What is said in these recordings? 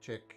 Check.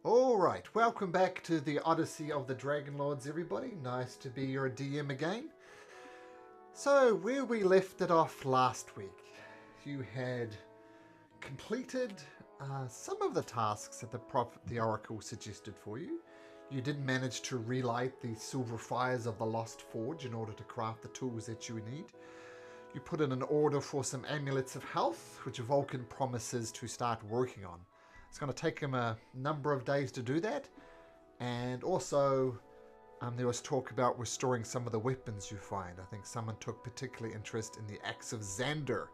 All right, welcome back to the Odyssey of the Dragonlords, everybody. Nice to be your DM again. So, where we left it off last week, you had completed some of the tasks that the Oracle suggested for you. You did manage to relight the silver fires of the Lost Forge in order to craft the tools that you need. You put in an order for some amulets of health, which Vulcan promises to start working on. It's going to take him a number of days to do that. And also, there was talk about restoring some of the weapons you find. I think someone took particular interest in the Axe of Xander.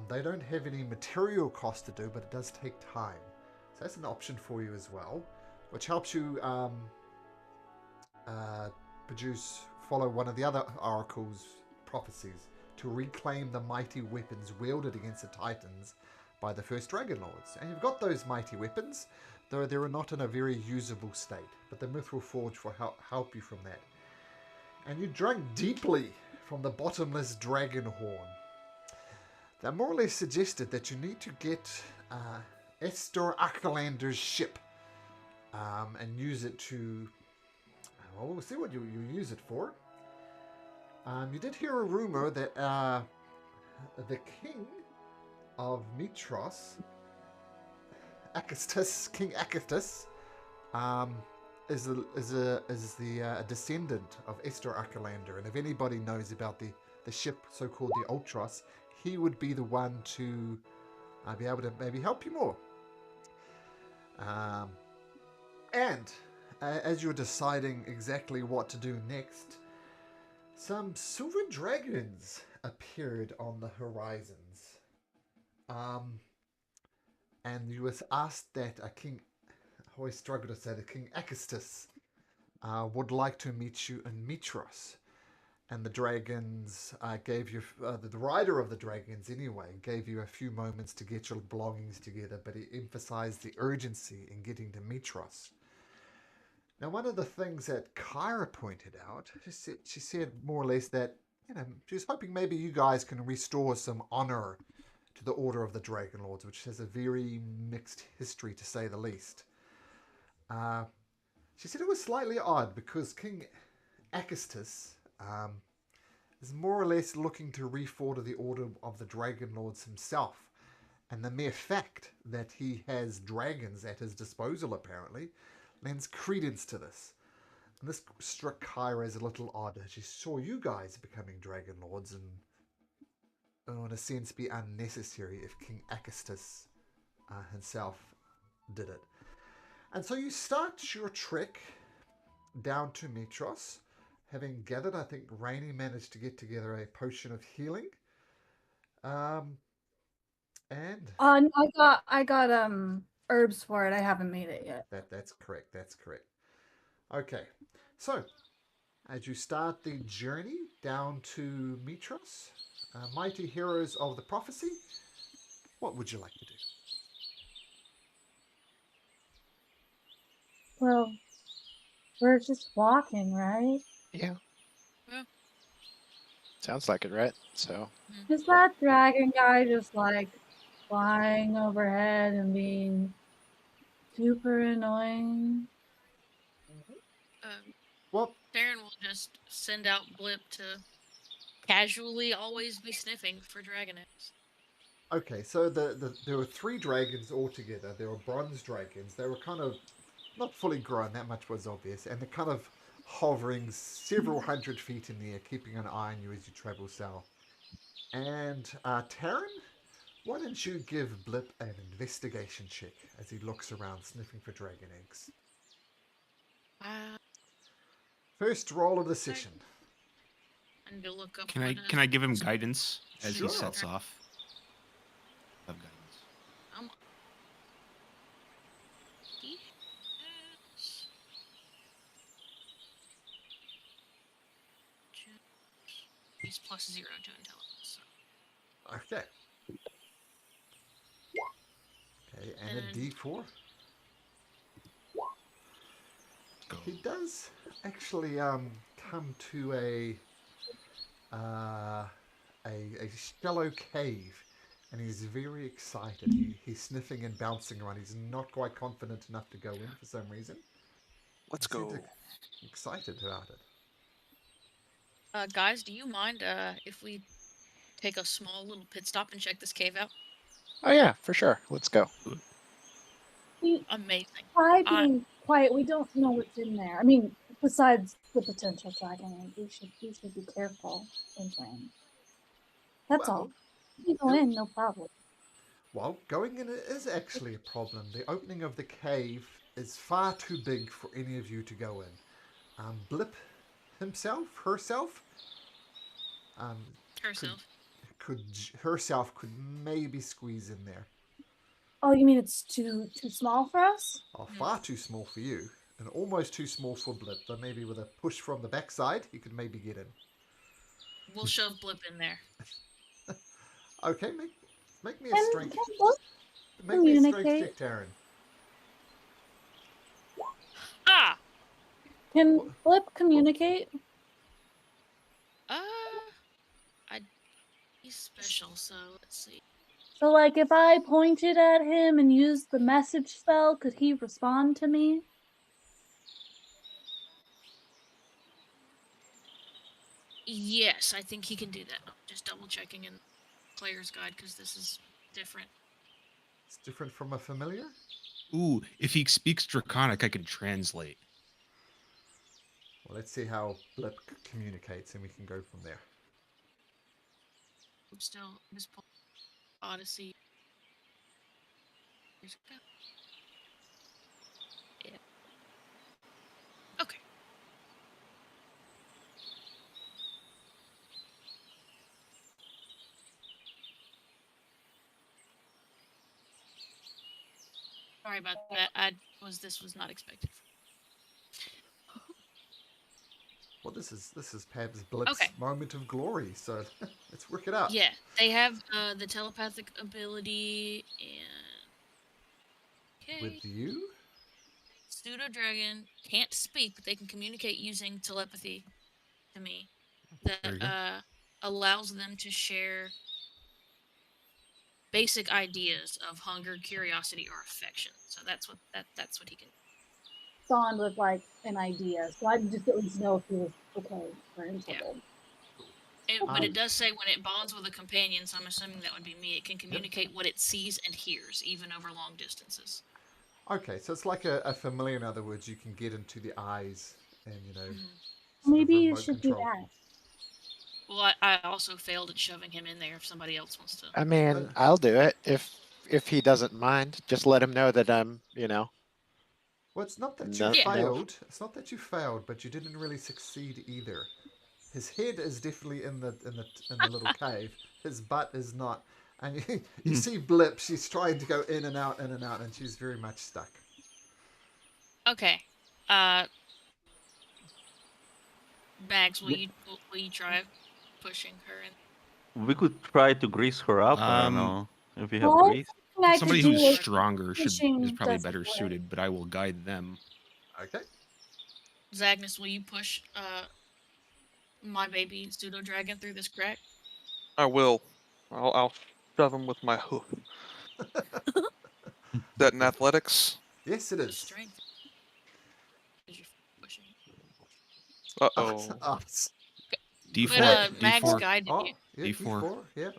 They don't have any material cost to do, but it does take time. So that's an option for you as well, which helps you follow one of the other Oracle's prophecies to reclaim the mighty weapons wielded against the Titans by the first Dragonlords. And you've got those mighty weapons, though they are not in a very usable state. But the Mithril Forge will help you from that. And you drank deeply from the bottomless dragon horn. They more or less suggested that you need to get Esther Akerlander's ship and use it to... Well, we'll see what you use it for. You did hear a rumor that the king of Mitros, King Akistus, is the descendant of Esther Akerlander, and if anybody knows about the ship so-called the Ultros, he would be the one to be able to maybe help you more. And as you're deciding exactly what to do next, some silver dragons appeared on the horizons. And you was asked that King, I always struggle to say, the King Akistus would like to meet you in Mitros. And the dragons gave you, the rider of the dragons anyway, gave you a few moments to get your belongings together, but he emphasized the urgency in getting to Mitros. Now, one of the things that Kyra pointed out, she said more or less that, she was hoping maybe you guys can restore some honor to the Order of the Dragonlords, which has a very mixed history, to say the least. She said it was slightly odd because King Akistus is more or less looking to reforge the Order of the Dragonlords himself. And the mere fact that he has dragons at his disposal, apparently, lends credence to this. And this struck Kyra as a little odd. She saw you guys becoming Dragonlords and, in a sense, be unnecessary if King Akistus himself did it. And so you start your trek down to Mitros, having gathered, I think Rainey managed to get together a potion of healing. And I got herbs for it. I haven't made it yet. That's correct. Okay, so as you start the journey down to Mitros, mighty heroes of the prophecy, what would you like to do? Well, we're just walking, right? Yeah. Yeah. Sounds like it, right? So. Is that dragon guy just like flying overhead and being super annoying? Well, Darren will just send out Blip to casually always be sniffing for dragon eggs. okay, so there were 3 dragons altogether. There were bronze dragons. They were kind of not fully grown, that much was obvious, and they're kind of hovering several hundred feet in the air, keeping an eye on you as you travel south. And Taryn, why don't you give Blip an investigation check as he looks around sniffing for dragon eggs? First roll of the session. And to look up. Can I give him guidance as Sure. he sets off? I have guidance. He's +0 to intelligence. Okay. Okay, and a D4. Go. He does actually come to a shallow cave and he's very excited. He's sniffing and bouncing around. He's not quite confident enough to go in for some reason. Let's He seems go. excited about it. Guys, do you mind if we take a small little pit stop and check this cave out? Oh yeah, for sure. Let's go. We Amazing. try being quiet. We don't know what's in there. I mean, besides the potential dragon, we should be careful entering. That's all. We go in, no problem. Well, going in is actually a problem. The opening of the cave is far too big for any of you to go in. Blip herself, Herself. herself could maybe squeeze in there. Oh, you mean it's too small for us? Oh, far too small for you, and almost too small for Blip. But maybe with a push from the backside, he could maybe get in. We'll shove Blip in there. Okay, make me a strength. Make me a strength check, Taryn. Ah! Can Blip communicate? He's special, so let's see. So, like, if I pointed at him and used the message spell, could he respond to me? Yes, I think he can do that. I'm just double checking in player's guide because this is different. It's different from a familiar? Ooh, if he speaks Draconic, I can translate. Well, let's see how Blip communicates, and we can go from there. I'm still just pulling Odyssey. Yeah. Okay. Sorry about that. This was not expected. Well, this is perhaps Blip's moment of glory, so let's work it out. Yeah, they have the telepathic ability and With you? Pseudo Dragon can't speak, but they can communicate using telepathy to me. That allows them to share basic ideas of hunger, curiosity, or affection. So that's what he can. Bond with like an idea, so I just at least know if he was okay or in trouble. But it does say when it bonds with a companion, so I'm assuming that would be me. It can communicate what it sees and hears, even over long distances. Okay, so it's like a familiar. In other words, you can get into the eyes and Maybe you should do that. Well, I also failed at shoving him in there. If somebody else wants to, I mean, I'll do it if he doesn't mind. Just let him know that I'm, Well, it's not that you failed. It's not that you failed, but you didn't really succeed either. His head is definitely in the little cave. His butt is not. And you see Blip. She's trying to go in and out, and she's very much stuck. Okay. Bags, will you try pushing her in? We could try to grease her up. I don't know if you have grease. Somebody who's stronger is probably better suited, but I will guide them. Okay. Zagnus, will you push my baby pseudo dragon through this crack? I will. I'll shove him with my hoof. Is that in athletics? Yes, it is. Strength. Uh-oh. D4. But, Max D4. guided you. Yeah, D4. Yeah.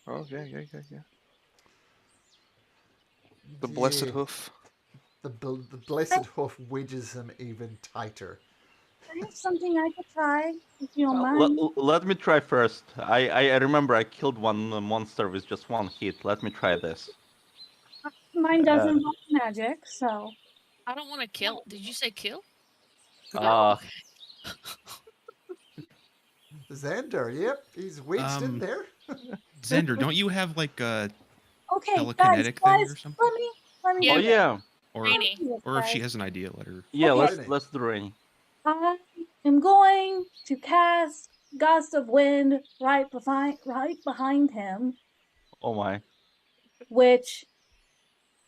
Oh, yeah. The blessed hoof. The blessed hoof wedges him even tighter. I have something I could try, if you don't mind. Let me try first. I remember I killed one monster with just one hit. Let me try this. Mine doesn't involve magic, so. I don't want to kill. Did you say kill? Xander, yep, he's wedged in there. Xander, don't you have like a telekinetic thing or something? Let me. Oh yeah. Or if she has an idea, let her. Yeah, Okay. let's do Rainy. I am going to cast Gust of Wind right behind him. Oh my. Which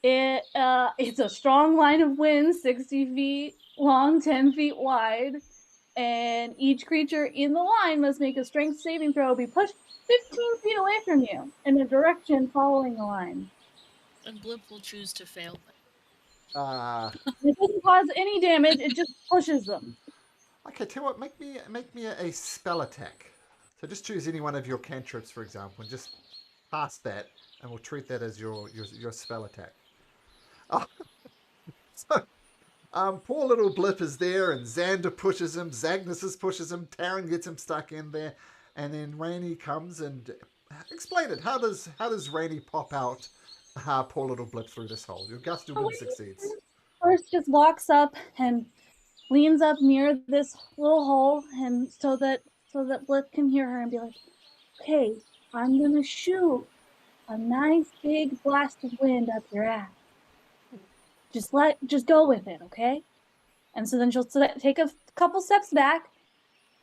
it's a strong line of wind, 60 feet long, 10 feet wide, and each creature in the line must make a strength saving throw, be pushed 15 feet away from you in a direction following the line. And Blip will choose to fail. It doesn't cause any damage, it just pushes them. Okay, tell you what, make me a spell attack. So just choose any one of your cantrips, for example, and just pass that, and we'll treat that as your spell attack. Oh. So, poor little Blip is there, and Xander pushes him, Zagnus pushes him, Taryn gets him stuck in there, and then Rainy comes and explain it. How does Rainy pop out poor little Blip through this hole? Your gust of wind succeeds. First just walks up and leans up near this little hole, and so that Blip can hear her and be like, "Okay, I'm gonna shoot a nice big blast of wind up your ass. Just go with it, okay?" And so then she'll take a couple steps back,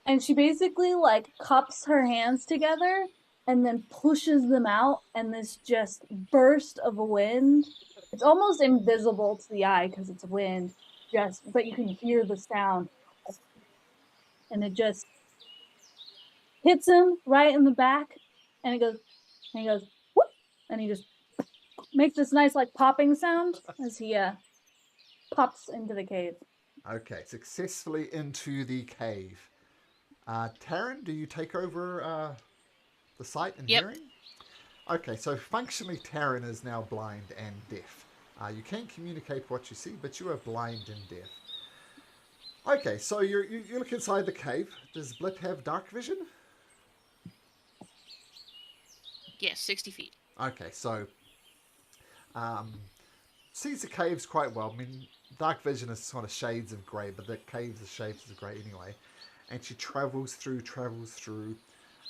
and she basically like cups her hands together and then pushes them out, and this just burst of wind. It's almost invisible to the eye because it's wind, but you can hear the sound. And it just hits him right in the back, and he goes, whoop, and he just makes this nice like popping sound as he pops into the cave. Okay, successfully into the cave. Taryn, do you take over the sight and hearing? Okay, so functionally Taryn is now blind and deaf. You can communicate what you see, but you are blind and deaf. Okay, so you look inside the cave. Does Blip have dark vision? Yes, 60 feet. Okay, so sees the caves quite well. I mean, dark vision is sort of shades of grey, but the caves are shades of grey anyway. And she travels through,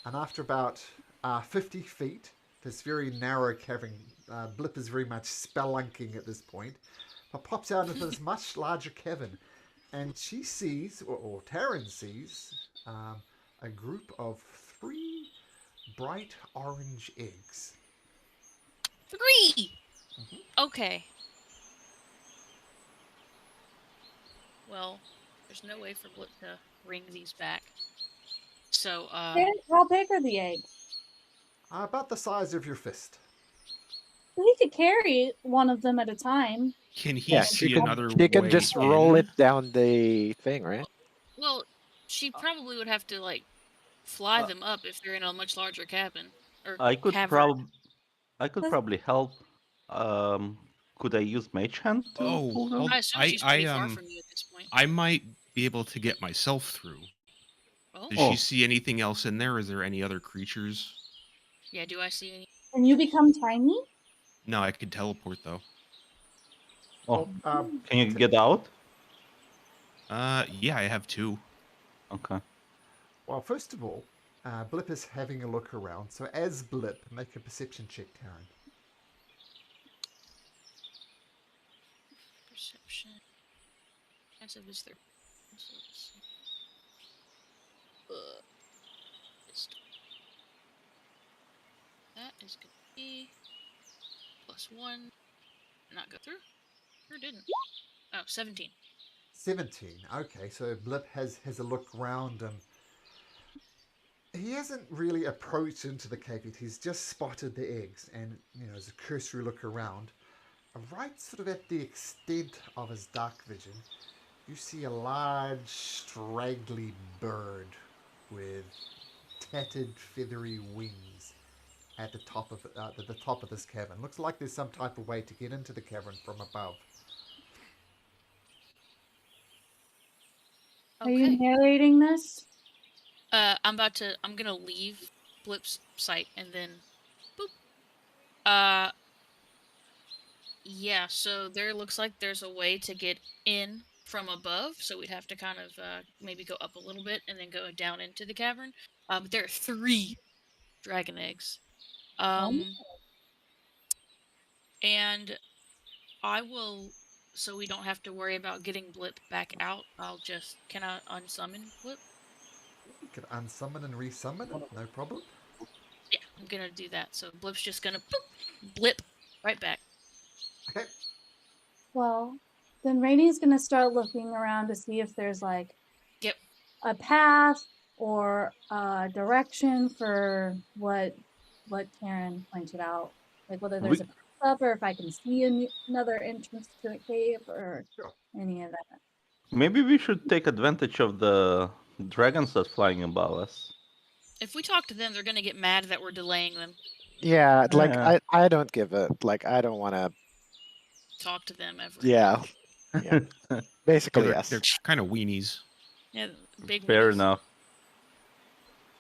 and after about 50 feet, this very narrow cavern, Blip is very much spelunking at this point, but pops out into this much larger cavern. And she sees, or Taryn sees, a group of 3 bright orange eggs. 3! Okay. Well, there's no way for Blip to bring these back. So, how big are the eggs? About the size of your fist. He could carry one of them at a time. Can he see another way? She can just roll it down the thing, right? Well, she probably would have to like fly them up if they're in a much larger cabin. Or I could cavern. probably help. Could I use Mage Hand to pull them? I assume she's pretty far from you at this point. I might be able to get myself through. Oh. Does she see anything else in there? Is there any other creatures? Yeah, do I see any? Can you become tiny? No, I could teleport though. Oh, can you get out? Yeah, I have 2. Okay. Well, first of all, Blip is having a look around. So as Blip, make a perception check, Taryn. Perception. Passive is 3. So let's see. That is going to be +1. Not go through? Sure didn't. Oh, 17. 17. Okay, so Blip has a look round, and he hasn't really approached into the cave yet. He's just spotted the eggs, and as a cursory look around, right sort of at the extent of his dark vision, you see a large, straggly bird with tattered, feathery wings at the top of this cavern. Looks like there's some type of way to get into the cavern from above. Okay. Are you narrating this? I'm gonna leave Blip's sight and then boop. Yeah, so there looks like there's a way to get in from above, so we'd have to kind of maybe go up a little bit and then go down into the cavern. But there are 3 dragon eggs. And I will, so we don't have to worry about getting Blip back out, can I unsummon Blip? You can unsummon and resummon it, no problem. Yeah, I'm gonna do that. So Blip's just gonna Blip right back. Okay. Well, then Rainy's gonna start looking around to see if there's like a path or a direction for what Karen pointed out, like whether there's a path up or if I can see another entrance to a cave or any of that. Maybe we should take advantage of the dragons that's flying above us. If we talk to them, they're gonna get mad that we're delaying them. Yeah, like Yeah. I don't give a like I don't want to. Talk to them ever. Yeah, yeah. Basically, They're yes. kind of weenies. Yeah, big Fair weenies. enough.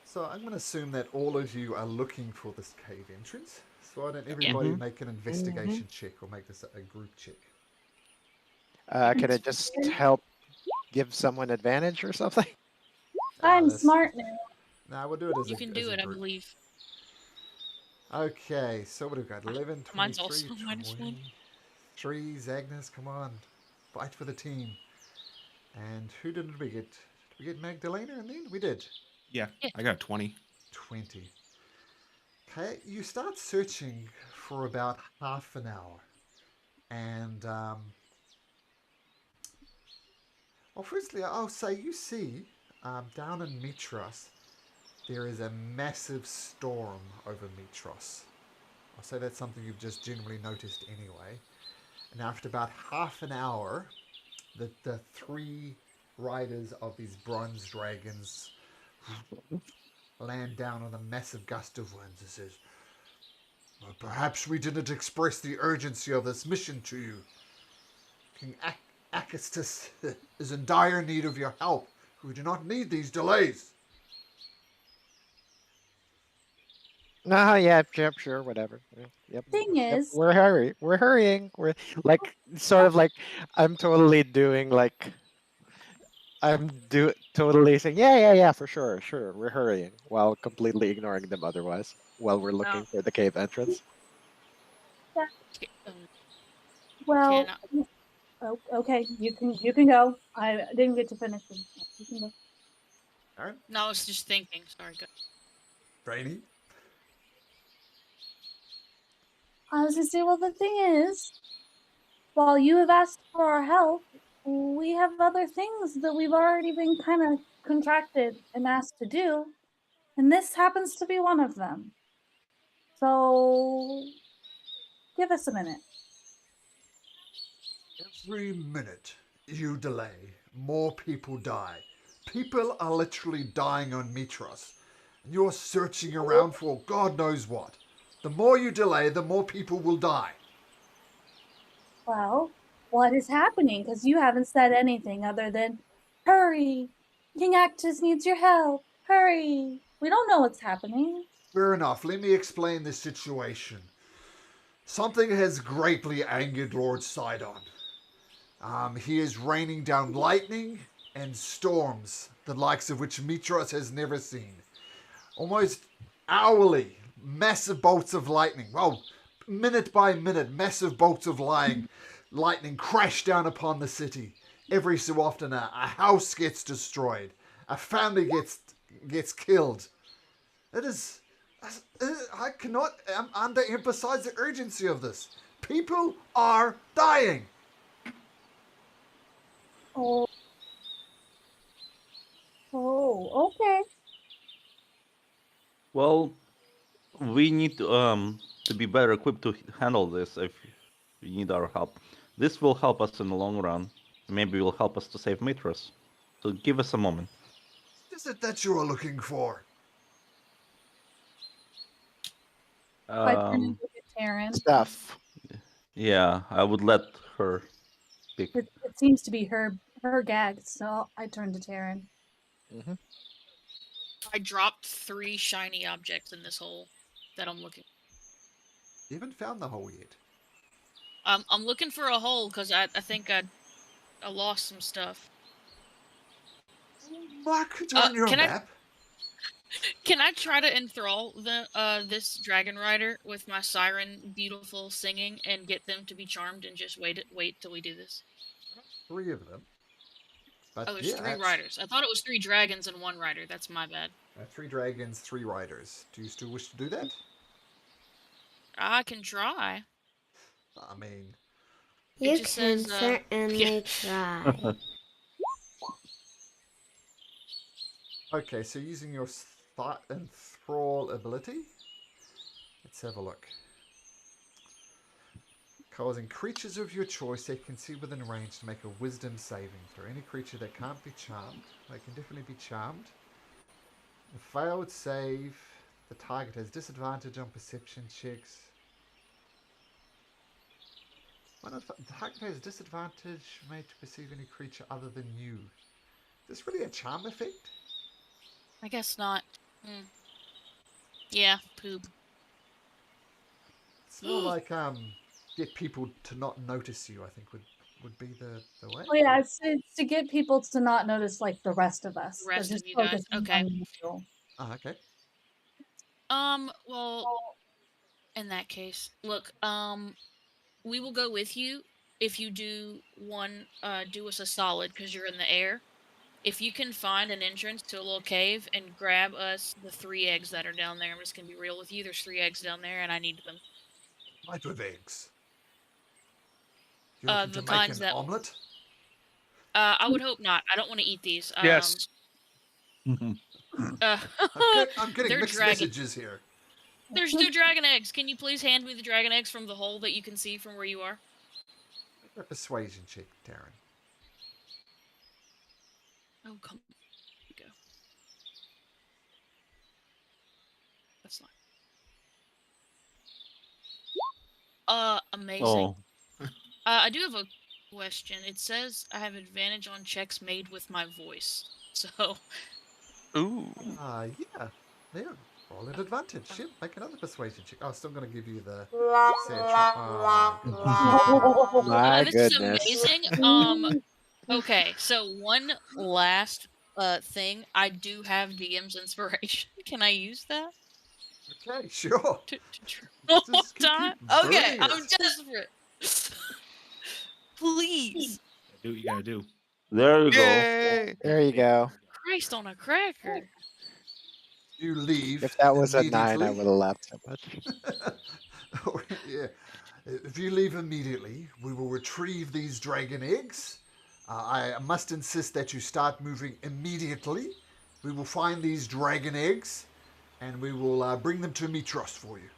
So I'm going to assume that all of you are looking for this cave entrance. So why don't everybody make an investigation check or make this a group check? Can it just help give someone advantage or something? I'm smart now. Nah, we'll do it as You a can as do a it, I group. believe. Okay, so what have we got? 11, 23, Mine's also -1. 23. Agnes, come on. Fight for the team. And who did we get? Did we get Magdalena in the end? We did. Yeah, I got 20. 20. Okay, you start searching for about half an hour. And, well, firstly, I'll say you see down in Mitros, there is a massive storm over Mitros. I'll say that's something you've just generally noticed anyway. And after about half an hour, the three riders of these bronze dragons land down on a massive gust of wind. It says, well, perhaps we didn't express the urgency of this mission to you. King Acastus is in dire need of your help. We do not need these delays. No, yeah, sure, whatever. Yep. Thing is, We're hurrying. We're like sort of like I'm totally doing like totally saying yeah, for sure, we're hurrying while completely ignoring them otherwise while we're looking for the cave entrance. well, Cannot. okay, you can go. I didn't get to finish it. You can go. All right, No, I was just thinking. Sorry, go. Brainy. I was gonna say, well, the thing is, while you have asked for our help, we have other things that we've already been kind of contracted and asked to do, and this happens to be one of them. So, give us a minute. Every minute you delay, more people die. People are literally dying on Mitros. And you're searching around for God knows what. The more you delay, the more people will die. Well, what is happening? Because you haven't said anything other than, hurry, King Actus needs your help, hurry. We don't know what's happening. Fair enough, let me explain the situation. Something has greatly angered Lord Sidon. He is raining down lightning and storms, the likes of which Mitros has never seen. Almost hourly, massive bolts of lightning. Well, minute by minute, massive bolts of lightning crash down upon the city. Every so often, a house gets destroyed. A family gets killed. It is... I cannot underemphasize the urgency of this. People are dying. Oh, okay. Well, we need to be better equipped to handle this if you need our help. This will help us in the long run. Maybe it will help us to save Mitros. So give us a moment. What is it that you are looking for? I turn and look at Taryn. Stuff. Yeah, I would let her pick. It seems to be her gag, so I turn to Taryn. Mm-hmm. I dropped 3 shiny objects in this hole that I'm looking. You haven't found the hole yet. I'm looking for a hole because I think I lost some stuff. Mark it on your map. Can I try to enthrall this dragon rider with my siren beautiful singing and get them to be charmed and just wait till we do this? 3 of them. But there's 3 riders. I thought it was 3 dragons and 1 rider. That's my bad. 3 dragons, 3 riders. Do you still wish to do that? I can try. I mean... You can certainly try. Okay, so using your enthrall ability. Let's have a look. Causing creatures of your choice they can see within range to make a wisdom saving throw. Any creature that can't be charmed, they can definitely be charmed. A failed save, the target has disadvantage on perception checks. The target has disadvantage made to perceive any creature other than you. Is this really a charm effect? I guess not. Yeah, poop. It's more like get people to not notice you, I think would be the way. Oh yeah, it's to get people to not notice like the rest of us. The rest They're of just you guys. focusing Okay. on you. Ah, okay. Well, in that case, look, we will go with you if you do do us a solid because you're in the air. If you can find an entrance to a little cave and grab us the 3 eggs that are down there, I'm just gonna be real with you. There's 3 eggs down there, and I need them. Light with eggs. You're looking The to make kinds an that omelet? I would hope not. I don't want to eat these. Yes. I'm getting they're mixed dragon. messages here. There's 2 dragon eggs. Can you please hand me the dragon eggs from the hole that you can see from where you are? A persuasion check, Darren. Oh, come on. Here we go. That's not. Amazing. Oh, I do have a question. It says I have advantage on checks made with my voice. So, Ooh. Yeah. There. Roll at advantage. Shit, make another persuasion check. Oh, still going to give you the My this goodness. is amazing. Okay, so one last thing. I do have DM's inspiration. Can I use that? Okay, sure. Just time? Okay, burning I'm it. desperate. Please. Do what you gotta do. there you go. Yay! There you go. Christ on a cracker. You leave. If that was a 9, I immediately. would have laughed so much. Yeah. If you leave immediately, we will retrieve these dragon eggs. I must insist that you start moving immediately. We will find these dragon eggs, and we will bring them to Mitros for you.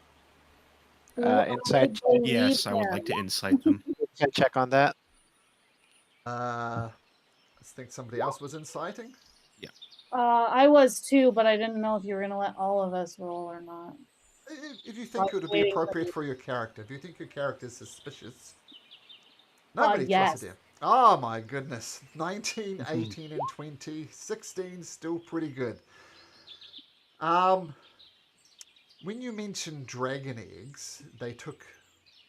Insight check. Yes, I would like to insight them. Insight check on that. I think somebody else was inciting. I was too, but I didn't know if you were gonna let all of us roll or not. If you think it would be waiting for appropriate you. for your character, if you think your character is suspicious. Nobody yes. trusted him. Oh my goodness. 19, 18, and 20. 16, still pretty good. When you mentioned dragon eggs,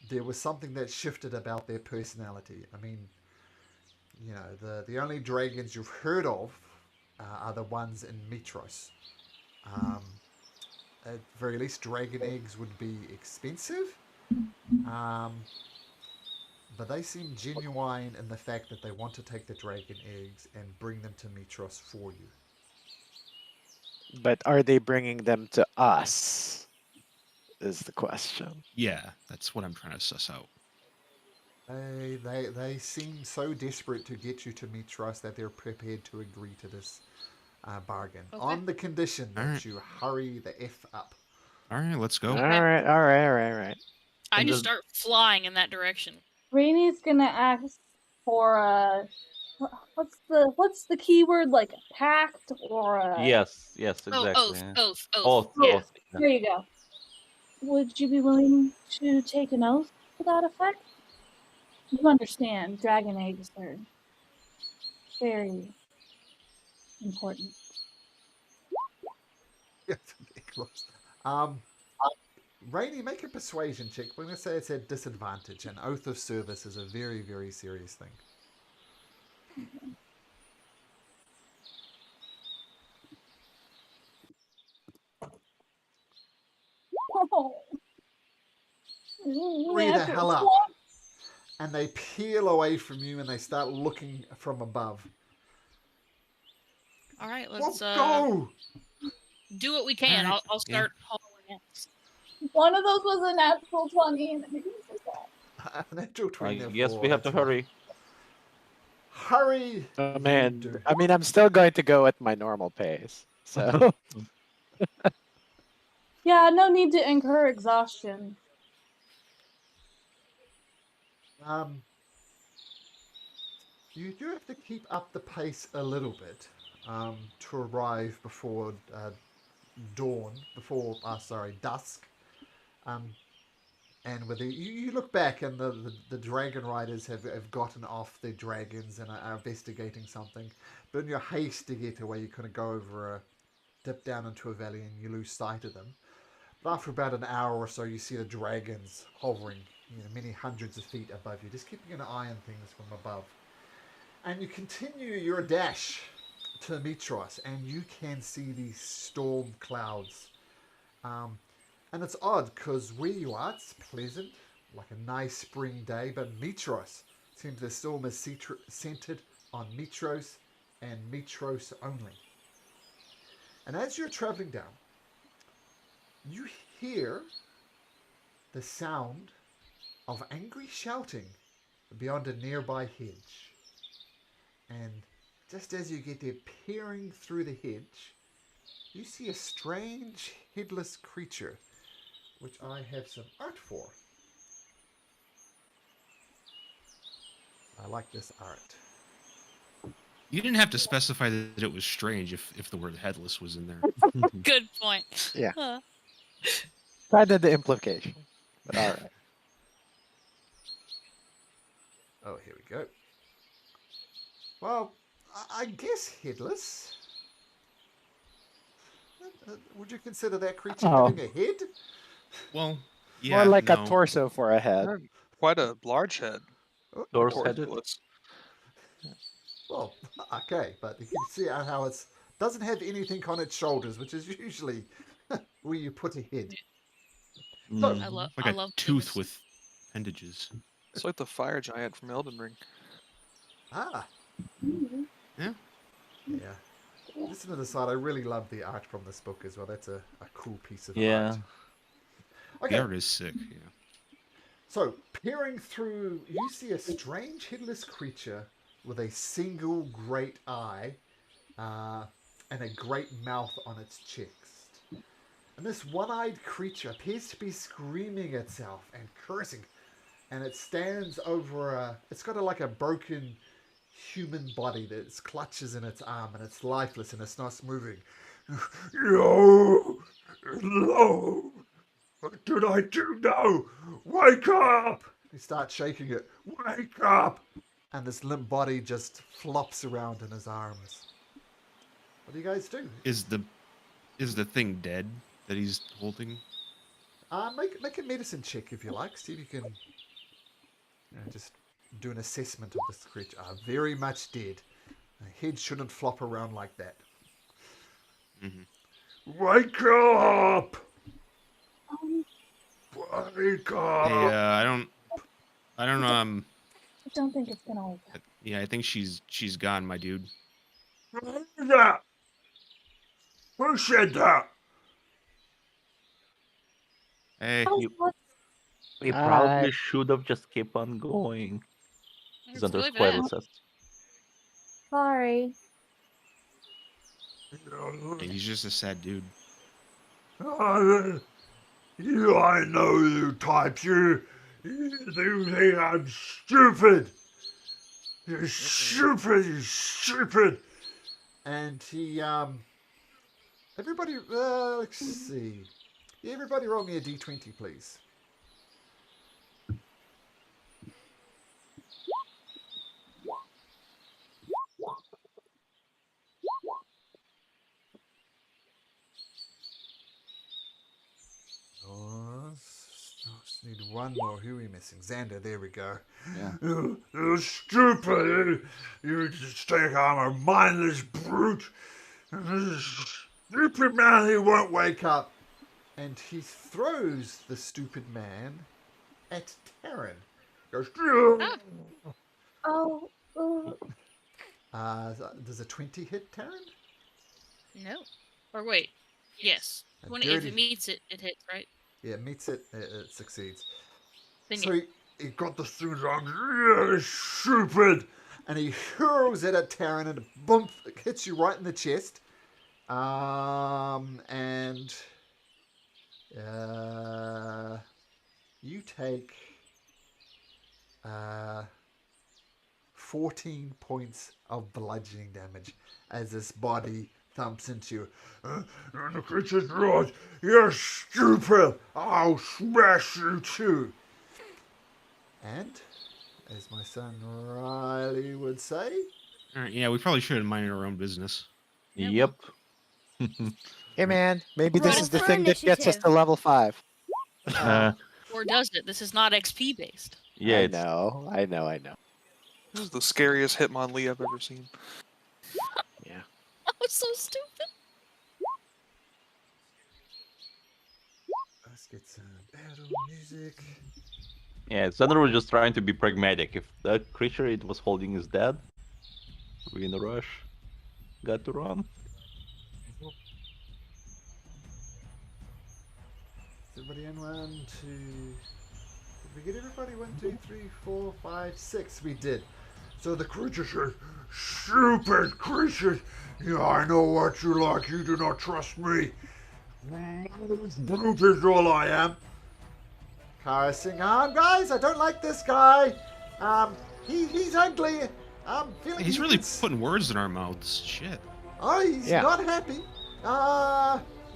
there was something that shifted about their personality. I mean, you know, the only dragons you've heard of are the ones in Mitros. At the very least, dragon eggs would be expensive. But they seem genuine in the fact that they want to take the dragon eggs and bring them to Mitros for you. But are they bringing them to us? Is the question. Yeah, that's what I'm trying to suss out. They seem so desperate to get you to Mitros that they're prepared to agree to this bargain on the condition that you hurry the F up. All right, let's go. All right. I just start flying in that direction. Rainy's gonna ask for what's the keyword, like a pact or a Yes, exactly. Oath. Yeah. Oath. Yeah. There you go. Would you be willing to take an oath to that effect? You understand, dragon eggs are very important. Rainy, make a persuasion check. We're going to say it's at disadvantage. An oath of service is a very, very serious thing. Hurry the hell up. And they peel away from you and they start looking from above. All right, let's go. Do what we can. All right. I'll start hauling ass. One of those was a natural 20. Natural 20. I guess we have to hurry. Hurry. Oh man, I mean, I'm still going to go at my normal pace. So Yeah, no need to incur exhaustion. You do have to keep up the pace a little bit to arrive before dusk. Um, and with you look back, and the dragon riders have gotten off their dragons and are investigating something. But in your haste to get away, you kind of go over dip down into a valley, and you lose sight of them. But after about an hour or so, you see the dragons hovering, many hundreds of feet above you, just keeping an eye on things from above. And you continue your dash to Mitros, and you can see these storm clouds. And it's odd because where you are, it's pleasant, like a nice spring day, but Mitros seems the storm is centered on Mitros and Mitros only. And as you're traveling down, you hear the sound of angry shouting beyond a nearby hedge. And just as you get there, peering through the hedge, you see a strange headless creature, which I have some art for. I like this art. You didn't have to specify that it was strange if the word headless was in there. Good point. yeah, kind of the implication. But all right. Oh, here we go. Well, I guess headless. Would you consider that creature having a head? Well, yeah, More like no. a torso for a head. Quite a large head. Dorsheaded. Well, okay, but you can see how it doesn't have anything on its shoulders, which is usually where you put a head. So, I love. Like I a love tooth things. with appendages. It's like the fire giant from Elden Ring. Ah. Yeah. Yeah. Listen to the side. I really love the art from this book as well. That's a cool piece of Yeah. art. Okay. The art is sick, yeah. So, peering through, you see a strange headless creature with a single great eye and a great mouth on its chest. And this one-eyed creature appears to be screaming itself and cursing. And it stands over it's got like a broken human body that it clutches in its arm, and it's lifeless and it's not moving. No! No! What did I do now? Wake up! He starts shaking it. Wake up! And this limp body just flops around in his arms. What do you guys do? Is the thing dead that he's holding? Make a medicine check if you like. See if you can just do an assessment of this creature. Very much dead. The head shouldn't flop around like that. Mm-hmm. Wake up! Wake up! Hey, I don't I don't think it's gonna wake up. yeah, I think she's gone, my dude. That? Who said that? Hey, Oh, what? We probably should have just kept on going. It's really Xander's bad. says. Sorry. he's just a sad dude. I know you types. You think I'm stupid. You're stupid. And he, everybody, let's see. Yeah, everybody roll me a d20, please. Just need one more. Who are we missing? Xander, there we go. Yeah. You're stupid. You just think I'm a mindless brute. Stupid man, he won't wake up. And he throws the stupid man at Taryn. Goes, Oh. does a 20 hit Taryn? No. Or wait. Yes. A When if dirty- it meets it, it hits, right? Yeah, meets it, it succeeds. Then So he got the student on, yeah, stupid, and he hurls it at Taryn, and it boom, hits you right in the chest, And you take 14 points of bludgeoning damage as this body thumps into you. And the creature's right. You're stupid. I'll smash you too. And, as my son Riley would say, All right, yeah, we probably should have minded our own business. Yeah, Yep. Hey man, maybe this Roll is the for thing that gets us to initiative. level 5. Or does it? This is not XP based. Yeah, I it's know. This is the scariest Hitmonlee I've ever seen. Yeah. That was so stupid. let's get some battle music. yeah. Xander was just trying to be pragmatic. If the creature it was holding is dead, we in a rush. Got to run. Is everybody in? 1, 2. Did we get everybody? 1, 2, 3, 4, 5, 6. We did. So the creature says, "Stupid creature! Yeah, I know what you like. You do not trust me. Brute is all I am." Caressing arm, guys. I don't like this guy. He's ugly. I'm feeling He's really putting words in our mouths. Shit. Oh, he's not happy.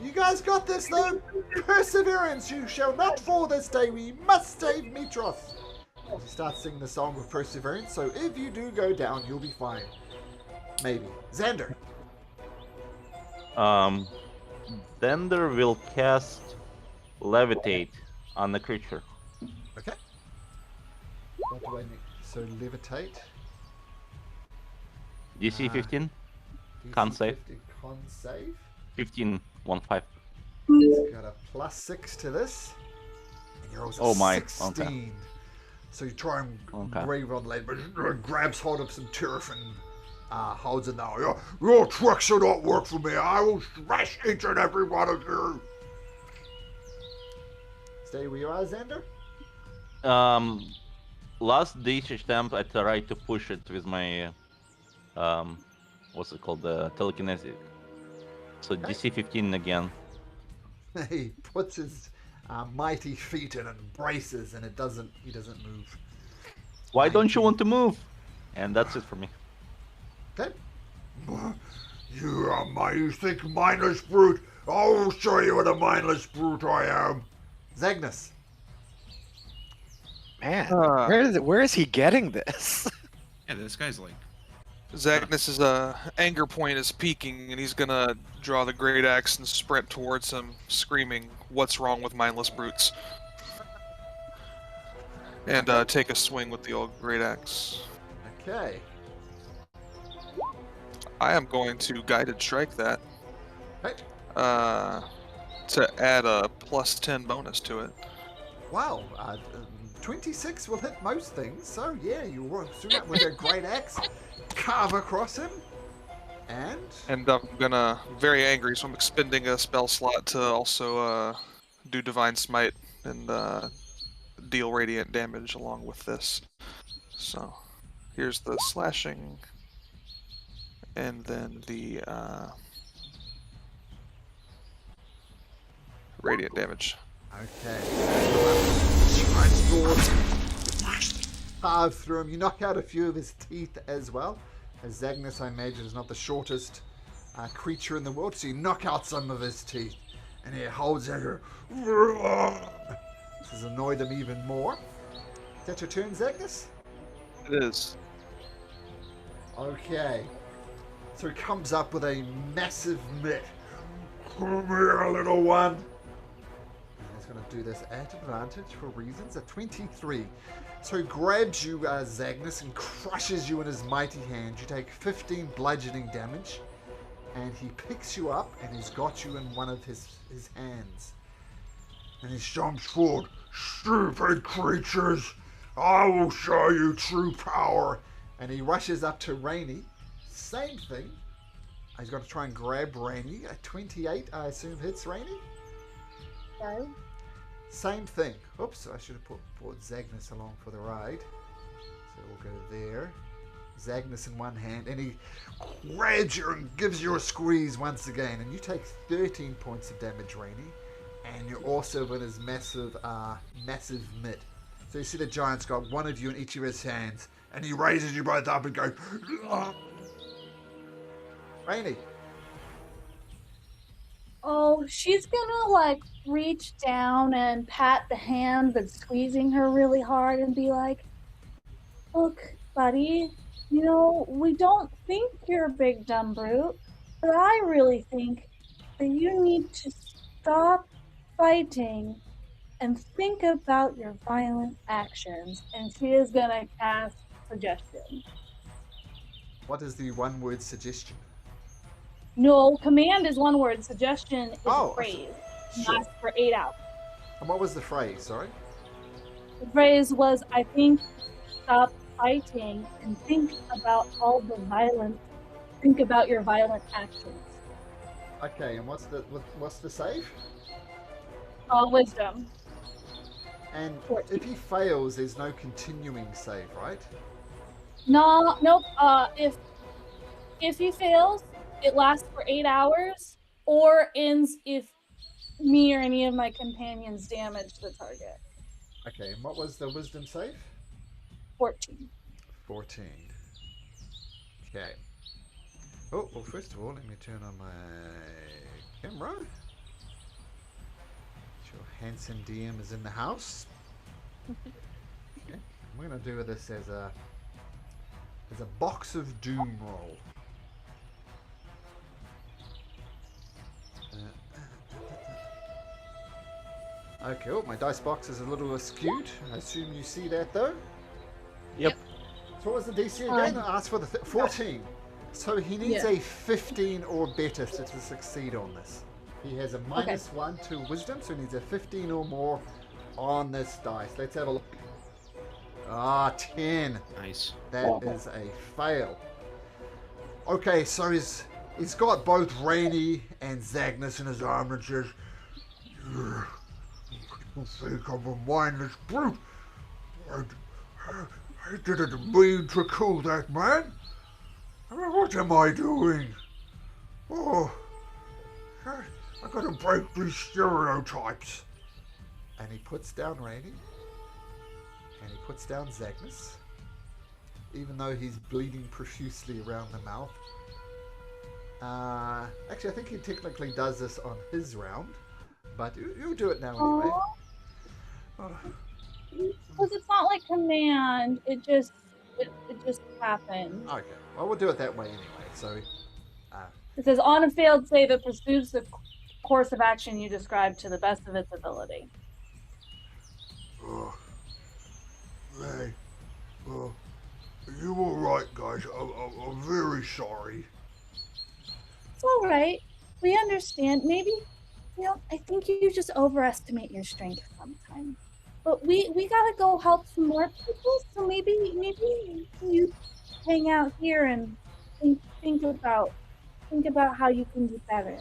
You guys got this though. Perseverance, you shall not fall this day. We must save Mitros. He starts singing the song of perseverance. So if you do go down, you'll be fine. Maybe. Xander. Xander will cast Levitate on the creature. Okay. What do I need? So levitate. DC 15. Con DC save. 50 Con save. 15. 1-5. It's got a +6 to this. And you're also Oh my, 16. okay. So you try and Okay. brave on lead, but it grabs hold of some turf and holds it now. Your tricks will not work for me. I will smash each and every one of you. Stay where you are, Xander. Last ditch attempt, I tried to push it with my what's it called, the telekinetic. So DC 15 again. He puts his mighty feet in and braces, and he doesn't move. Why don't you want to move? And that's it for me. Okay. You think mindless brute? I will show you what a mindless brute I am. Zagnus. Man, Uh. where is he getting this? Yeah, this guy's like. Zagnus' anger point is peaking, and he's gonna draw the great axe and sprint towards him, screaming, "What's wrong with mindless brutes?" And take a swing with the old great axe. Okay. I am going to guided strike that. Hey. To add a +10 bonus to it. Wow. 26 will hit most things. So yeah, you will swing up with a great axe, carve across him, and And I'm gonna very angry, so I'm expending a spell slot to also do divine smite and deal radiant damage along with this. So here's the slashing, and then the radiant damage. okay. Carve through him. You knock out a few of his teeth as well. As Zagnus, I imagine, is not the shortest creature in the world, so you knock out some of his teeth, and he holds it. This has annoyed him even more. Is that your turn, Zagnus? It is. Okay. So he comes up with a massive mitt. Come here, little one. And he's going to do this at advantage for reasons. A 23. So he grabs you, Zagnus, and crushes you in his mighty hand. You take 15 bludgeoning damage. And he picks you up, and he's got you in one of his hands. And he jumps forward. Stupid creatures! I will show you true power. And he rushes up to Rainy. Same thing. He's got to try and grab Rainy. A 28, I assume, hits Rainy. No. Same thing. Oops, I should have brought Zagnus along for the ride. So we'll go there. Zagnus in one hand, and he grabs you and gives you a squeeze once again, and you take 13 points of damage, Rainy, and you're also in his massive mitt. So you see the giant's got one of you in each of his hands, and he raises you both up and goes, Rainy. Oh, she's gonna like reach down and pat the hand that's squeezing her really hard and be like, look, buddy, you know, we don't think you're a big dumb brute, but I really think that you need to stop fighting and think about your violent actions. And she is gonna cast suggestion. What is the one-word suggestion? No, command is one word. Suggestion is Oh, a phrase. sure. Lasts for 8 hours. And what was the phrase, sorry? The phrase was, I think, stop fighting and think about all the violence. Think about your violent actions. Okay, and what's the save? Wisdom. And 14. if he fails, there's no continuing save, right? No, nope. If he fails, it lasts for 8 hours, or ends if me or any of my companions damage the target. Okay, and what was the wisdom save? 14. 14. Okay. Oh, well, first of all, let me turn on my camera. Sure, handsome DM is in the house. Okay, we're gonna do this as a box of doom roll. Okay, oh, my dice box is a little askewed. I assume you see that though? Yep. So what was the DC again? I asked for the 14. So he needs Yeah. a 15 or better to succeed on this. He has a -1 to wisdom, so he needs a 15 or more on this dice. Let's have a look. 10. Nice. That is a fail. Okay, so he's got both Rainy and Zagnus in his arm and says, I think I'm a mindless brute. I didn't mean to kill that man. What am I doing? Oh, I gotta break these stereotypes. And he puts down Rainy. And he puts down Zagnus. Even though he's bleeding profusely around the mouth. Actually, I think he technically does this on his round. But you'll do it now anyway. Because it's not like command. It just happens. Okay, well, we'll do it that way anyway. So, It says, on a failed save, it pursues the course of action you described to the best of its ability. hey, are you alright, guys? I'm very sorry. It's all right. We understand. Maybe, I think you just overestimate your strength sometimes. But we gotta go help some more people. So maybe you hang out here and think about how you can do better.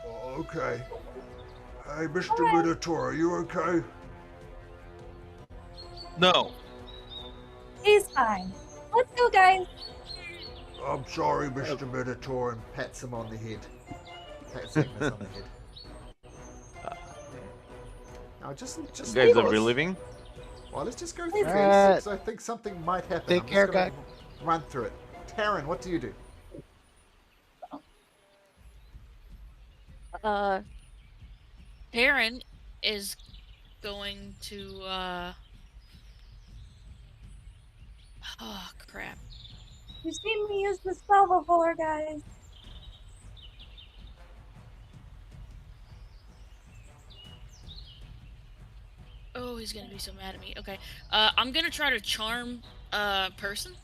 Okay. Hey, Mr. Alright. Minotaur, are you okay? No. He's fine. Let's go, guys. I'm sorry, Mr. Minotaur, and pats him on the head. Pats Zagnus on the head. Now, just You guys are pause. reliving? Well, let's just go through this, Alright. because I think something might happen. Take I'm care, just gonna guy. run through it. Taryn, what do you do? Taryn is going to oh crap. You've seen me use the spell before, guys. Oh, he's gonna be so mad at me. Okay. I'm gonna try to charm person.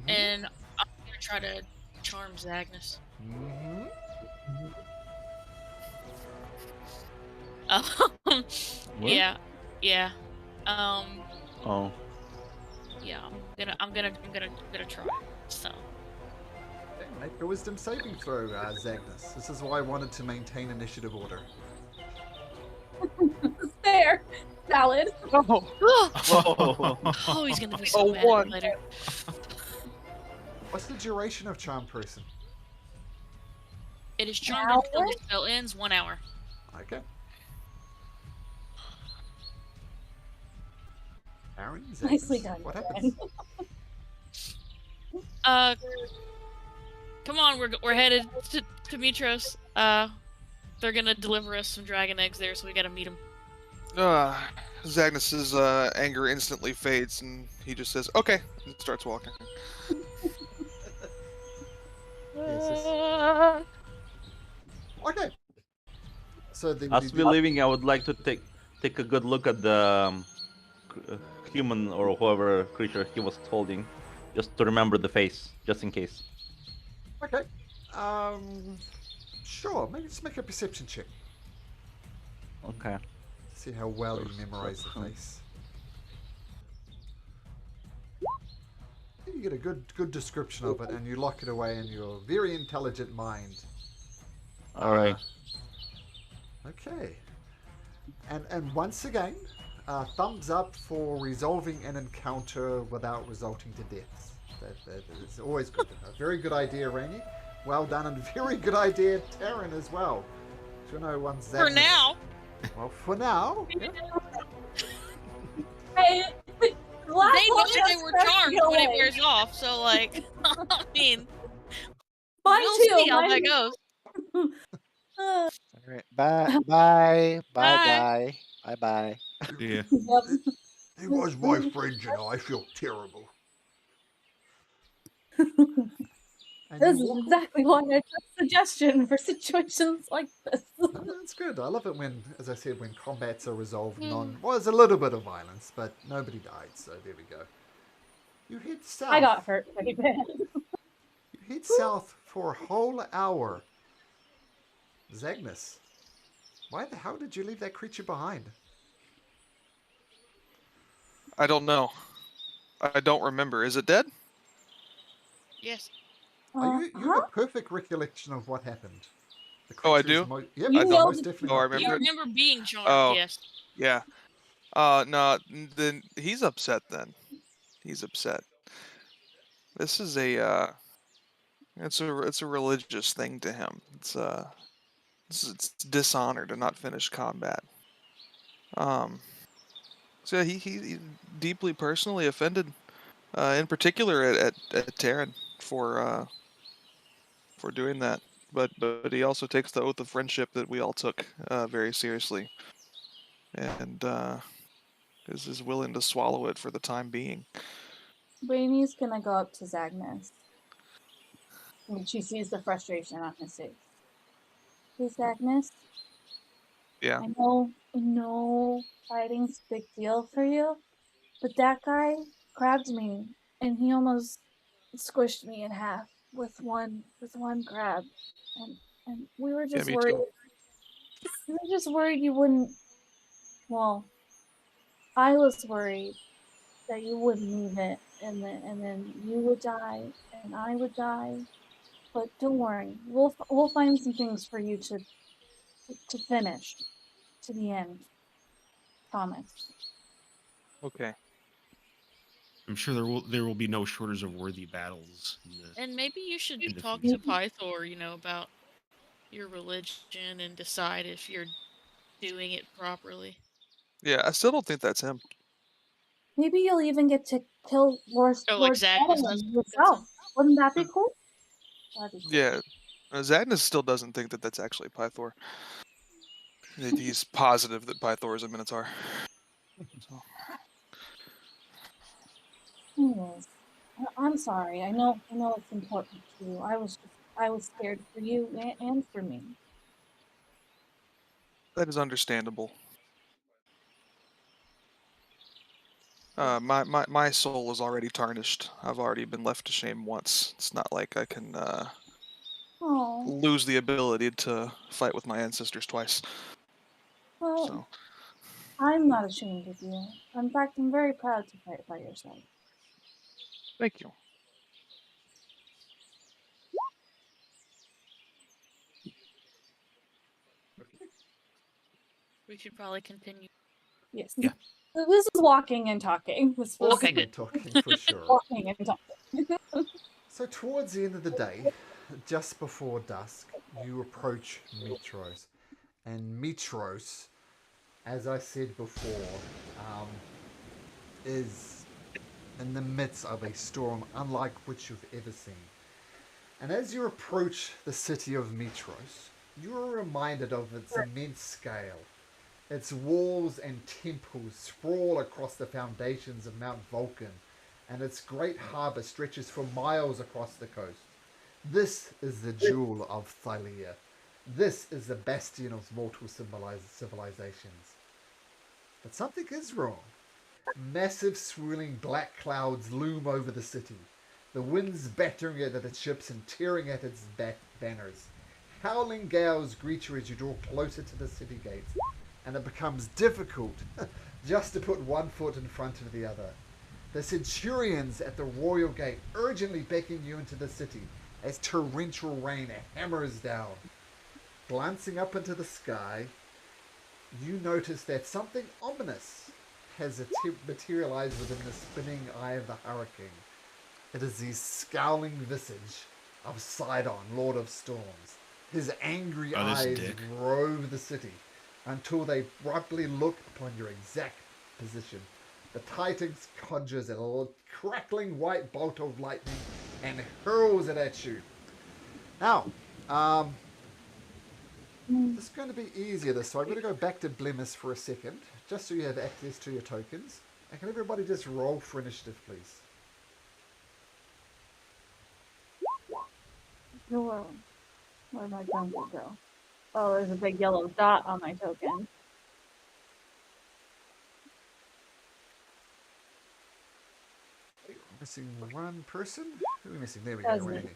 And I'm gonna try to charm Zagnus. Yeah. Oh. Yeah. I'm gonna try. So. Okay, make a wisdom saving throw, Zagnus. This is why I wanted to maintain initiative order. There. salad. Oh, he's gonna be so mad at one. me later. What's the duration of Charm Person? It is charmed until the spell ends. 1 hour. Okay. Aaron, Nicely Zagnus, done, what Aaron. happens? Come on, we're headed to Mitros. They're gonna deliver us some dragon eggs there, so we gotta meet them. Zagnus's anger instantly fades, and he just says, "Okay," and starts walking. Yes. Okay. So then As we're leaving, I would like to take a good look at the human or whoever creature he was holding, just to remember the face, just in case. Okay. Sure. Maybe just make a perception check. Okay. See how well you memorize the face. You get a good description of it, and you lock it away in your very intelligent mind. All right. Okay. And once again, thumbs up for resolving an encounter without resulting to deaths. That is always good. A very good idea, Rainy. Well done, and very good idea, Taryn, as well. So no one's For now. Well, for now. Yeah. Hey, They know they were charmed when it wears off, so like, I mean, Mine we'll too. see how that goes. All right. Bye, guy. Bye. Yeah. He was my friend, and I feel terrible. And This you is walk exactly why I took suggestion for situations like this. That's good. I love it when, as I said, when combats are resolved well, there's a little bit of violence, but nobody died, so there we go. You head south. I got hurt pretty bad. You head south for a whole hour. Zagnus, why the hell did you leave that creature behind? I don't know. I don't remember. Is it dead? Yes. You have a perfect recollection of what happened. The Oh, I creature is do? yep, You it's know most definitely. Oh, I not dead. You remember it. remember being charmed, Oh. yes. Yeah. No, then he's upset then. He's upset. This is it's a religious thing to him. It's dishonor to not finish combat. So he deeply personally offended, in particular at Terran for doing that. But he also takes the oath of friendship that we all took very seriously, and is willing to swallow it for the time being. Rainy's gonna go up to Zagnus when she sees the frustration on his face. Hey, Zagnus. Yeah. I know fighting's a big deal for you, but that guy grabbed me and he almost squished me in half with one grab, and we were just me worried. too. We were just worried you wouldn't. Well, I was worried that you wouldn't leave it, and then you would die, and I would die. But don't worry, we'll find some things for you to finish to the end. Promise. Okay. I'm sure there will be no shortage of worthy battles. And maybe you should In the talk future. to Pythor, about your religion and decide if you're doing it properly. Yeah, I still don't think that's him. Maybe you'll even get to kill Lord Zagnus Solomon yourself. Wouldn't that be cool? That'd be cool. Yeah, Zagnus still doesn't think that that's actually Pythor. He's positive that Pythor is a Minotaur. So. Anyways, I'm sorry. I know it's important to you. I was scared for you and for me. That is understandable. My soul is already tarnished. I've already been left to shame once. It's not like I can lose the ability to fight with my ancestors twice. Well, So. I'm not ashamed of you. In fact, I'm very proud to fight by your side. Thank you. We should probably continue. Yes. Yeah. This is walking and talking. This was Okay, good. Talking for sure. walking and talking. So towards the end of the day, just before dusk, you approach Mitros. And Mitros, as I said before, is in the midst of a storm unlike which you've ever seen. And as you approach the city of Mitros, you are reminded of its immense scale. Its walls and temples sprawl across the foundations of Mount Vulcan, and its great harbour stretches for miles across the coast. This is the jewel of Thylia. This is the bastion of mortal civilizations. But something is wrong. Massive swirling black clouds loom over the city, the winds battering at its ships and tearing at its banners. Howling gales greet you as you draw closer to the city gates, and it becomes difficult just to put one foot in front of the other. The centurions at the royal gate urgently beckon you into the city as torrential rain hammers down. Glancing up into the sky, you notice that something ominous has materialized within the spinning eye of the hurricane. It is the scowling visage of Sidon, Lord of Storms. His angry eyes rove the city until they abruptly look upon your exact position. The Titan conjures a crackling white bolt of lightning and hurls it at you. Now, this is going to be easier this time. I'm going to go back to Blemis for a second, just so you have access to your tokens. And can everybody just roll for initiative, please? Where'd my jungle go? Oh, there's a big yellow dot on my token. Missing one person? Who are we missing? There we That's go, me. Randy.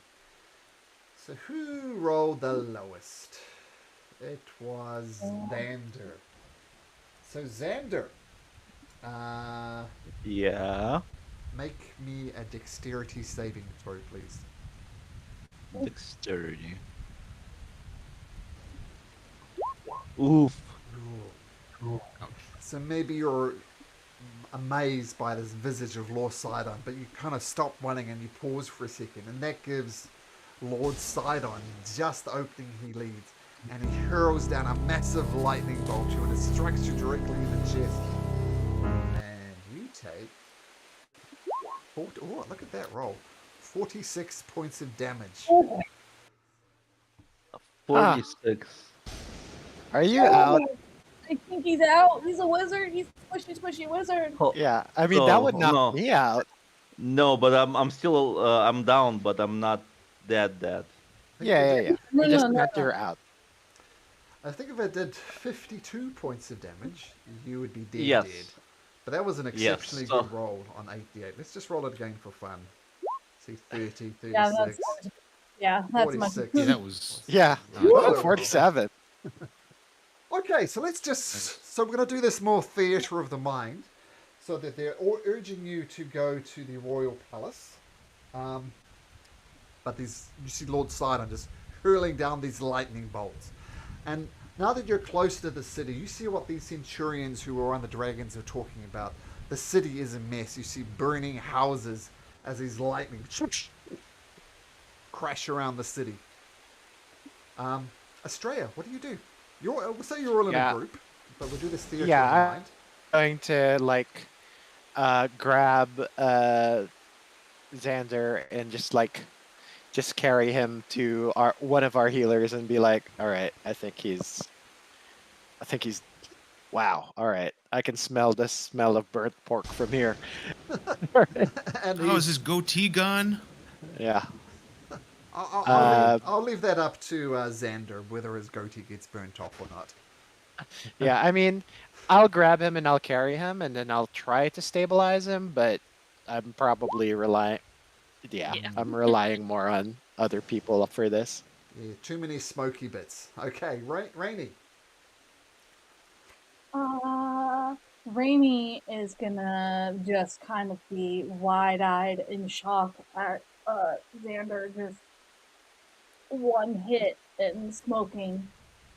So who rolled the lowest? It was Xander. So Xander, Yeah. make me a dexterity saving throw, please. Dexterity. Oof. So maybe you're amazed by this visage of Lord Sidon, but you kind of stop running and you pause for a second, and that gives Lord Sidon just the opening he leads, and he hurls down a massive lightning bolt to you, and it strikes you directly in the chest. And you take... Oh, look at that roll. 46 points of damage. 46. Are you out? I think he's out. He's a wizard. He's a squishy wizard. Oh, Yeah, I mean that would knock no. me out. No, but I'm still I'm down, but I'm not dead. Yeah. No, You just no, meant no. you're out. I think if it did 52 points of damage, you would be dead. Yes. Dead. But that was an exceptionally good roll on 88. Let's just roll it again for fun. See, 30, 36, That's 46. Yeah, that was. Yeah, Woo! 47. Okay, so let's just... So we're going to do this more theatre of the mind. So that they're all urging you to go to the royal palace. But you see Lord Sidon just hurling down these lightning bolts. And now that you're close to the city, you see what these centurions who were on the dragons are talking about. The city is a mess. You see burning houses as these lightning crash around the city. Estrella, what do you do? We'll say you're all in a group, but we'll do this theatre of the mind. I'm going to grab Xander and just carry him to one of our healers and be like, all right, I think he's wow, all right, I can smell the smell of burnt pork from here. And Oh, is this goatee gone? Yeah. I'll leave that up to Xander, whether his goatee gets burnt off or not. Yeah, I mean, I'll grab him and I'll carry him and then I'll try to stabilize him, but I'm probably relying more on other people for this. Yeah, too many smoky bits. Okay, Rainy. Rainy is gonna just kind of be wide-eyed in shock at Xander just one hit and smoking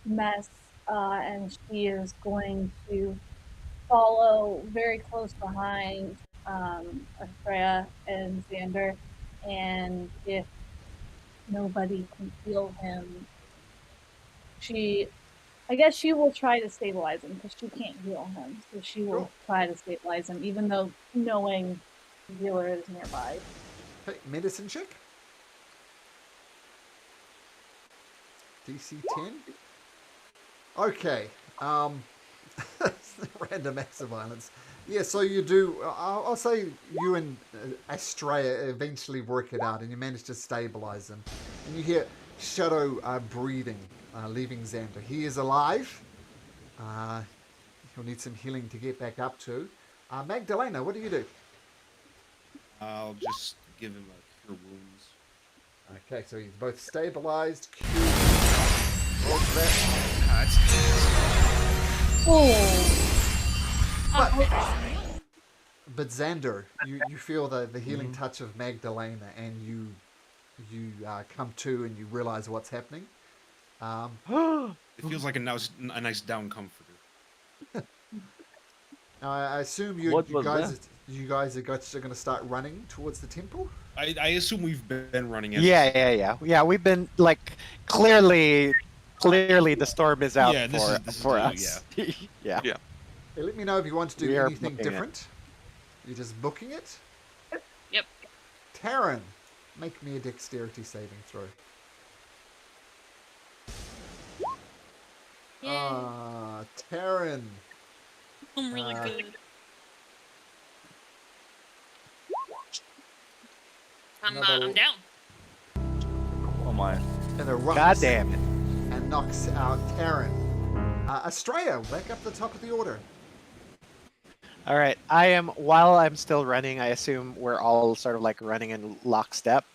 mess, and she is going to follow very close behind Freya and Xander, and if nobody can heal him, I guess she will try to stabilize him because she can't heal him. So she will try to stabilize him, even though knowing the healer is nearby. Okay, medicine check. DC 10. Okay. Random acts of violence. Yeah, so you do. I'll say you and Astrea eventually work it out, and you manage to stabilize him. And you hear Shadow breathing, leaving Xander. He is alive. He'll need some healing to get back up to. Magdalena, what do you do? I'll just give him a cure wounds. Okay, so he's both stabilized, cured. Roll for that. But Xander, you feel the healing touch of Magdalena, and you come to and you realize what's happening. It feels like a nice down comforter. Now, I assume you guys are going to start running towards the temple. I assume we've been running. Yeah. We've been like clearly the storm is out for us. Yeah. Hey, let me know if you want to do anything different. You're just booking it. Yep. Taryn, make me a dexterity saving throw. Taryn. I'm really good. I'm down. Oh my. And erupts. God damn it. And knocks out Taryn. Astrea, back up the top of the order. All right. while I'm still running, I assume we're all sort of like running in lockstep.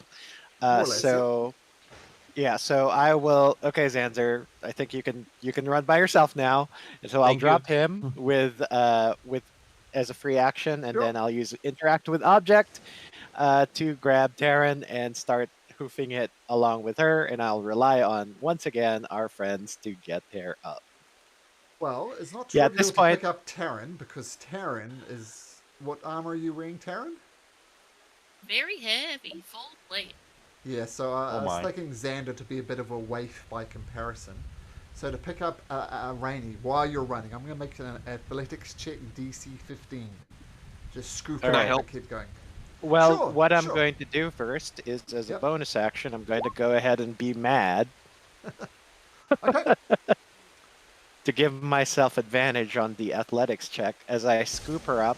So I will. Okay, Xander, I think you can run by yourself now. And so I'll drop him with as a free action, and then I'll use interact with object to grab Taryn and start hoofing it along with her, and I'll rely on once again our friends to get her up. Well, it's not trivial to pick up Taryn, because Taryn is... What armor are you wearing, Taryn? Very heavy, full plate. Yeah, so I was thinking Xander to be a bit of a waif by comparison. So to pick up Rainy while you're running, I'm going to make an athletics check DC 15. Just scoop it up and keep going. Well, what I'm going to do first is, as a bonus action, I'm going to go ahead and be mad. Okay. To give myself advantage on the athletics check as I scoop her up.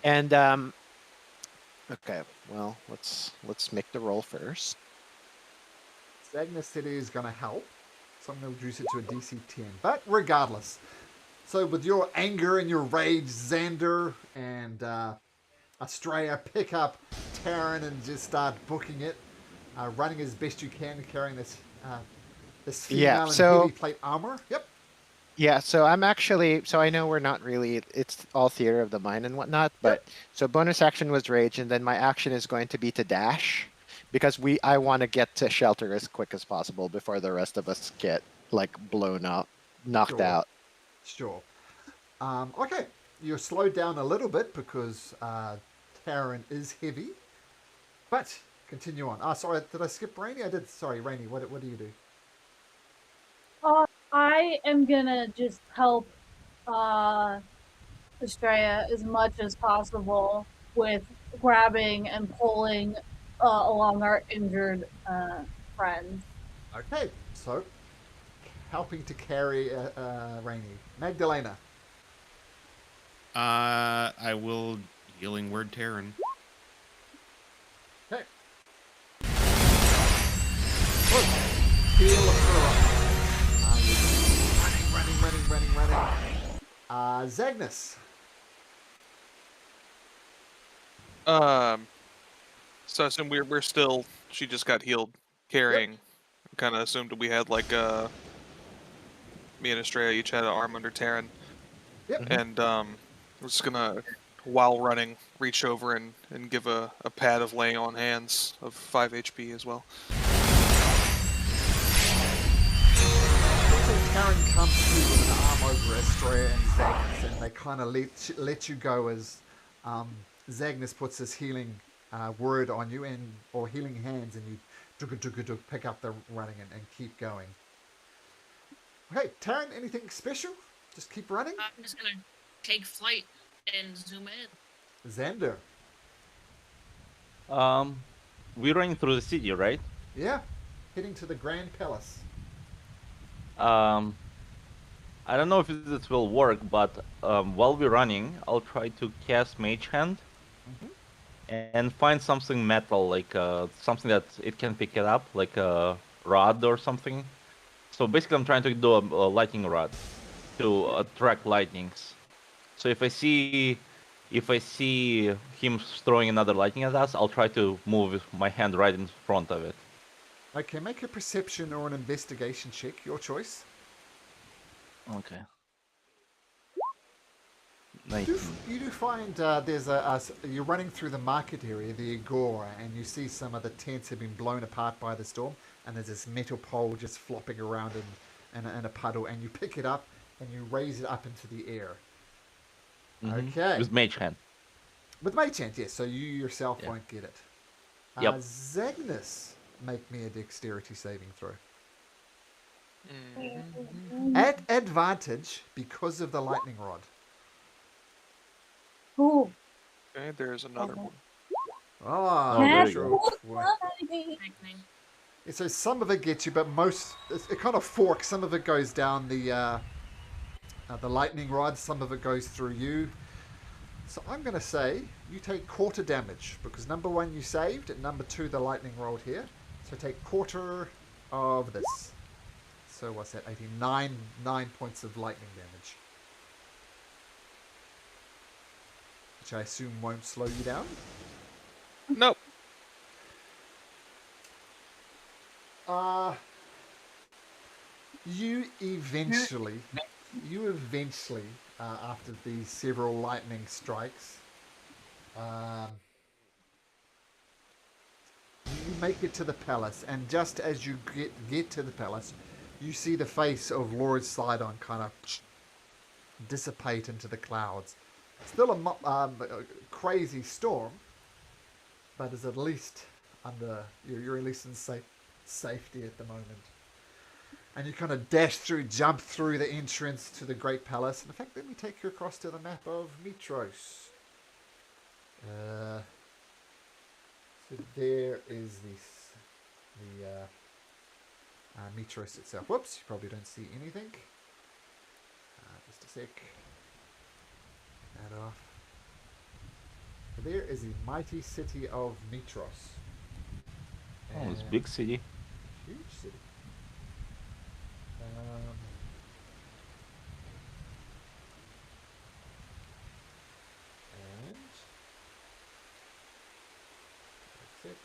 And okay, well, let's make the roll first. Agnes City is going to help, so I'm going to reduce it to a DC 10. But regardless, so with your anger and your rage, Xander and Astrea pick up Taryn and just start booking it, running as best you can, carrying this female in heavy plate armor. Yep. Yeah, so I'm actually, so I know we're not really, it's all theater of the mind and whatnot, but so bonus action was rage, and then my action is going to be to dash, because I want to get to shelter as quick as possible before the rest of us get like blown up, knocked out. Sure. Okay, you're slowed down a little bit because Taryn is heavy, but continue on. Sorry, did I skip Rainy? I did. Sorry, Rainy, what do you do? I am gonna just help Astrea as much as possible with grabbing and pulling along our injured friends. Okay, so helping to carry Rainy. Magdalena. I will healing word Taryn. Okay. Good. Heal her up. Running. Zagnus. So I assume we're still. She just got healed, carrying. Kind of assumed we had like me and Astrea each had an arm under Taryn. Yep. And we're just gonna, while running, reach over and give a pad of laying on hands of 5 HP as well. Karen comes to you with an arm over Estrella and Zagnus, and they kind of let you go as Zagnus puts his healing word on you, or healing hands, and you pick up the running and keep going. Okay, Taryn, anything special? Just keep running? I'm just gonna take flight and zoom in. Xander. We're running through the city, right? Yeah, heading to the Grand Palace. I don't know if this will work, but while we're running, I'll try to cast Mage Hand and find something metal, like something that it can pick it up, like a rod or something. So basically, I'm trying to do a lightning rod to attract lightnings. So if I see him throwing another lightning at us, I'll try to move my hand right in front of it. Okay, make a perception or an investigation check, your choice. Okay. You do find there's you're running through the market area, the Agora, and you see some of the tents have been blown apart by the storm, and there's this metal pole just flopping around in a puddle, and you pick it up and you raise it up into the air. Okay. With Mage Hand. With Mage Hand, yes. So you yourself won't get it. Yep. Zagnus, make me a dexterity saving throw. At advantage because of the lightning rod. Ooh. Okay, there's another one. Oh, there you you go. Lightning. Yeah, so some of it gets you, but it kind of forks. Some of it goes down the lightning rod. Some of it goes through you. So I'm going to say you take quarter damage because number one you saved, and number two the lightning rolled here. So take quarter of this. So what's that? 89 points of lightning damage, which I assume won't slow you down. Nope. You eventually, after these several lightning strikes, you make it to the palace, and just as you get to the palace, you see the face of Lord Sidon kind of dissipate into the clouds. Still a crazy storm, but is at least you're at least in safety at the moment. And you kind of jump through the entrance to the Great Palace. In fact, let me take you across to the map of Mitros. So there is the Mitros itself. Whoops, you probably don't see anything. Just a sec. That off. So there is the mighty city of Mitros. Oh, it's a big city. Huge city. And that's it.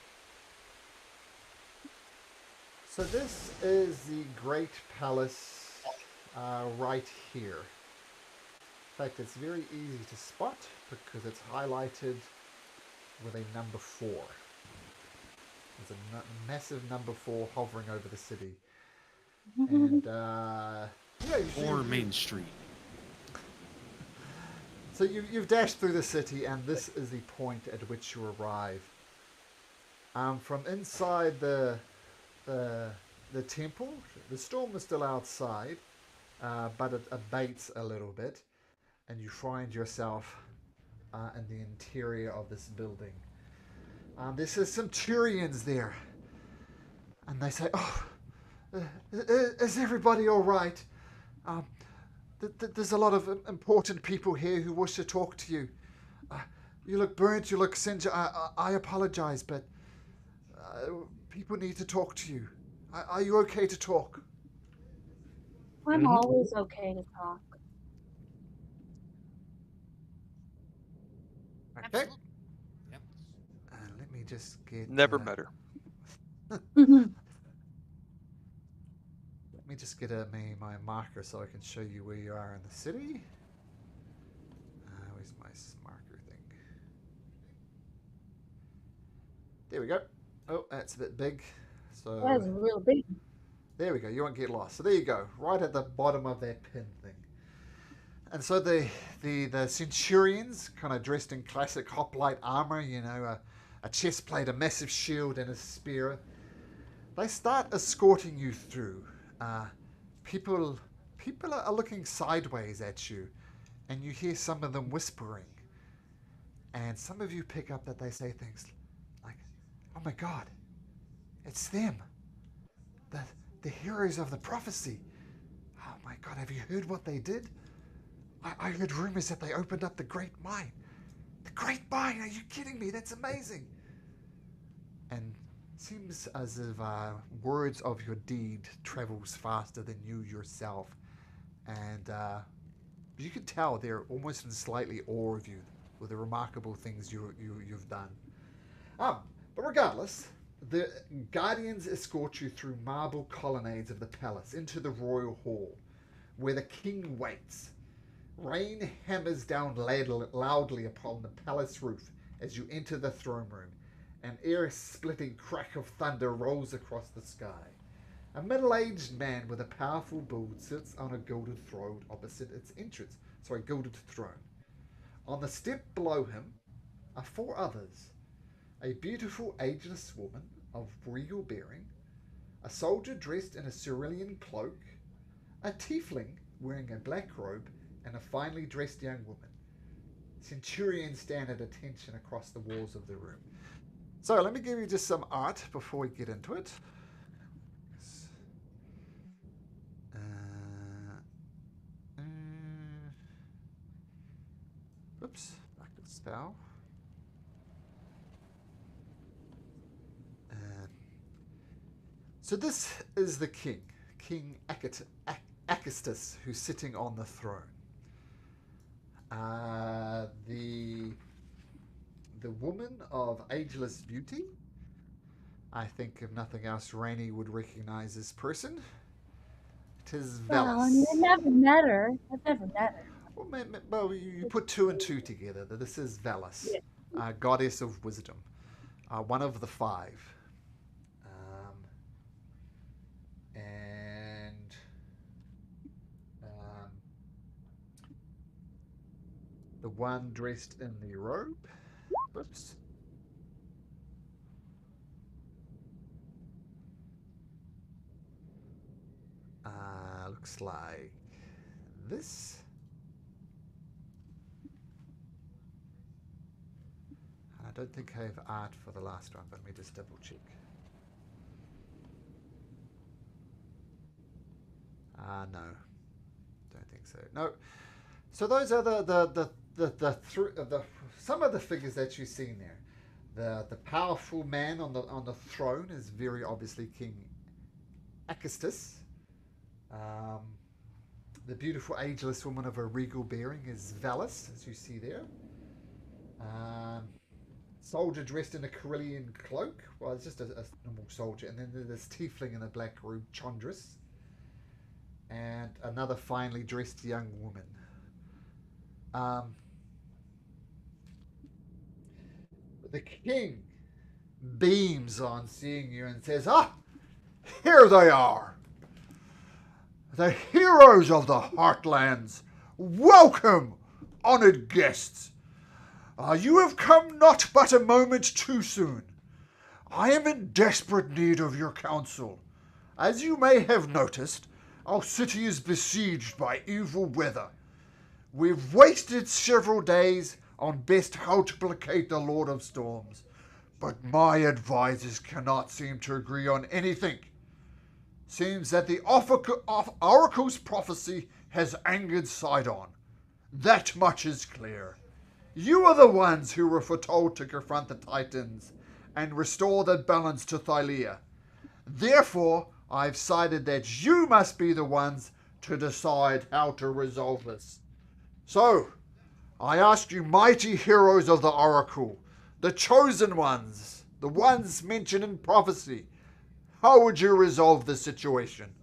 So this is the Great Palace right here. In fact, it's very easy to spot because it's highlighted with a number 4. There's a massive number 4 hovering over the city. And Or Main Street. So you've dashed through the city, and this is the point at which you arrive. From inside the temple, the storm is still outside, but it abates a little bit, and you find yourself in the interior of this building. There's some centurions there, and they say, "Oh, is everybody all right? There's a lot of important people here who wish to talk to you. You look burnt, you look singed. I apologize, but people need to talk to you. Are you okay to talk?" I'm always okay to talk. Okay. Absolutely. Yep. Let me just get... Never met her. Let me just get my marker so I can show you where you are in the city. Where's my marker thing? There we go. Oh, that's a bit big. So That's real big. There we go. You won't get lost. So there you go, right at the bottom of that pin thing. And so the centurions, kind of dressed in classic hoplite armor, you know, a chest plate, a massive shield, and a spear. They start escorting you through. People are looking sideways at you, and you hear some of them whispering. And some of you pick up that they say things like, "Oh my God, it's them, the heroes of the prophecy. Oh my God, have you heard what they did? I heard rumors that they opened up the Great Mine. The Great Mine? Are you kidding me? That's amazing." And it seems as if words of your deed travels faster than you yourself. And you can tell they're almost in slightly awe of you with the remarkable things you've done. But regardless, the guardians escort you through marble colonnades of the palace into the royal hall, where the king waits. Rain hammers down loudly upon the palace roof as you enter the throne room. An ear-splitting crack of thunder rolls across the sky. A middle-aged man with a powerful build sits on a gilded throne opposite its entrance. Gilded throne. On the step below him are 4 others. A beautiful, ageless woman of regal bearing, a soldier dressed in a cerulean cloak, a tiefling wearing a black robe, and a finely dressed young woman. Centurions stand at attention across the walls of the room. So let me give you just some art before we get into it. Oops, back to the spell. So this is the king, King Acestus, who's sitting on the throne. The woman of ageless beauty. I think if nothing else, Rainey would recognize this person. It is Velis. Well, I mean, I've never met her. Well, you put 2 and 2 together. This is Velis, Yeah. goddess of wisdom, one of the 5. The one dressed in the robe. Whoops. Looks like this. I don't think I have art for the last one, but let me just double check. No, don't think so. No. So those are some of the figures that you've seen there. The powerful man on the throne is very obviously King Acestus. The beautiful ageless woman of a regal bearing is Velis, as you see there. Soldier dressed in a Carillion cloak. Well, it's just a normal soldier. And then there's tiefling in a black robe, Chondrus. And another finely dressed young woman. The king beams on seeing you and says, "Ah, here they are. The heroes of the Heartlands. Welcome, honored guests. You have come not but a moment too soon. I am in desperate need of your counsel. As you may have noticed, our city is besieged by evil weather. We've wasted several days on best how to placate the Lord of Storms, but my advisors cannot seem to agree on anything. Seems that the Oracle's prophecy has angered Sidon. That much is clear. You are the ones who were foretold to confront the Titans and restore the balance to Thylea. Therefore, I've decided that you must be the ones to decide how to resolve this. So, I ask you, mighty heroes of the Oracle, the chosen ones, the ones mentioned in prophecy, how would you resolve this situation?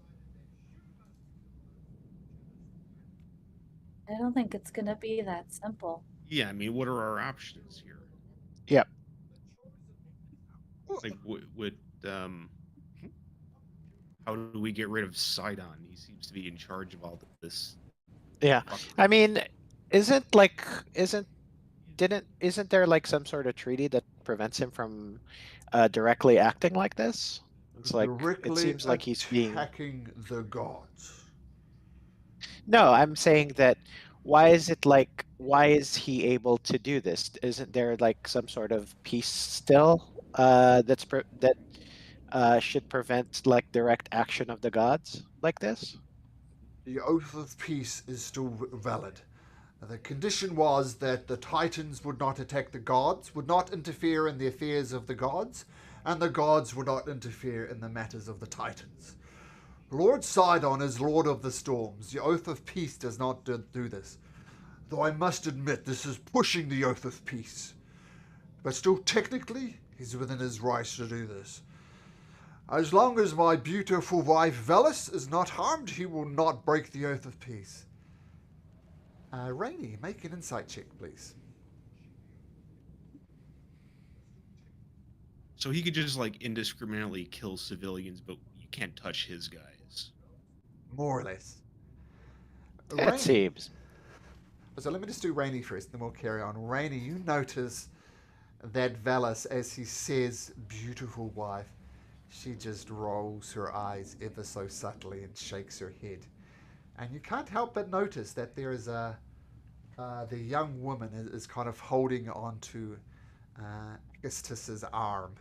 I don't think it's gonna be that simple. Yeah, I mean, what are our options here? Yep. Like, would How do we get rid of Sidon? He seems to be in charge of all this. Yeah, fuckery. I mean, isn't there like some sort of treaty that prevents him from directly acting like this? It's like it Directly seems like he's being. attacking the gods. No, I'm saying that. Why is he able to do this? Isn't there like some sort of peace still that should prevent like direct action of the gods like this? The oath of peace is still valid. The condition was that the Titans would not attack the gods, would not interfere in the affairs of the gods, and the gods would not interfere in the matters of the Titans. Lord Sidon is Lord of the Storms. The Oath of Peace does not do this. Though I must admit this is pushing the Oath of Peace. But still, technically, he's within his rights to do this. As long as my beautiful wife Velis is not harmed, he will not break the Oath of Peace. Rainy, make an insight check, please. So he could just like indiscriminately kill civilians, but you can't touch his guys. More or less. It seems. So let me just do Rainy first, then we'll carry on. Rainy, you notice that Velis, as he says, beautiful wife, she just rolls her eyes ever so subtly and shakes her head. And you can't help but notice that there is the young woman is kind of holding onto Augustus's arm.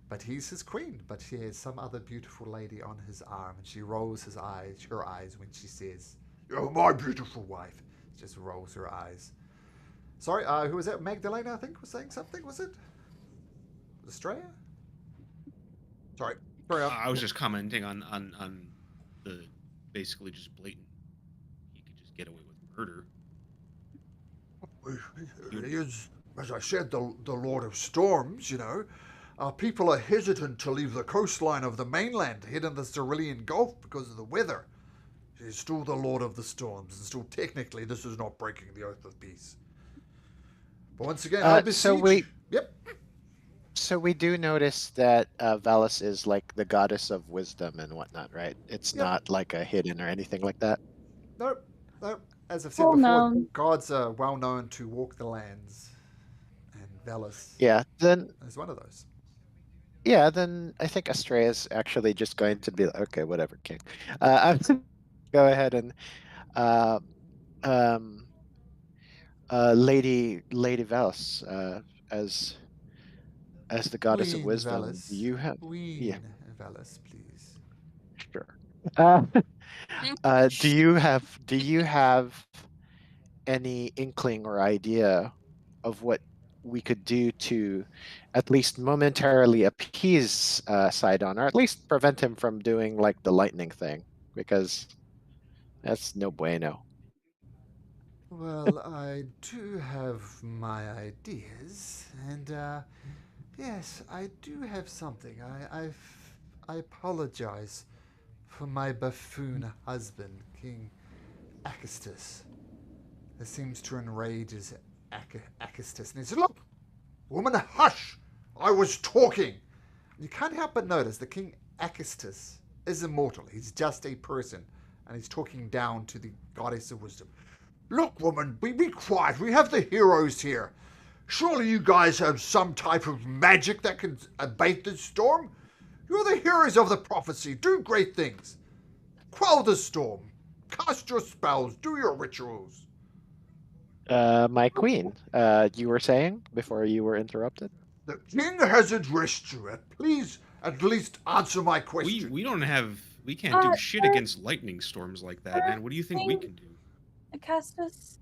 But he's his queen, but she has some other beautiful lady on his arm, and she rolls her eyes when she says, "You're my beautiful wife." She just rolls her eyes. Sorry, who was that? Magdalena, I think, was saying something, was it? Australia? Sorry. I was just commenting on the basically just blatant. He could just get away with murder. He is, as I said, the Lord of Storms, you know. People are hesitant to leave the coastline of the mainland to head in the Cerulean Gulf because of the weather. He's still the Lord of the Storms, and still technically this is not breaking the Oath of Peace. But once again, I beseech Yep. So we do notice that Velis is like the goddess of wisdom and whatnot, right? It's not like a hidden or anything like that. Nope. As I've said Well before, known. gods are well known to walk the lands, and Velis Then is one of those. then I think Astrea is actually just going to be like, okay, whatever, king. I'm go ahead and Lady Velis, as the goddess of Queen wisdom, Velis. you have Queen Velis, please. sure. Do you have any inkling or idea of what we could do to at least momentarily appease Sidon, or at least prevent him from doing like the lightning thing, because that's no bueno. Well, I do have my ideas, and yes, I do have something. I apologize for my buffoon husband, King Acastus. This seems to enrage his Acastus, and he said, "Look, woman, hush! I was talking." You can't help but notice that King Acastus is immortal. He's just a person, and he's talking down to the goddess of wisdom. "Look, woman, be quiet. We have the heroes here. Surely you guys have some type of magic that can abate this storm? You're the heroes of the prophecy. Do great things. Quell the storm. Cast your spells. Do your rituals." My queen, you were saying before you were interrupted? The king has addressed you. Please at least answer my question. We can't do shit against lightning storms like that, man. What do you think we can do? Acastus,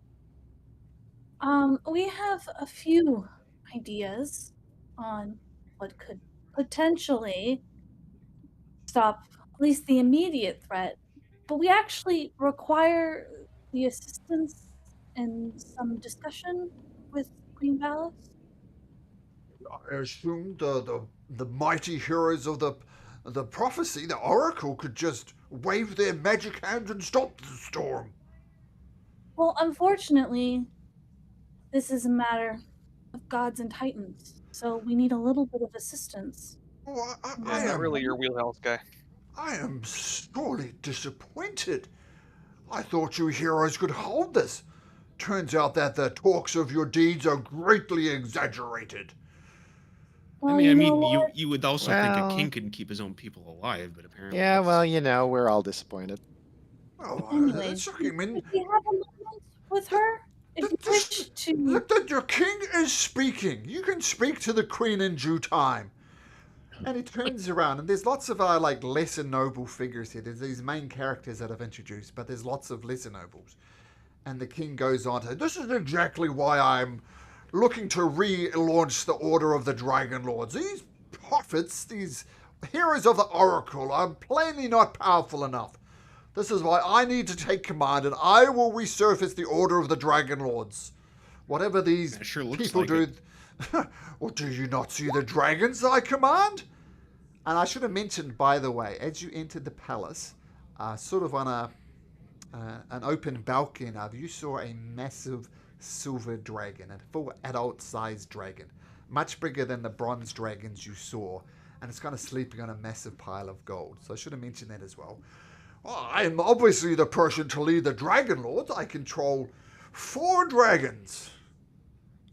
we have a few ideas on what could potentially stop at least the immediate threat, but we actually require the assistance and some discussion with Queen Valis. I assumed the mighty heroes of the prophecy, the oracle, could just wave their magic hands and stop the storm. Well, unfortunately, this is a matter of gods and titans, so we need a little bit of assistance. Oh, Yeah, not really your wheelhouse, guy. I am sorely disappointed. I thought you heroes could hold this. Turns out that the talks of your deeds are greatly exaggerated. Well, I you know mean, what? you would also think a Well, king couldn't keep his own people alive, but apparently yeah, well, that's... we're all disappointed. Oh, Anyways, that's shocking. I mean, if you have a moment with her, if you wish to. look, that your king is speaking. You can speak to the queen in due time. And he turns around, and there's lots of like lesser noble figures here. There's these main characters that I've introduced, but there's lots of lesser nobles. And the king goes on to, this is exactly why I'm looking to relaunch the Order of the Dragonlords. These prophets, these heroes of the Oracle, are plainly not powerful enough. This is why I need to take command, and I will resurface the Order of the Dragonlords. Whatever these That sure looks people like do. it. Or do you not see the dragons I command? And I should have mentioned, by the way, as you entered the palace, sort of on an open balcony of, you saw a massive silver dragon, a full adult-sized dragon, much bigger than the bronze dragons you saw, and it's kind of sleeping on a massive pile of gold. So I should have mentioned that as well. I'm obviously the person to lead the Dragonlords. I control 4 dragons.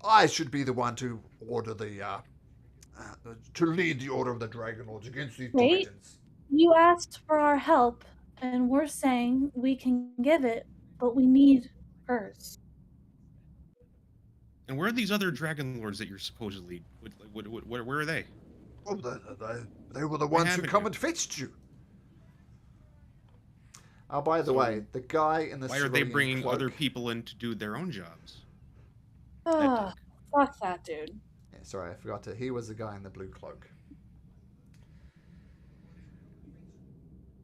I should be the one to order to lead the Order of the Dragonlords against these Wait. dragons. You asked for our help, and we're saying we can give it, but we need hers. And where are these other dragon lords that you're supposedly... where are they? Oh, they were the ones who haven't come you? and fetched you. Oh, by the way, the guy in the Why are they cerulean bringing cloak, other people in to do their own jobs? Oh, fuck that dude. Yeah, sorry, I forgot to. He was the guy in the blue cloak.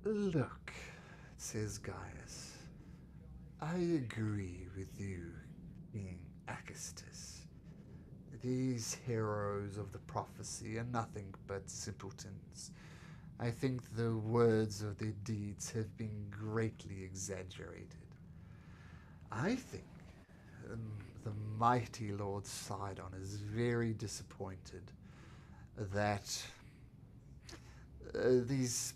Look, says Gaius. I agree with you, King Acastus. These heroes of the prophecy are nothing but simpletons. I think the words of their deeds have been greatly exaggerated. I think the mighty Lord Sidon is very disappointed that these,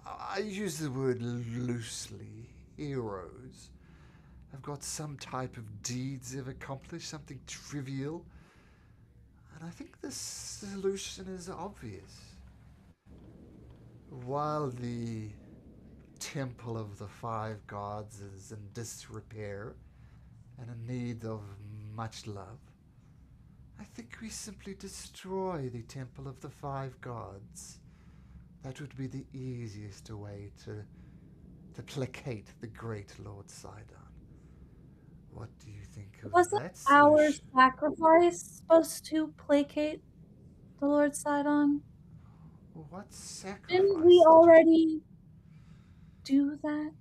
I use the word loosely, heroes, have got some type of deeds they've accomplished, something trivial. And I think the solution is obvious. While the Temple of the Five Gods is in disrepair and in need of much love, I think we simply destroy the Temple of the Five Gods. That would be the easiest way to placate the great Lord Sidon. What do you think of Wasn't that our solution? sacrifice supposed to placate the Lord Sidon? What sacrifice? Didn't we did you- already do that?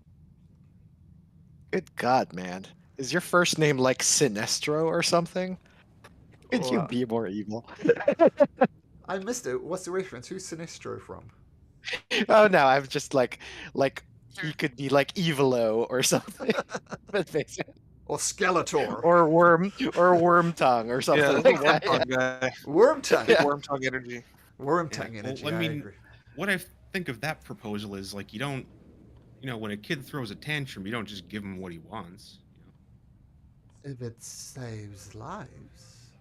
Good God, man. Is your first name like Sinestro or something? Could you Well, be more evil? I missed it. What's the reference? Who's Sinestro from? Oh no, I'm just like he Sure. could be like Evilo or something. But basically, Or Skeletor. or worm tongue or something Yeah, like the worm that. tongue guy. Wormtongue. Big worm tongue energy. Wormtongue Yeah, energy. well, I I mean, agree. what I think of that proposal is like you don't, when a kid throws a tantrum, you don't just give him what he wants. If it saves lives.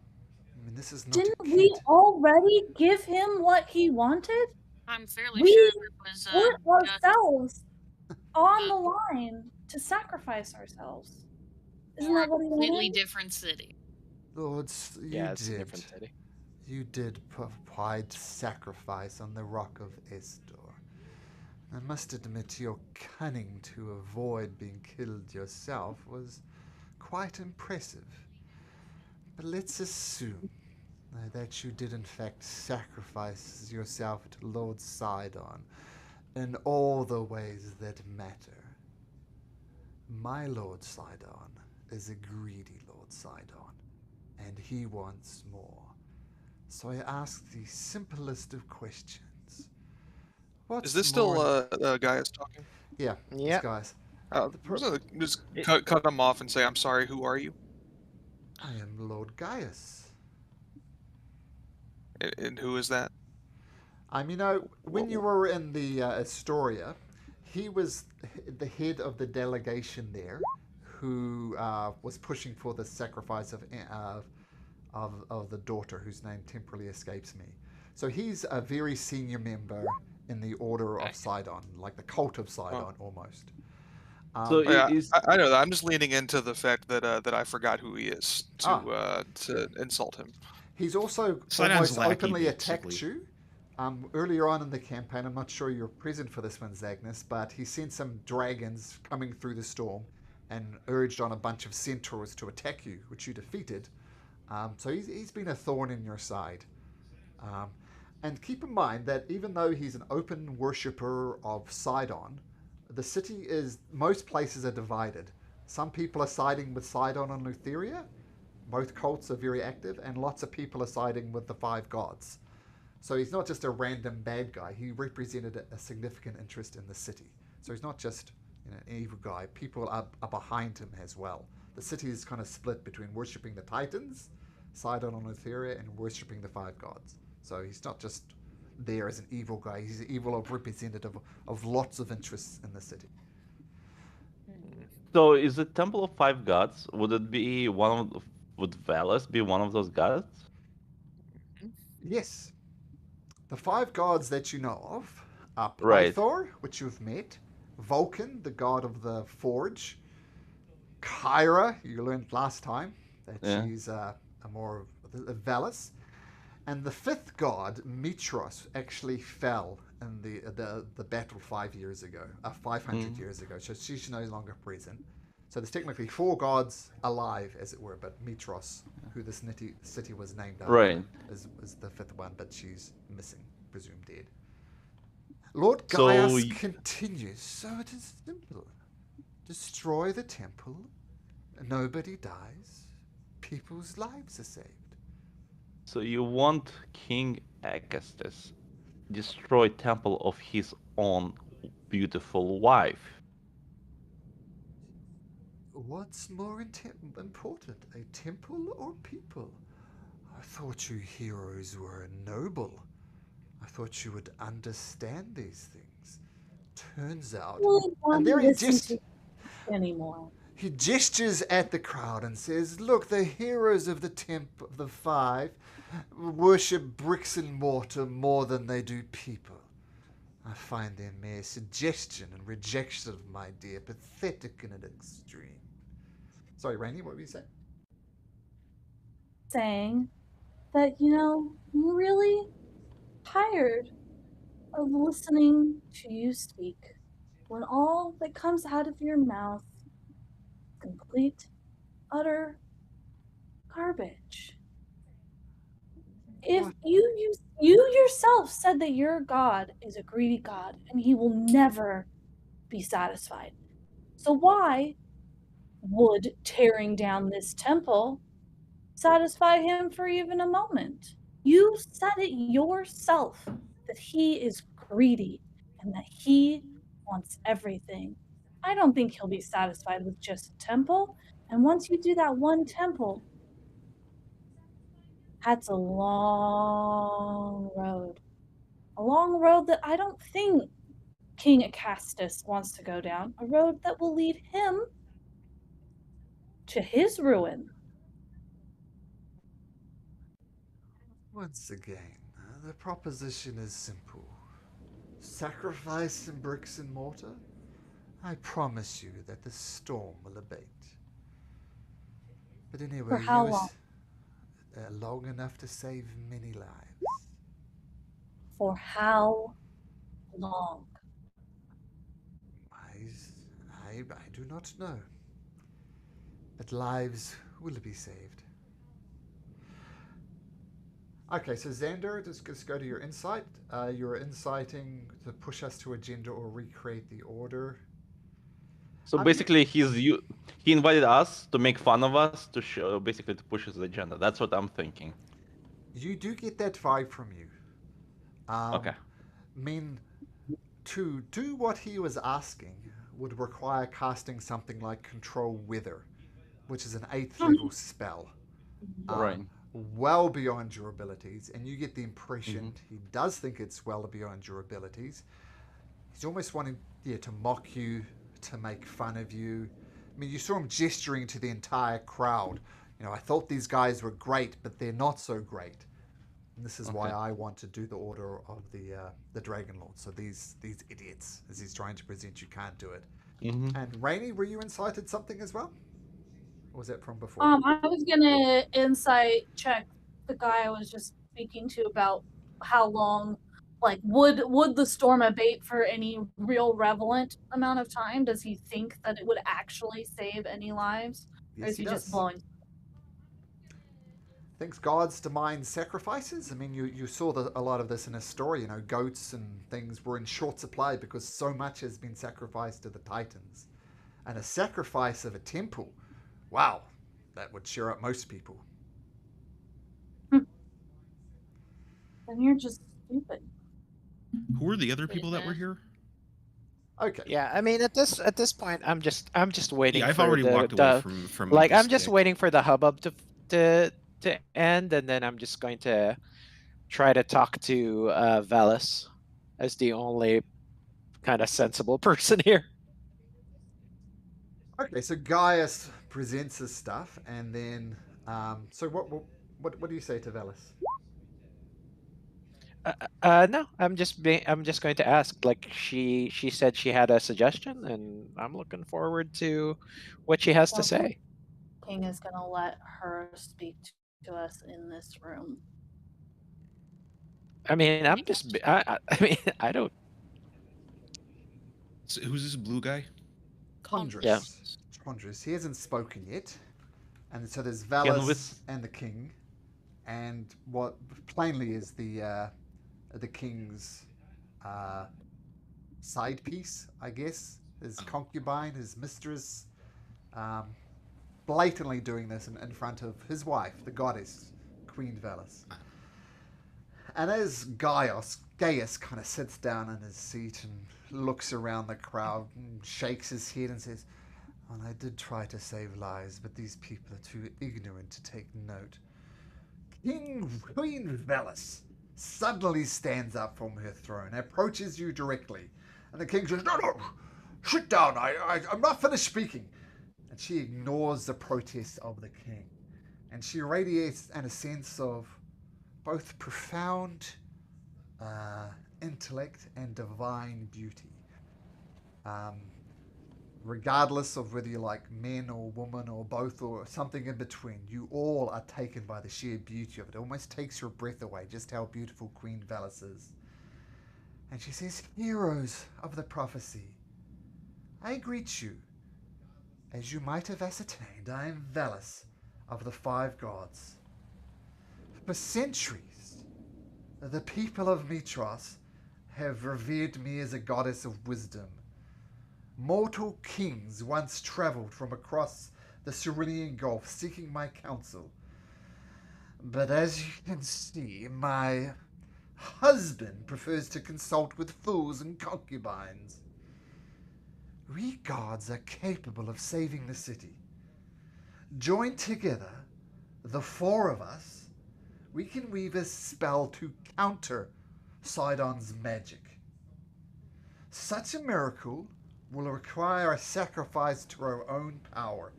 I mean, this is not Didn't a we kid. already give him what he wanted? I'm fairly We sure it was put just ourselves on the line to sacrifice ourselves. Isn't for a that what he completely wanted? different city. Lords, you Yeah, it's a did. different city. You did provide sacrifice on the Rock of Estor. I must admit your cunning to avoid being killed yourself was quite impressive. But let's assume that you did in fact sacrifice yourself to Lord Sidon in all the ways that matter. My Lord Sidon is a greedy Lord Sidon, and he wants more. So I ask the simplest of questions. What's Is this still more... Gaius talking? Yeah, Yep. guys. Just cut him off and say, I'm sorry, who are you? I am Lord Gaius. And who is that? When you were in the Astoria, he was the head of the delegation there, who was pushing for the sacrifice of the daughter, whose name temporarily escapes me. So he's a very senior member in the Order of Sidon, like the cult of Sidon, almost. So Yeah, I know that. I'm just leaning into the fact that that I forgot who he is to insult him. He's also Sidon's almost lackey, openly attacked basically. you. Earlier on in the campaign, I'm not sure you're present for this one, Zagnus, but he sent some dragons coming through the storm and urged on a bunch of centaurs to attack you, which you defeated. So he's been a thorn in your side. And keep in mind that even though he's an open worshipper of Sidon, the city most places are divided. Some people are siding with Sidon and Lutheria. Both cults are very active, and lots of people are siding with the five gods. So he's not just a random bad guy. He represented a significant interest in the city. So he's not just an evil guy. People are behind him as well. The city is kind of split between worshipping the Titans, Sidon and Lutheria, and worshipping the five gods. So he's not just there as an evil guy. He's an evil representative of lots of interests in the city. So is the Temple of Five Gods? Would it be would Valus be one of those gods? Yes. The five gods that you know of are Right. Pythor, which you've met, Vulcan, the god of the forge, Kyra, you learned last time that she's a more Valus, and the fifth god, Mitros, actually fell in the battle 500 years ago. So she's no longer present. So there's technically four gods alive, as it were, but Mitros, who this city was named after, Right. is the fifth one, but she's missing, presumed dead. Lord So Gaius continues. So it is simple. Destroy the temple, nobody dies, people's lives are saved. So you want King Augustus destroy temple of his own beautiful wife? What's more important, a temple or people? I thought you heroes were noble. I thought you would understand these things. Turns out, and there he anymore. He gestures at the crowd and says, "Look, the heroes of the Temple of the Five worship bricks and mortar more than they do people. I find their mere suggestion and rejection of my dear pathetic in an extreme." Sorry, Rainey, what were you saying? Saying that, I'm really tired of listening to you speak when all that comes out of your mouth is complete, utter garbage. If you yourself said that your God is a greedy God and he will never be satisfied. So why would tearing down this temple satisfy him for even a moment? You said it yourself that he is greedy and that he wants everything. I don't think he'll be satisfied with just a temple. And once you do that one temple, that's a long road. A long road that I don't think King Acastus wants to go down. A road that will lead him to his ruin. Once again, the proposition is simple. Sacrifice some bricks and mortar. I promise you that the storm will abate. But anyway, For how long? Long enough to save many lives. For how long? I do not know. But lives will be saved. Okay, so Xander, just go to your insight. You're inciting to push us to agenda or recreate the order. So basically, he invited us to make fun of us to show, basically to push his agenda. That's what I'm thinking. You do get that vibe from you. Okay. I mean, to do what he was asking would require casting something like Control Wither, which is an 8th level spell. Right. well beyond your abilities, and you get the impression he does think it's well beyond your abilities. He's almost wanting, to mock you, to make fun of you. I mean, you saw him gesturing to the entire crowd. I thought these guys were great, but they're not so great. And this is why I want to do the order of the Dragonlords. So these idiots, as he's trying to present, you can't do it. And Rainey, were you incited something as well? Or was that from before? I was gonna insight check the guy I was just speaking to about how long, like, would the storm abate for any real relevant amount of time? Does he think that it would actually save any lives, or Yes, is he he just does. blowing? Thinks gods demand sacrifices. I mean, you saw a lot of this in his story. Goats and things were in short supply because so much has been sacrificed to the Titans. And a sacrifice of a temple, wow, that would cheer up most people. Then you're just stupid. Who were the other people that were here? Okay. Yeah, I mean, at this point, I'm just waiting. Yeah, I've for already walked away from. Like, the I'm just stick. waiting for the hubbub to end, and then I'm just going to try to talk to Velis as the only kind of sensible person here. Okay, so Gaius presents his stuff, and then so what do you say to Velis? No, I'm just going to ask. Like, she said she had a suggestion, and I'm looking forward to what she has to say. King is gonna let her speak to us in this room. I mean, I mean, I don't. So who's this blue guy? Chondrus. Yeah. Chondrus. He hasn't spoken yet, and so there's Velis and the king, and what plainly is the king's side piece, I guess, his concubine, his mistress, blatantly doing this in front of his wife, the goddess, Queen Velis. And as Gaius kind of sits down in his seat and looks around the crowd and shakes his head and says, "Well, I did try to save lives, but these people are too ignorant to take note." Queen Velis suddenly stands up from her throne, approaches you directly, and the king says, "No, sit down, I'm not finished speaking." And she ignores the protest of the king, and she radiates a sense of both profound intellect and divine beauty. Regardless of whether you like men or women or both or something in between, you all are taken by the sheer beauty of it. It almost takes your breath away, just how beautiful Queen Velis is. And she says, "Heroes of the prophecy, I greet you. As you might have ascertained, I am Velis of the Five Gods. For centuries, the people of Mitros have revered me as a goddess of wisdom. Mortal kings once traveled from across the Cerulean Gulf seeking my counsel. But as you can see, my husband prefers to consult with fools and concubines. We gods are capable of saving the city. Joined together, the four of us, we can weave a spell to counter Sidon's magic. Such a miracle will require a sacrifice to our own power.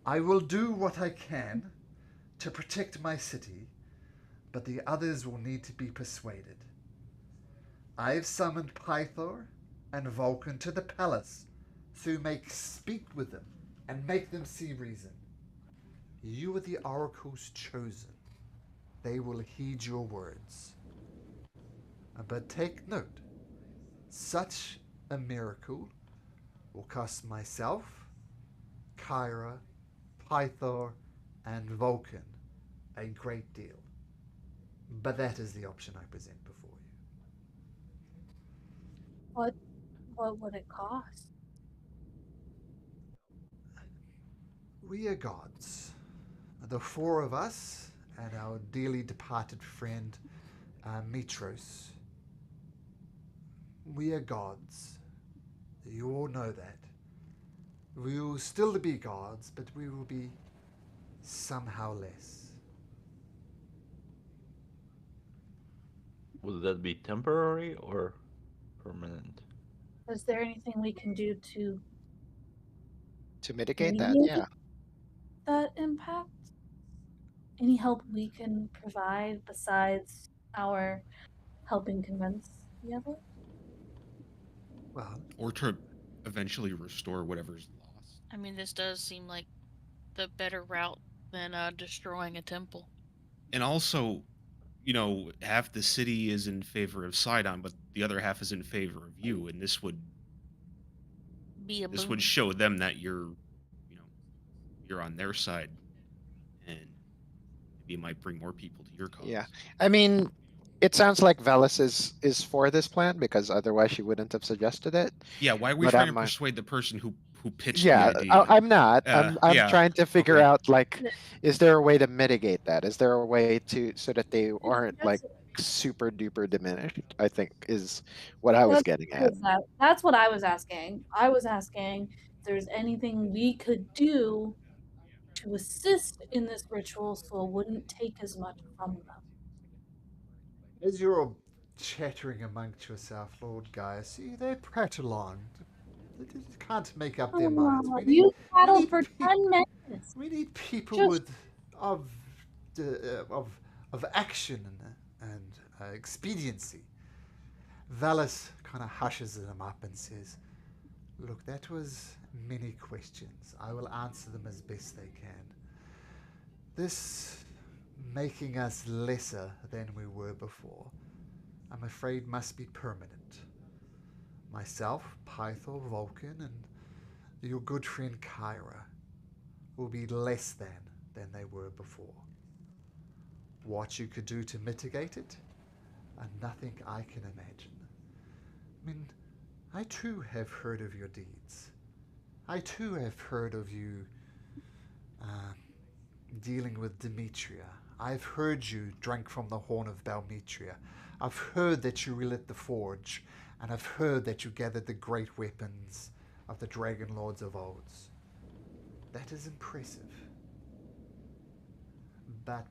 I will do what I can to protect my city, but the others will need to be persuaded. I have summoned Pythor and Vulcan to the palace, so you may speak with them and make them see reason. You are the oracles chosen. They will heed your words. But take note, such a miracle will cost myself, Kyra, Pythor, and Vulcan a great deal. But that is the option I present before you. What would it cost? We are gods. The four of us and our dearly departed friend, Mitros. We are gods. You all know that. We will still be gods, but we will be somehow less. Would that be temporary or permanent? Is there anything we can do to mitigate that, mediate yeah. that impact? Any help we can provide besides our helping convince the other? Well, Or to eventually restore whatever's lost. I mean, this does seem like the better route than destroying a temple. And also, half the city is in favor of Sidon, but the other half is in favor of you, and this would Boon. show them that you're on their side, and maybe it might bring more people to your cause. Yeah. I mean, it sounds like Velis is for this plan because otherwise she wouldn't have suggested it. Yeah, why are we But trying I'm, to persuade the person who pitched Yeah, the idea? I'm not. I'm Yeah, trying to figure okay. out like, is there a way to mitigate that? Is there a way to so that they aren't like That's- super duper diminished? I think is what I was getting at. That's what I was asking. I was asking if there's anything we could do to assist in this ritual so it wouldn't take as much from them. as you're all chattering amongst yourself, Lord Gaia, see, they prattle on. They just can't make up their minds. You paddled need for pe- 10 minutes. We need people Just- with of action and expediency. Valis kind of hushes them up and says, "Look, that was many questions. I will answer them as best they can. This making us lesser than we were before, I'm afraid must be permanent. Myself, Pythor, Vulcan, and your good friend Kyra will be less than they were before. What you could do to mitigate it, nothing I can imagine. I mean, I too have heard of your deeds. I too have heard of you dealing with Demetria. I've heard you drink from the horn of Balmetria. I've heard that you relit the forge, and I've heard that you gathered the great weapons of the Dragonlords of old. That is impressive. But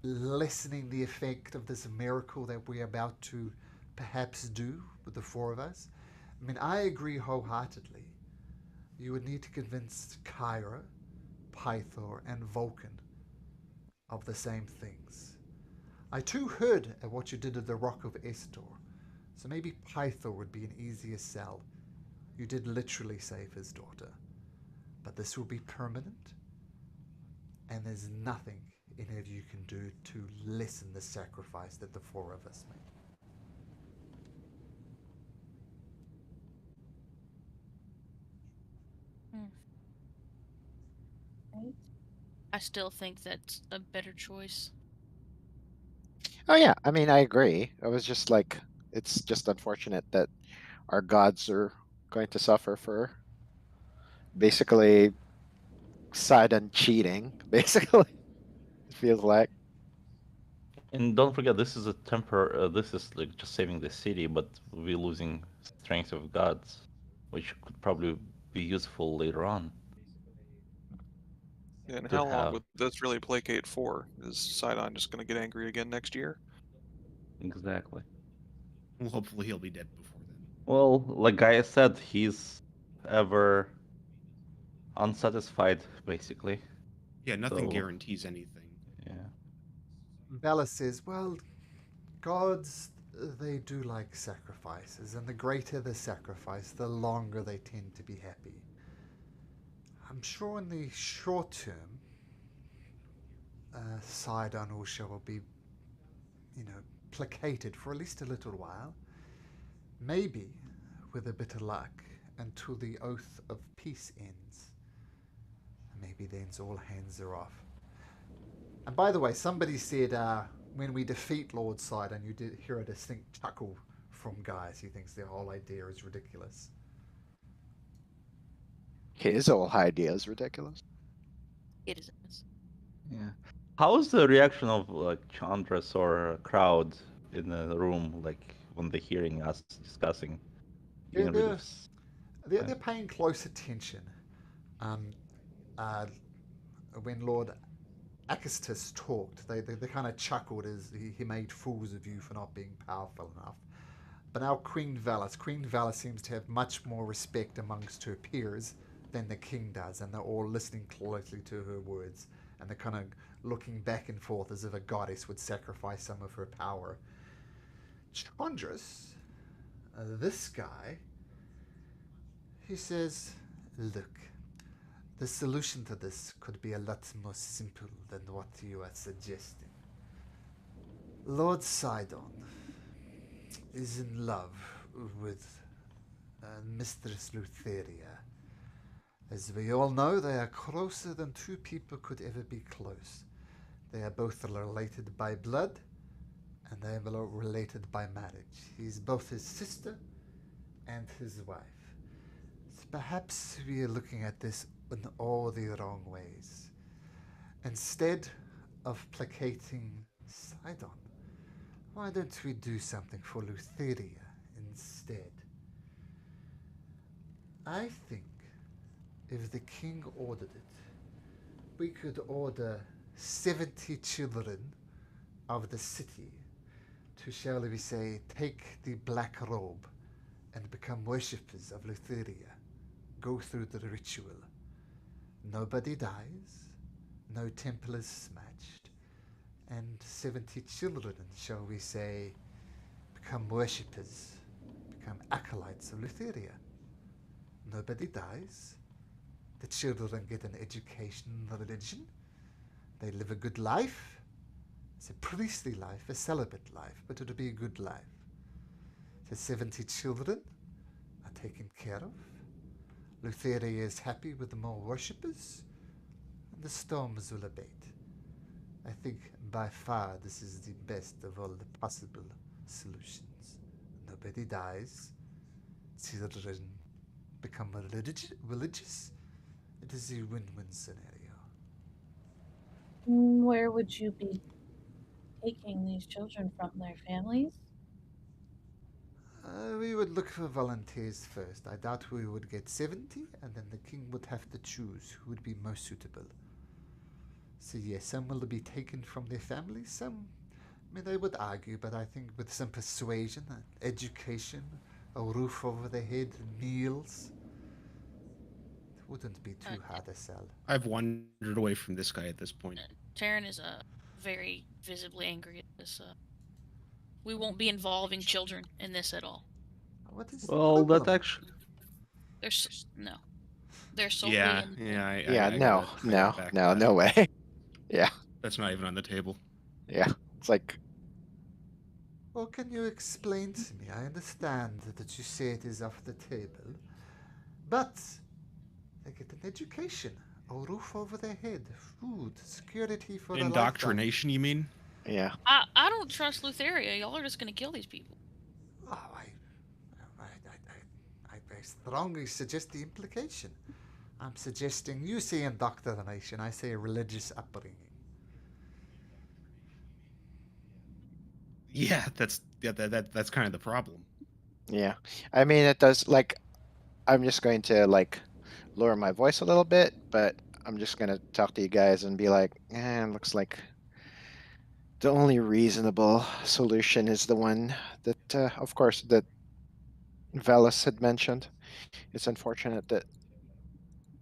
lessening the effect of this miracle that we're about to perhaps do with the four of us, I mean, I agree wholeheartedly. You would need to convince Kyra, Pythor, and Vulcan of the same things. I too heard at what you did at the Rock of Estor, so maybe Pythor would be an easier sell. You did literally save his daughter. But this will be permanent, and there's nothing any of you can do to lessen the sacrifice that the four of us made. I still think that's a better choice. Oh yeah, I mean I agree. I was just like, it's just unfortunate that our gods are going to suffer for basically Sidon cheating. Basically, it feels like. And don't forget, this is a this is like just saving the city, but we're losing strength of gods, which could probably be useful later on. Yeah, and To how long have. would this really placate for? Is Sidon just going to get angry again next year? Exactly. Well, hopefully he'll be dead before then. Well, like Gaia said, he's ever unsatisfied, basically. Yeah, nothing So- guarantees anything. Yeah. Bella says, well, gods, they do like sacrifices, and the greater the sacrifice, the longer they tend to be happy. I'm sure in the short term, Sidon also will be, placated for at least a little while. Maybe, with a bit of luck, until the oath of peace ends. Maybe then all hands are off. And by the way, somebody said when we defeat Lord Sidon, you did hear a distinct chuckle from Gaius. He thinks the whole idea is ridiculous. His whole idea is ridiculous. It is. Yeah. How is the reaction of like Chandras or crowd in the room, like when they're hearing us discussing? Yeah, getting rid of they're paying close attention. When Lord Acastus talked. They kind of chuckled as he made fools of you for not being powerful enough. But now Queen Valis seems to have much more respect amongst her peers than the king does, and they're all listening closely to her words, and they're kind of looking back and forth as if a goddess would sacrifice some of her power. Chondrus, this guy, he says, look, the solution to this could be a lot more simple than what you are suggesting. Lord Sidon is in love with Mistress Lutheria. As we all know, they are closer than two people could ever be close. They are both related by blood, and they are related by marriage. He's both his sister and his wife. So perhaps we are looking at this in all the wrong ways. Instead of placating Sidon, why don't we do something for Lutheria instead? I think if the king ordered it, we could order 70 children of the city to, shall we say, take the black robe and become worshippers of Lutheria. Go through the ritual. Nobody dies, no temple is smashed, and 70 children, shall we say, become worshippers, become acolytes of Lutheria. Nobody dies. The children get an education in religion. They live a good life. It's a priestly life, a celibate life, but it'll be a good life. The 70 children are taken care of. Lutheria is happy with the more worshippers, and the storms will abate. I think by far this is the best of all the possible solutions. Nobody dies. Children become religious. It is a win-win scenario. Where would you be taking these children from? Their families? We would look for volunteers first. I doubt we would get 70, and then the king would have to choose who would be most suitable. So yes, some will be taken from their families, some, I mean, they would argue, but I think with some persuasion, education, a roof over their head, meals, it wouldn't be too hard to sell. I've wandered away from this guy at this point. Taryn is very visibly angry at this. We won't be involving children in this at all. What is Well, the that problem? actually. There's no. They're solely Yeah, in. yeah, Yeah, I no, gotta back no, that. no way. Yeah, That's not even on the table. yeah. It's like, Well, can you explain to me? I understand that you say it is off the table, but they get an education, a roof over their head, food, security for their lifetime. Indoctrination, you mean? yeah. I don't trust Lutheria. Y'all are just gonna kill these people. Oh, I strongly suggest the implication. I'm suggesting you say indoctrination, I say religious upbringing. Yeah, that's kind of the problem. Yeah. I mean, it does, like, I'm just going to, like, lower my voice a little bit, but I'm just going to talk to you guys and be like, it looks like the only reasonable solution is the one that, of course, that Velas had mentioned. It's unfortunate that,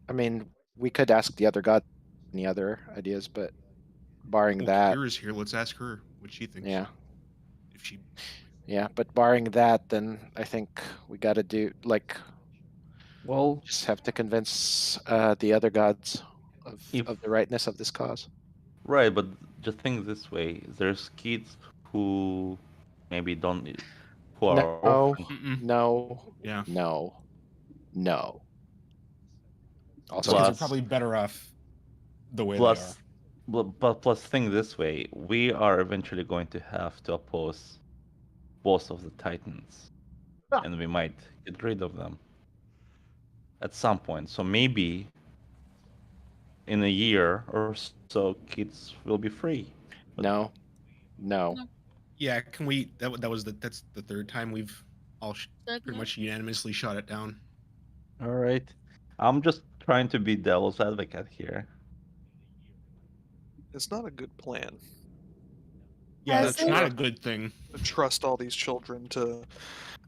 I mean, we could ask the other god any other ideas, but barring Well, that, Kira's here. Let's ask her what she thinks. yeah. If she. Yeah, but barring that, then I think we got to do, like, Well, just have to convince the other gods If- of the rightness of this cause. right, but just think this way: there's kids who maybe don't, who are No, orphans. Mm-mm. no, Yeah. no, no. Also, Kids are Plus- probably better off the way Plus, they are. but plus, think this way: we are eventually going to have to oppose both of the Titans, Ah. and we might get rid of them at some point. So maybe in a year or so, kids will be free. But no, no. Yeah, can we? That's the third time we've all pretty much unanimously shot it down. all right, I'm just trying to be devil's advocate here. It's not a good plan Yeah, As that's they- not a good thing. to trust all these children to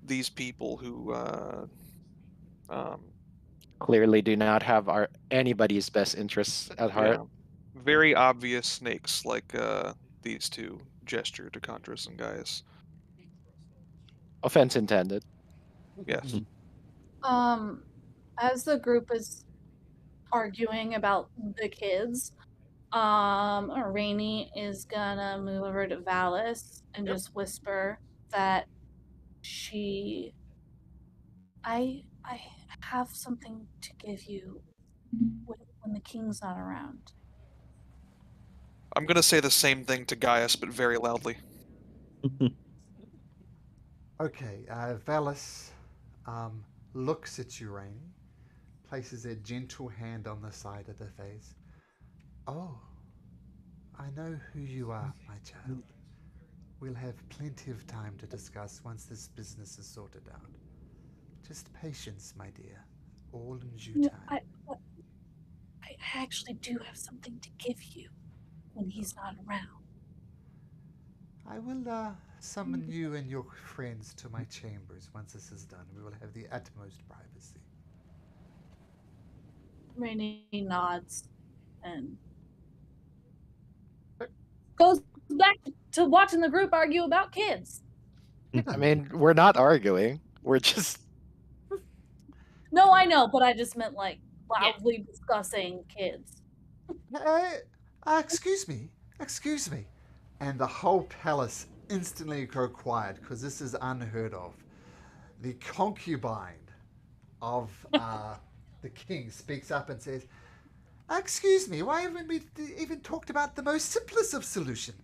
these people who Clearly do not have anybody's best interests at heart. very obvious snakes like these two gesture to conjure some guys. Offense intended. Yes. As the group is arguing about the kids, Rainy is gonna move over to Valis and just whisper that I have something to give you when the king's not around. I'm gonna say the same thing to Gaius, but very loudly. Okay, Valis looks at you, Rainy, places a gentle hand on the side of the face. Oh, I know who you are, my child. We'll have plenty of time to discuss once this business is sorted out. Just patience, my dear. All in due time. I actually do have something to give you when he's not around. I will summon you and your friends to my chambers once this is done. We will have the utmost privacy. Rainy nods and goes back to watching the group argue about kids. I mean, we're not arguing. We're just No, I know, but I just meant like loudly discussing kids. Excuse me. Excuse me. And the whole palace instantly go quiet because this is unheard of. The concubine of the king speaks up and says, excuse me, why haven't we even talked about the most simplest of solution?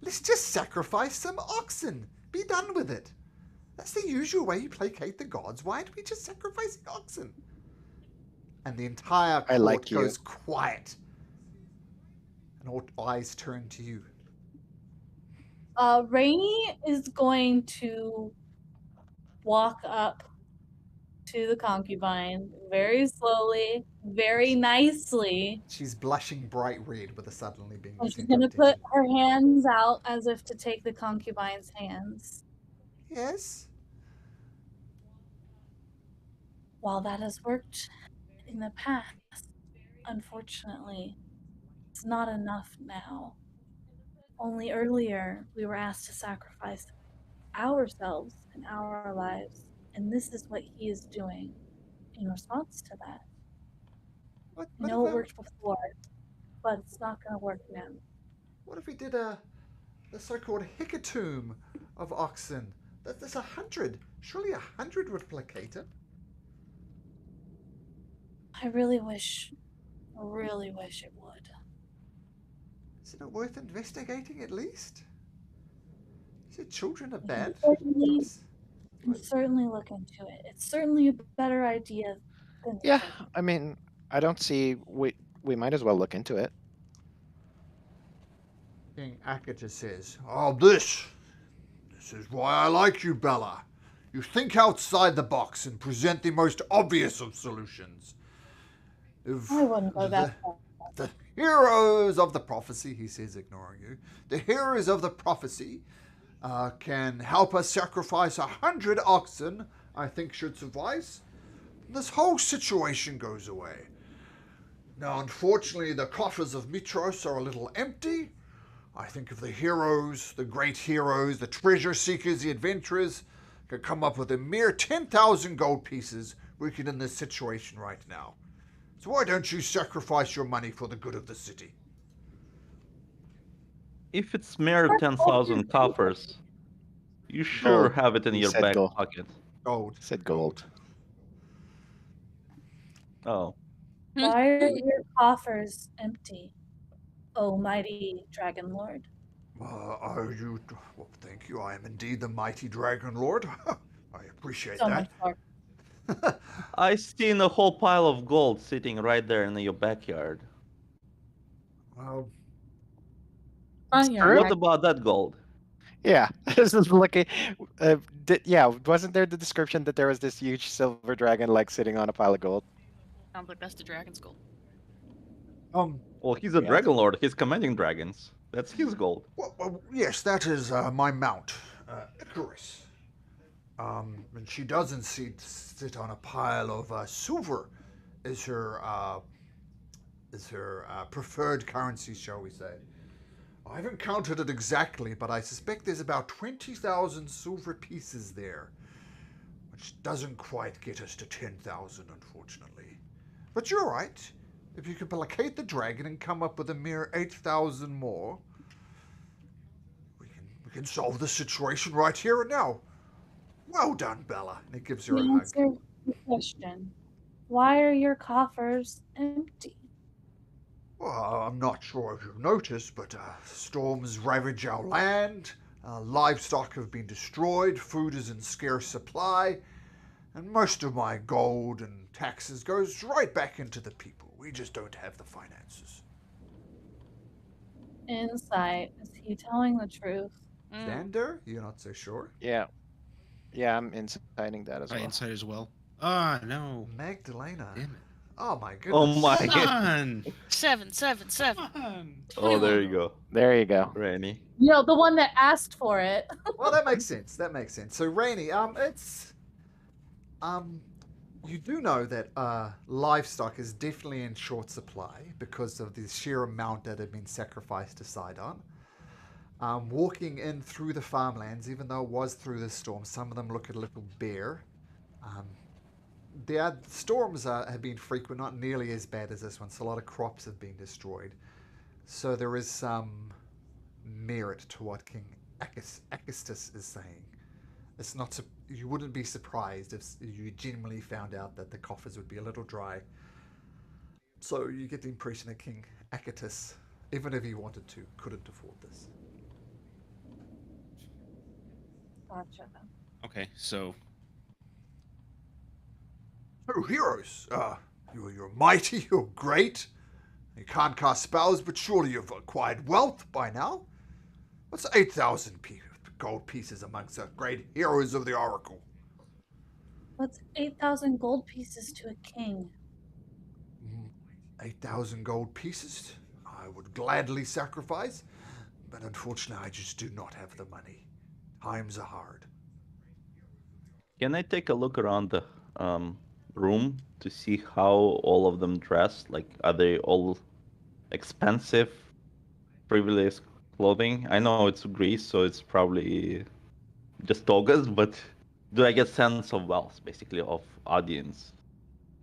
Let's just sacrifice some oxen. Be done with it. That's the usual way you placate the gods. Why do we just sacrifice oxen? And the entire court goes quiet. And all eyes turn to you. Rainy is going to walk up to the concubine very slowly, very nicely. She's blushing bright red with a suddenly being And she's sent going to up to put you. her hands out as if to take the concubine's hands. Yes? While that has worked in the past, unfortunately, it's not enough now. Only earlier we were asked to sacrifice ourselves and our lives, and this is what he is doing in response to that. I know it worked before, but it's not going to work now. What if we did the so-called hecatomb of oxen? That's 100. Surely 100 would placate it. I really wish it would. Isn't it worth investigating at least? You said children are bad. Certainly look into it. It's certainly a better idea than I mean, I don't see we might as well look into it. King Akita says, "Oh, this is why I like you, Bella. You think outside the box and present the most obvious of solutions. I wouldn't go that far. The heroes of the prophecy," he says, ignoring you, "the heroes of the prophecy can help us sacrifice 100 oxen, I think should suffice. This whole situation goes away. Now, unfortunately, the coffers of Mitros are a little empty. I think if the heroes, the great heroes, the treasure seekers, the adventurers, could come up with a mere 10,000 gold pieces, we could in this situation right now. So why don't you sacrifice your money for the good of the city?" If it's mere 10,000 coffers, you sure Gold. have it in You your said back gold. pocket. Gold. Said gold. Oh. Why are your coffers empty, oh mighty Dragonlord? Well, thank you. I am indeed the mighty Dragonlord. I appreciate So that. much more. I seen a whole pile of gold sitting right there in your backyard. Well, What about that gold? Yeah, this is looking. Wasn't there the description that there was this huge silver dragon like sitting on a pile of gold? Sounds like that's the dragon's gold. Well, he's a Yeah. Dragonlord. He's commanding dragons. That's his gold. Well, yes, that is my mount, Icarus. And she doesn't sit on a pile of silver. Is her preferred currency, shall we say? I haven't counted it exactly, but I suspect there's about 20,000 silver pieces there, which doesn't quite get us to 10,000, unfortunately. But you're right. If you can placate the dragon and come up with a mere 8,000 more, we can solve the situation right here and now. Well done, Bella. And it gives her a hug. Answer the question. Why are your coffers empty? Well, I'm not sure if you've noticed, but storms ravage our land, livestock have been destroyed, food is in scarce supply, and most of my gold and taxes goes right back into the people. We just don't have the finances. Insight. Is he telling the truth? Xander, you're not so sure? Yeah. Yeah, I'm inciting that as well. Insight as well. Ah, no. Magdalena. Damn it. Oh my goodness. Oh my Come god. on. 7, 7, 7. Come on. Oh, there you go. There you go. Rainy. You know, the one that asked for it. Well, that makes sense. That makes sense. So, Rainy, you do know that livestock is definitely in short supply because of the sheer amount that had been sacrificed to Sidon. Walking in through the farmlands, even though it was through the storm, some of them look a little bare. The storms have been frequent, not nearly as bad as this one, so a lot of crops have been destroyed. So there is some merit to what King Achistus is saying. It's not. You wouldn't be surprised if you genuinely found out that the coffers would be a little dry. So you get the impression that King Achistus, even if he wanted to, couldn't afford this. Gotcha. Okay, so Oh, heroes! You're mighty, you're great. You can't cast spells, but surely you've acquired wealth by now. What's 8,000 gold pieces amongst the great heroes of the Oracle? What's 8,000 gold pieces to a king? 8,000 gold pieces? I would gladly sacrifice, but unfortunately I just do not have the money. Times are hard. Can I take a look around the room to see how all of them dress? Like, are they all expensive, frivolous clothing? I know it's Greece, so it's probably just togas, but do I get sense of wealth, basically, of audience,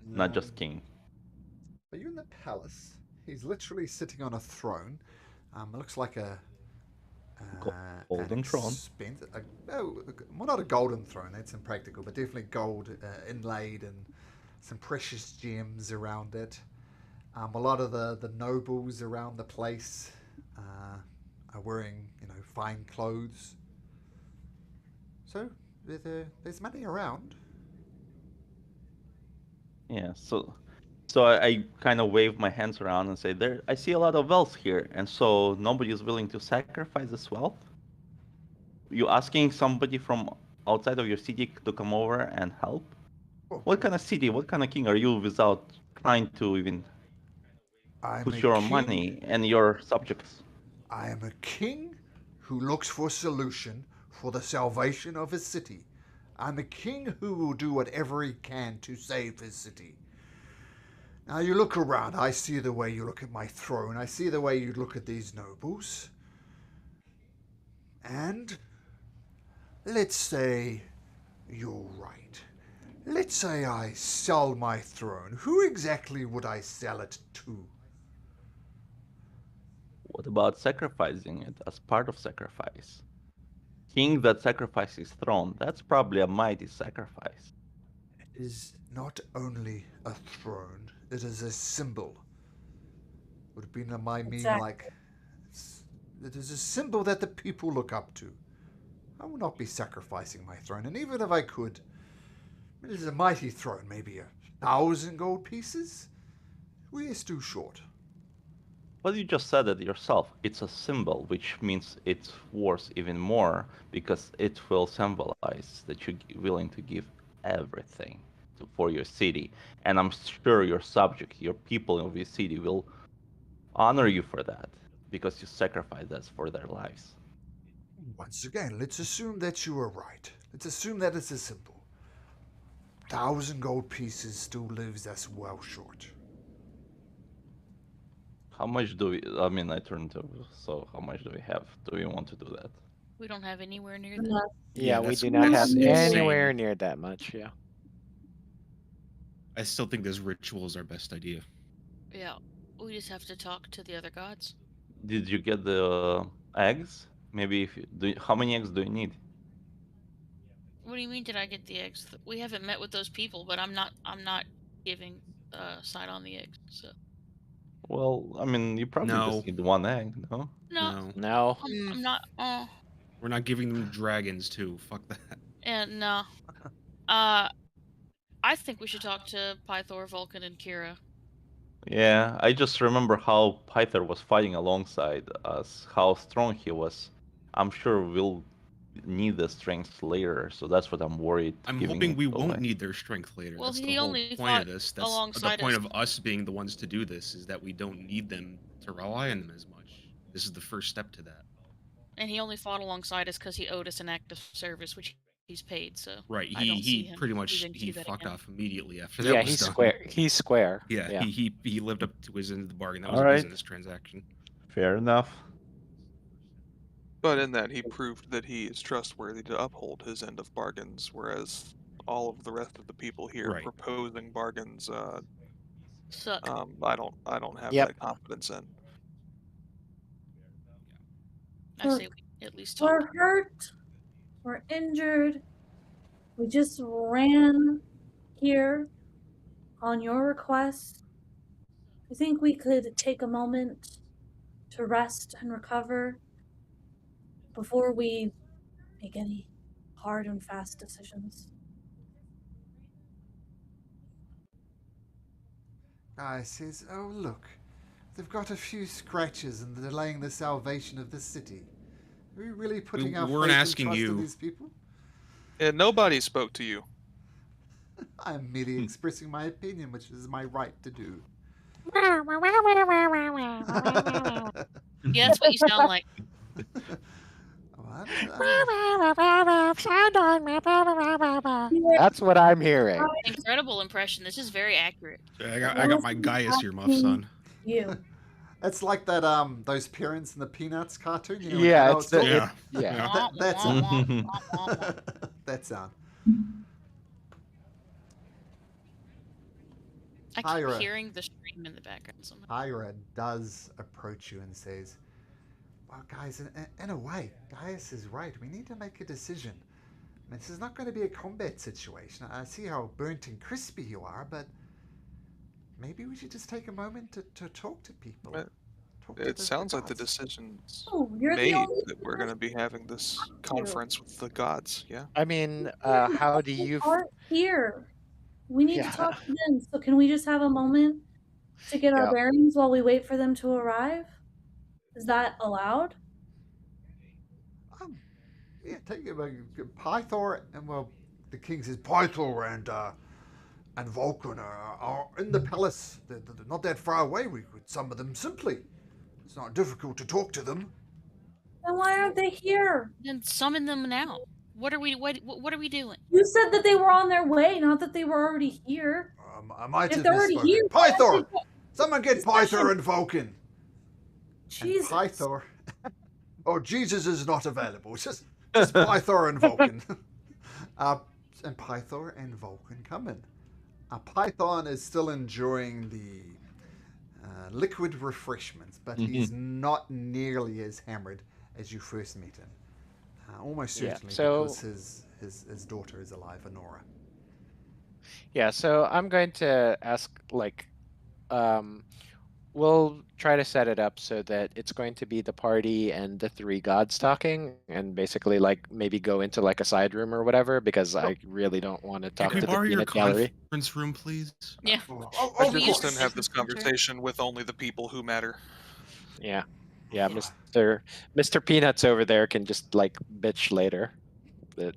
not just king? Are you in the palace? He's literally sitting on a throne. It looks like a Golden throne. No, well, not a golden throne. That's impractical, but definitely gold inlaid and some precious gems around it. A lot of the nobles around the place are wearing, fine clothes. So there's money around. Yeah, so I kind of wave my hands around and say, "There, I see a lot of wealth here, and so nobody is willing to sacrifice this wealth. You asking somebody from outside of your city to come over and help? What kind of city, what kind of king are you without trying to even put your money and your subjects?" I am a king who looks for a solution for the salvation of his city. I'm a king who will do whatever he can to save his city. Now you look around, I see the way you look at my throne, I see the way you look at these nobles. And let's say you're right. Let's say I sell my throne. Who exactly would I sell it to? What about sacrificing it as part of sacrifice? King that sacrifices throne, that's probably a mighty sacrifice. It is not only a throne, it is a symbol. Would it be my mean like it is a symbol that the people look up to. I will not be sacrificing my throne, and even if I could, it is a mighty throne, maybe 1,000 gold pieces? We are too short. But you just said it yourself. It's a symbol, which means it's worth even more because it will symbolize that you're willing to give everything for your city. And I'm sure your subject, your people of your city will honor you for that because you sacrificed us for their lives. Once again, let's assume that you are right. Let's assume that it's as simple. 1,000 gold pieces still leaves us well short. How much do we? I mean, I turned to. So how much do we have? Do we want to do that? We don't have anywhere near that. Enough. Yeah, we that's- do not have that's insane. anywhere near that much. Yeah. I still think this ritual is our best idea. Yeah, we just have to talk to the other gods. Did you get the eggs? Maybe if you, how many eggs do you need? What do you mean? Did I get the eggs? We haven't met with those people, but I'm not giving side on the eggs. So Well, I mean, you probably No. just need one egg, no? no, No. I'm not. We're not giving them dragons too. Fuck that. And no. I think we should talk to Pythor, Vulcan, and Kira. Yeah, I just remember how Pythor was fighting alongside us, how strong he was. I'm sure we'll need the strength later, so that's what I'm worried. I'm giving hoping it we away. won't need their strength later. Well, That's he the whole only point fought of this. That's the alongside point us. of us being the ones to do this, is that we don't need them to rely on them as much. This is the first step to that. And he only fought alongside us because he owed us an act of service, which he's paid. So Right. I don't see He him pretty much choosing to he do that fucked again. off immediately after that Yeah, was he's done. square. He's square. Yeah, he lived up to his end of the bargain. That was Alright. a business transaction. Fair enough. But in that, he proved that he is trustworthy to uphold his end of bargains, whereas all of the rest of the people here Right. proposing bargains, Suck. I don't have Yep. that confidence in. I say Look, we at least talk. We're hurt. We're injured. We just ran here on your request. I think we could take a moment to rest and recover before we make any hard and fast decisions. Guy says, oh look, they've got a few scratches and they're delaying the salvation of the city. Are we really putting our weren't faith and asking trust in you. these people? And nobody spoke to you. I'm merely expressing my opinion, which is my right to do. Yeah, that's what you sound like. That's what I'm hearing. Incredible impression. This is very accurate. I got my Gaius earmuffs on. You. It's like that those parents in the Peanuts cartoon. You know, Yeah, when it's adults the talk? yeah. That's that sound. I keep Ira. hearing the stream in the background somehow. Ira does approach you and says, well, guys, in a way, Gaius is right. We need to make a decision. I mean, this is not going to be a combat situation. I see how burnt and crispy you are, but maybe we should just take a moment to talk to people. Talk to It sounds like the gods. decision's Oh, you're the made only that we're going to be having this conference with the gods. Yeah. I mean, how do you? aren't here. We need Yeah. to talk to them. So can we just have a moment to get our Yeah. bearings while we wait for them to arrive? Is that allowed? Yeah, take it. Pythor and well, the king says Pythor and Vulcan are in the palace. They're not that far away. We could summon them simply. It's not difficult to talk to them. Then why aren't they here? Then summon them now. What are we doing? You said that they were on their way, not that they were already here. I might If have they're already misspoken. here, Pythor! why Someone get Pythor and Vulcan. Jesus. And Pythor. Oh, Jesus is not available. It's just Pythor and Vulcan. And Pythor and Vulcan come in. Python is still enjoying the liquid refreshments, but he's not nearly as hammered as you first met him. Almost certainly so- because his daughter is alive, Honora. Yeah, so I'm going to ask, like, we'll try to set it up so that it's going to be the party and the three gods talking, and basically, like, maybe go into, like, a side room or whatever, because I really don't want to talk Can to I the borrow your peanut gallery. conference room, please? Yeah. I we can use just have the this printer? conversation with only the people who matter. Yeah, Mr. Peanuts over there can just, like, bitch later. But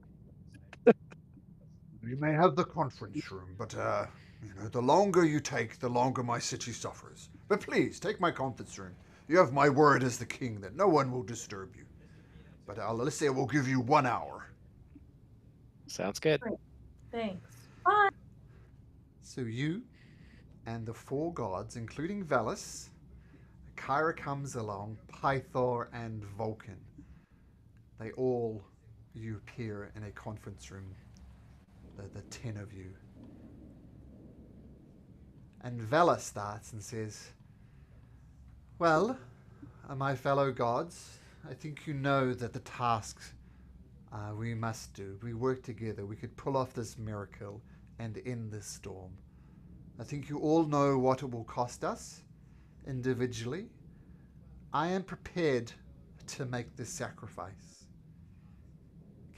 You may have the conference room, but You know, the longer you take, the longer my city suffers. But please, take my conference room. You have my word as the king that no one will disturb you. But let's say we'll give you 1 hour. Sounds good. Great. Thanks. Bye. So you and the 4 gods, including Velis, Kyra comes along, Pythor and Vulcan. You appear in a conference room, the 10 of you. And Velis starts and says, well, my fellow gods, I think you know that the tasks we must do, we work together, we could pull off this miracle and end this storm. I think you all know what it will cost us individually. I am prepared to make this sacrifice.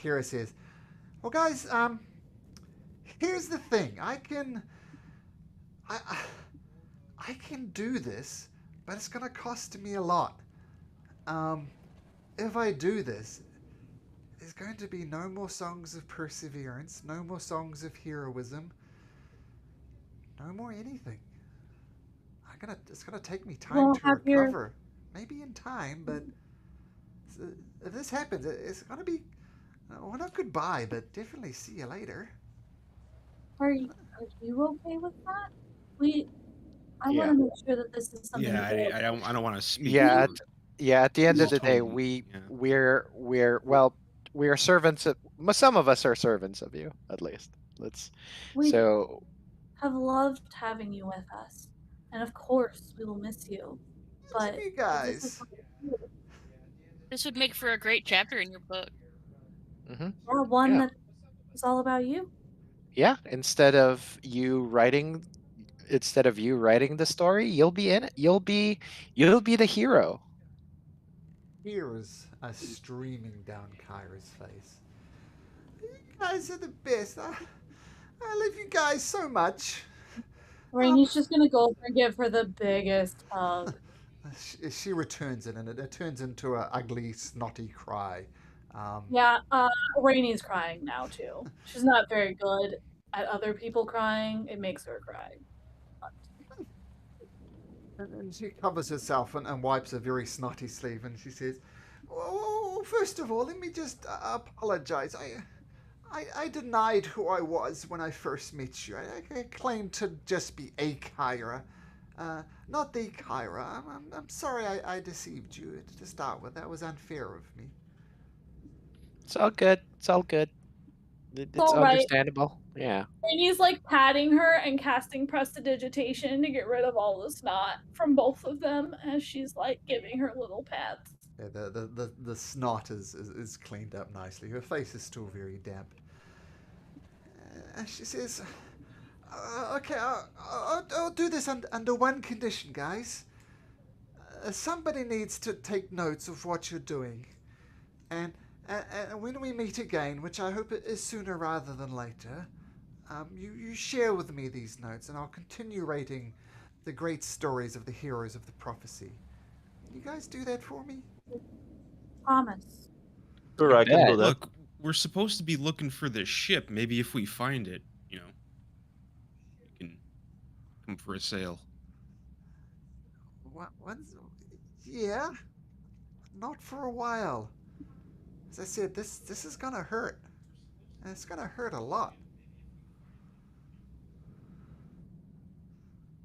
Kira says, well guys, here's the thing. I can do this, but it's gonna cost me a lot. If I do this, there's going to be no more songs of perseverance, no more songs of heroism, no more anything. It's gonna take me time to recover. Maybe in time, but if this happens, it's gonna be, well, not goodbye, but definitely see you later. Are you okay with that? I Yeah. want to make sure that this is something. Yeah, that I don't want to speak. Yeah, at the end of Just the day, totally, yeah. we are servants of, some of us are servants of you, at least. We So have loved having you with us, and of course we will miss you. But you this is guys. what we do. This would make for a great chapter in your book. mhm. Yeah, one Yeah. that is all about you. Yeah, instead of you writing the story, you'll be in it. You'll be the hero. Tears are streaming down Kyra's face. You guys are the best. I love you guys so much. Rainy's just gonna go over and give her the biggest hug. She returns it, and it turns into an ugly, snotty cry. Yeah, Rainy's crying now too. She's not very good at other people crying. It makes her cry. And she covers herself and wipes a very snotty sleeve, and she says, "Oh, first of all, let me just apologize. I denied who I was when I first met you. I claimed to just be a Kyra, not the Kyra. I'm sorry I deceived you to start with. That was unfair of me." It's all good. It's all good. It's all right. understandable. Yeah. Rainy's like patting her and casting prestidigitation to get rid of all the snot from both of them as she's like giving her little pats. Yeah, the snot is cleaned up nicely. Her face is still very damp. She says, "Okay, I'll do this under one condition, guys. Somebody needs to take notes of what you're doing, and when we meet again, which I hope is sooner rather than later, you share with me these notes, and I'll continue writing the great stories of the heroes of the prophecy. You guys do that for me?" Promise. Sure, I can do that. Look, we're supposed to be looking for this ship. Maybe if we find it, you can come for a sail. What? Yeah, not for a while. As I said, this is gonna hurt, and it's gonna hurt a lot.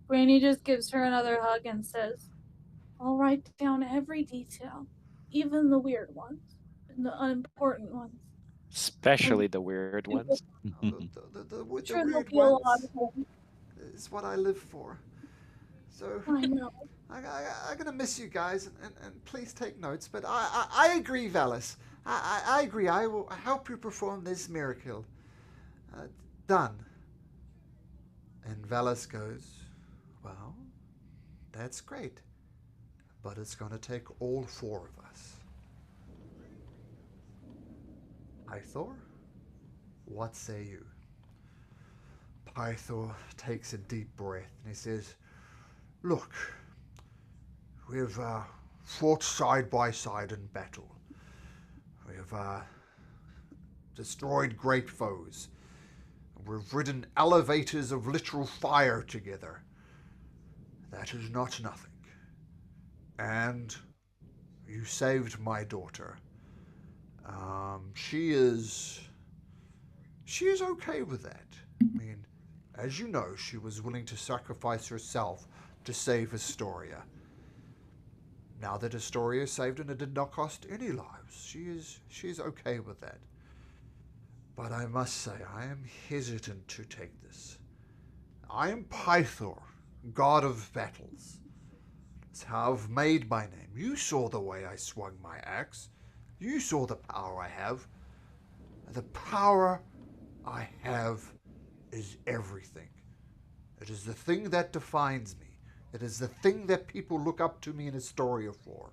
Rainy just gives her another hug and says, "I'll write down every detail, even the weird ones and the unimportant ones. Especially the weird ones. The I'm sure there'll weird be a lot ones of them. is what I live for. So I know. I'm gonna miss you guys, and please take notes. But I agree, Valis. I agree. I will help you perform this miracle. Done. And Valis goes, "Well, that's great, but it's gonna take all 4 of us." Pythor, what say you? Pythor takes a deep breath and he says, "Look, we've fought side by side in battle. We've destroyed great foes. We've ridden elevators of literal fire together. That is not nothing. And you saved my daughter. She is okay with that. I mean, as you know, she was willing to sacrifice herself to save Astoria. Now that Astoria is saved and it did not cost any lives, she is okay with that. But I must say, I am hesitant to take this. I am Pythor, god of battles. That's how I've made my name. You saw the way I swung my axe. You saw the power I have. The power I have is everything. It is the thing that defines me. It is the thing that people look up to me in Astoria for.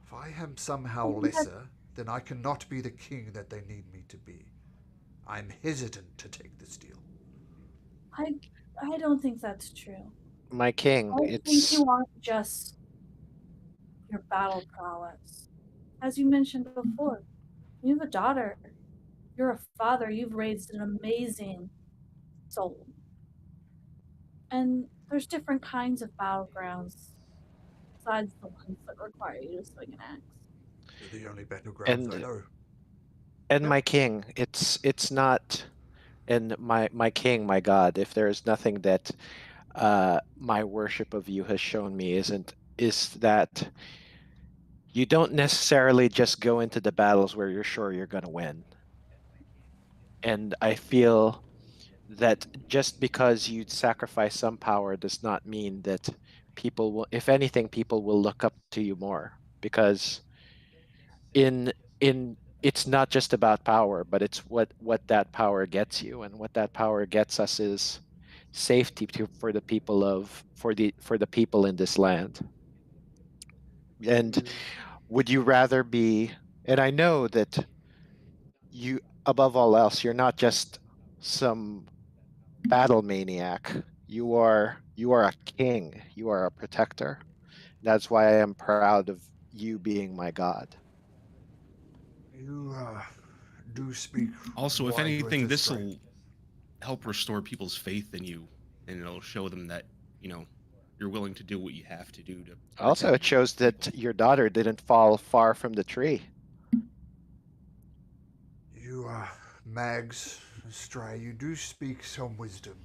If I am somehow lesser, then I cannot be the king that they need me to be. I'm hesitant to take this deal. I don't think that's true. My king, I think you aren't just your battle prowess. As you mentioned before, you have a daughter. You're a father. You've raised an amazing soul. And there's different kinds of battlegrounds besides the ones that require you to swing an axe. They're the only battlegrounds I know. And my king, it's not, and my king, my god, if there is nothing that my worship of you has shown me is that you don't necessarily just go into the battles where you're sure you're going to win. And I feel that just because you sacrifice some power does not mean that people will, if anything, people will look up to you more, because in it's not just about power, but it's what that power gets you, and what that power gets us is safety for the people in this land. And would you rather be, and I know that you, above all else, you're not just some battle maniac. You are a king. You are a protector. That's why I am proud of you being my god. You do speak. Also, if wide words anything, of this strength. will help restore people's faith in you, and it'll show them that you're willing to do what you have to do to. Also, it shows that your daughter didn't fall far from the tree. You, Mags, Stray, you do speak some wisdom.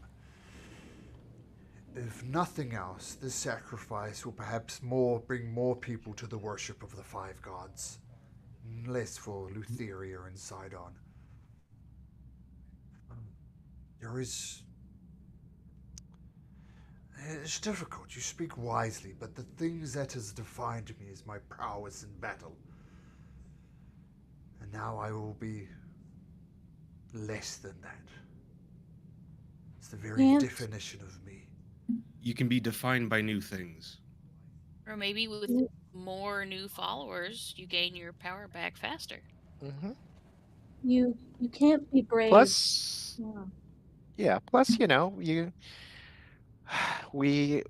If nothing else, this sacrifice will perhaps bring more people to the worship of the five gods. Less for Lutheria and Sidon. It's difficult. You speak wisely, but the things that has defined me is my prowess in battle. And now I will be less than that. It's the very definition of me. You can be defined by new things. Or maybe with more new followers, you gain your power back faster. Mm-hmm. You can't be brave. Plus, plus, we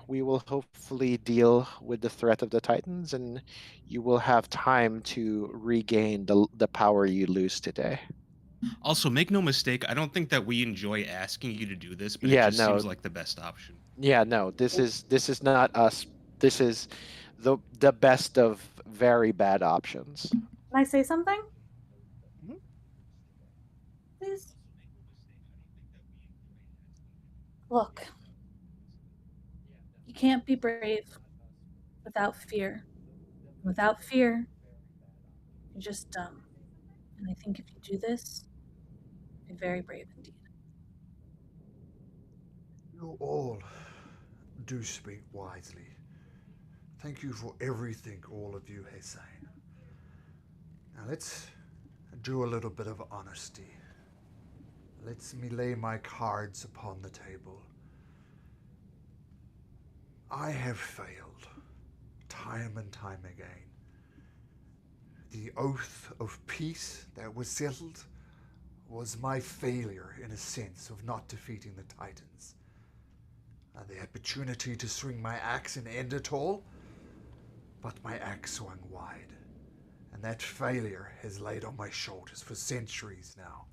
will hopefully deal with the threat of the Titans, and you will have time to regain the power you lose today. Also, make no mistake, I don't think that we enjoy asking you to do this, but Yeah, it just no. seems like the best option. Yeah, no, this is not us. This is the best of very bad options. Can I say something? Mhm. Please? Look, you can't be brave without fear. Without fear, you're just dumb. And I think if you do this, you're very brave indeed. You all do speak wisely. Thank you for everything all of you have said. Now let's do a little bit of honesty. Let me lay my cards upon the table. I have failed, time and time again. The oath of peace that was settled was my failure, in a sense, of not defeating the Titans. The opportunity to swing my axe and end it all, but my axe swung wide. And that failure has laid on my shoulders for centuries now.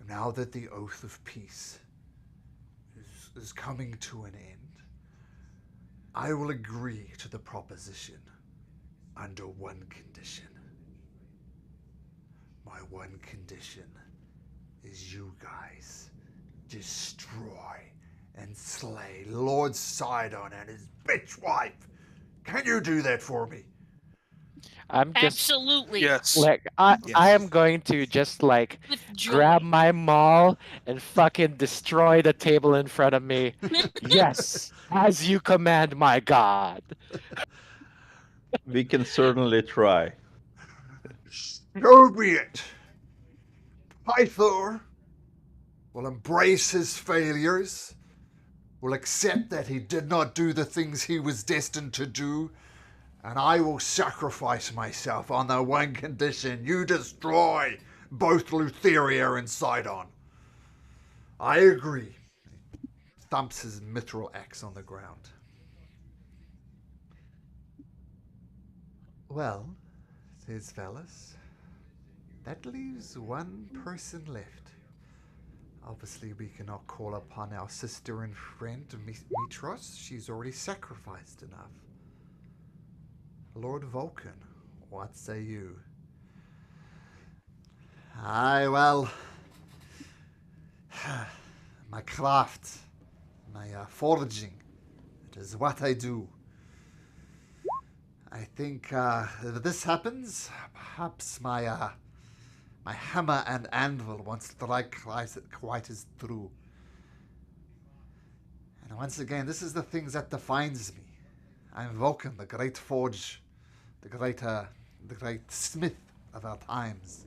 now that the Oath of Peace is coming to an end, I will agree to the proposition under one condition. My one condition is you guys destroy and slay Lord Sidon and his bitch wife. Can you do that for me? I'm just Absolutely. Yes. like I Yes. am going to just like With joy. grab my maul and fucking destroy the table in front of me. Yes, as you command, my god. We can certainly try. So be it. Pythor will embrace his failures, will accept that he did not do the things he was destined to do, and I will sacrifice myself on the one condition: you destroy both Lutheria and Sidon. I agree. Thumps his mithril axe on the ground. Well, says Velas, that leaves one person left. Obviously, we cannot call upon our sister and friend Mitros. She's already sacrificed enough. Lord Vulcan, what say you? Aye, well, my craft, my foraging, it is what I do. I think if this happens, perhaps my hammer and anvil won't strike quite as true. And once again, this is the things that defines me. I'm Vulcan, the great forge, the great smith of our times.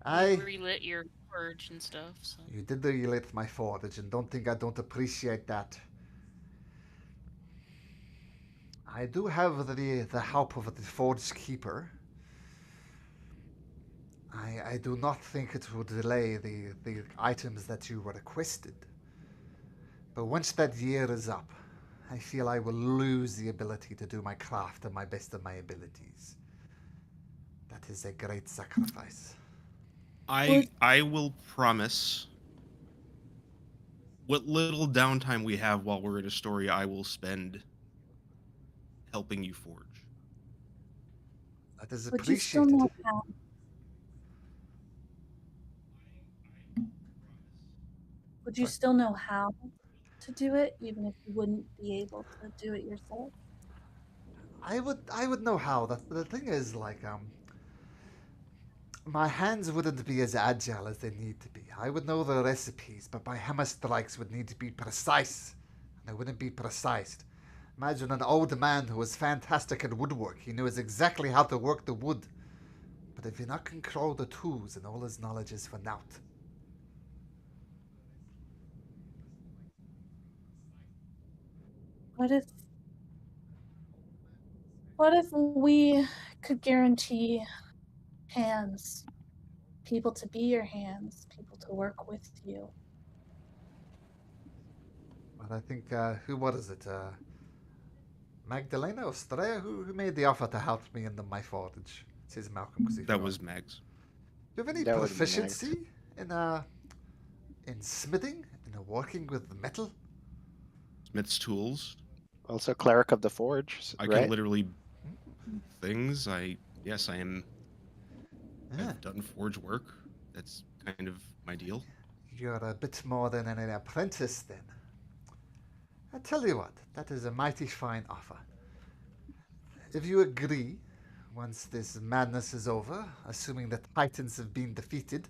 You relit your forge and stuff. So. You did relit my forge, and don't think I don't appreciate that. I do have the help of the Forge Keeper. I do not think it will delay the items that you requested. But once that year is up, I feel I will lose the ability to do my craft to my best of my abilities. That is a great sacrifice. I will promise what little downtime we have while we're in Astoria, I will spend helping you forge. That is Would you still appreciated. know how? Would you Sorry? still know how to do it, even if you wouldn't be able to do it yourself? I would know how. The thing is, like, my hands wouldn't be as agile as they need to be. I would know the recipes, but my hammer strikes would need to be precise. And they wouldn't be precise. Imagine an old man who was fantastic at woodwork. He knows exactly how to work the wood. But if he not control the tools, and all his knowledge is for naught. What if we could guarantee hands, people to be your hands, people to work with you? But I think, what is it? Magdalena Estrella? Who made the offer to help me in my forge? It says Malcolm. That was Mags. Do you have any That would be proficiency in smithing, in working with metal? Smith's tools. Also, cleric of the forge, I right? can literally things. Yes, I am. Yeah. I've done forge work. That's kind of my deal. You're a bit more than an apprentice, then. I tell you what, that is a mighty fine offer. If you agree, once this madness is over, assuming the Titans have been defeated,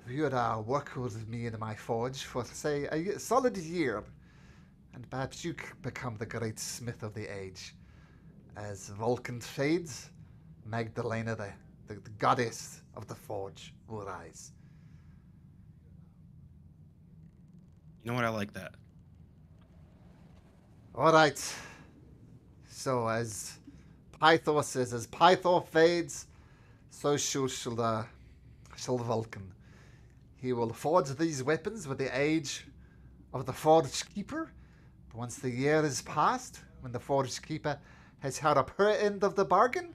if you would work with me in my forge for, say, a solid year, and perhaps you become the great smith of the age. As Vulcan fades, Magdalena, the goddess of the forge, will rise. You know what? I like that. All right. So as Pythor says, as Pythor fades, so shall Vulcan. He will forge these weapons with the age of the Forge Keeper. But once the year is past, when the Forge Keeper has held up her end of the bargain,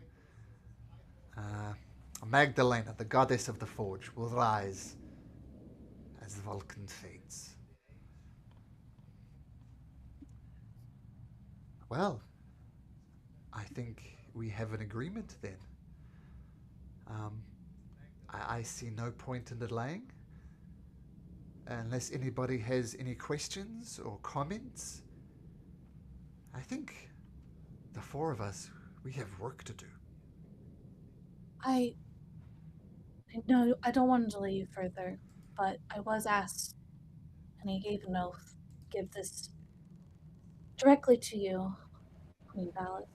Magdalena, the goddess of the forge, will rise as Vulcan fades. Well, I think we have an agreement then. I see no point in delaying. Unless anybody has any questions or comments, I think the four of us, we have work to do. I know I don't want to delay you further, but I was asked, and he gave an oath, give this directly to you, Queen Valis,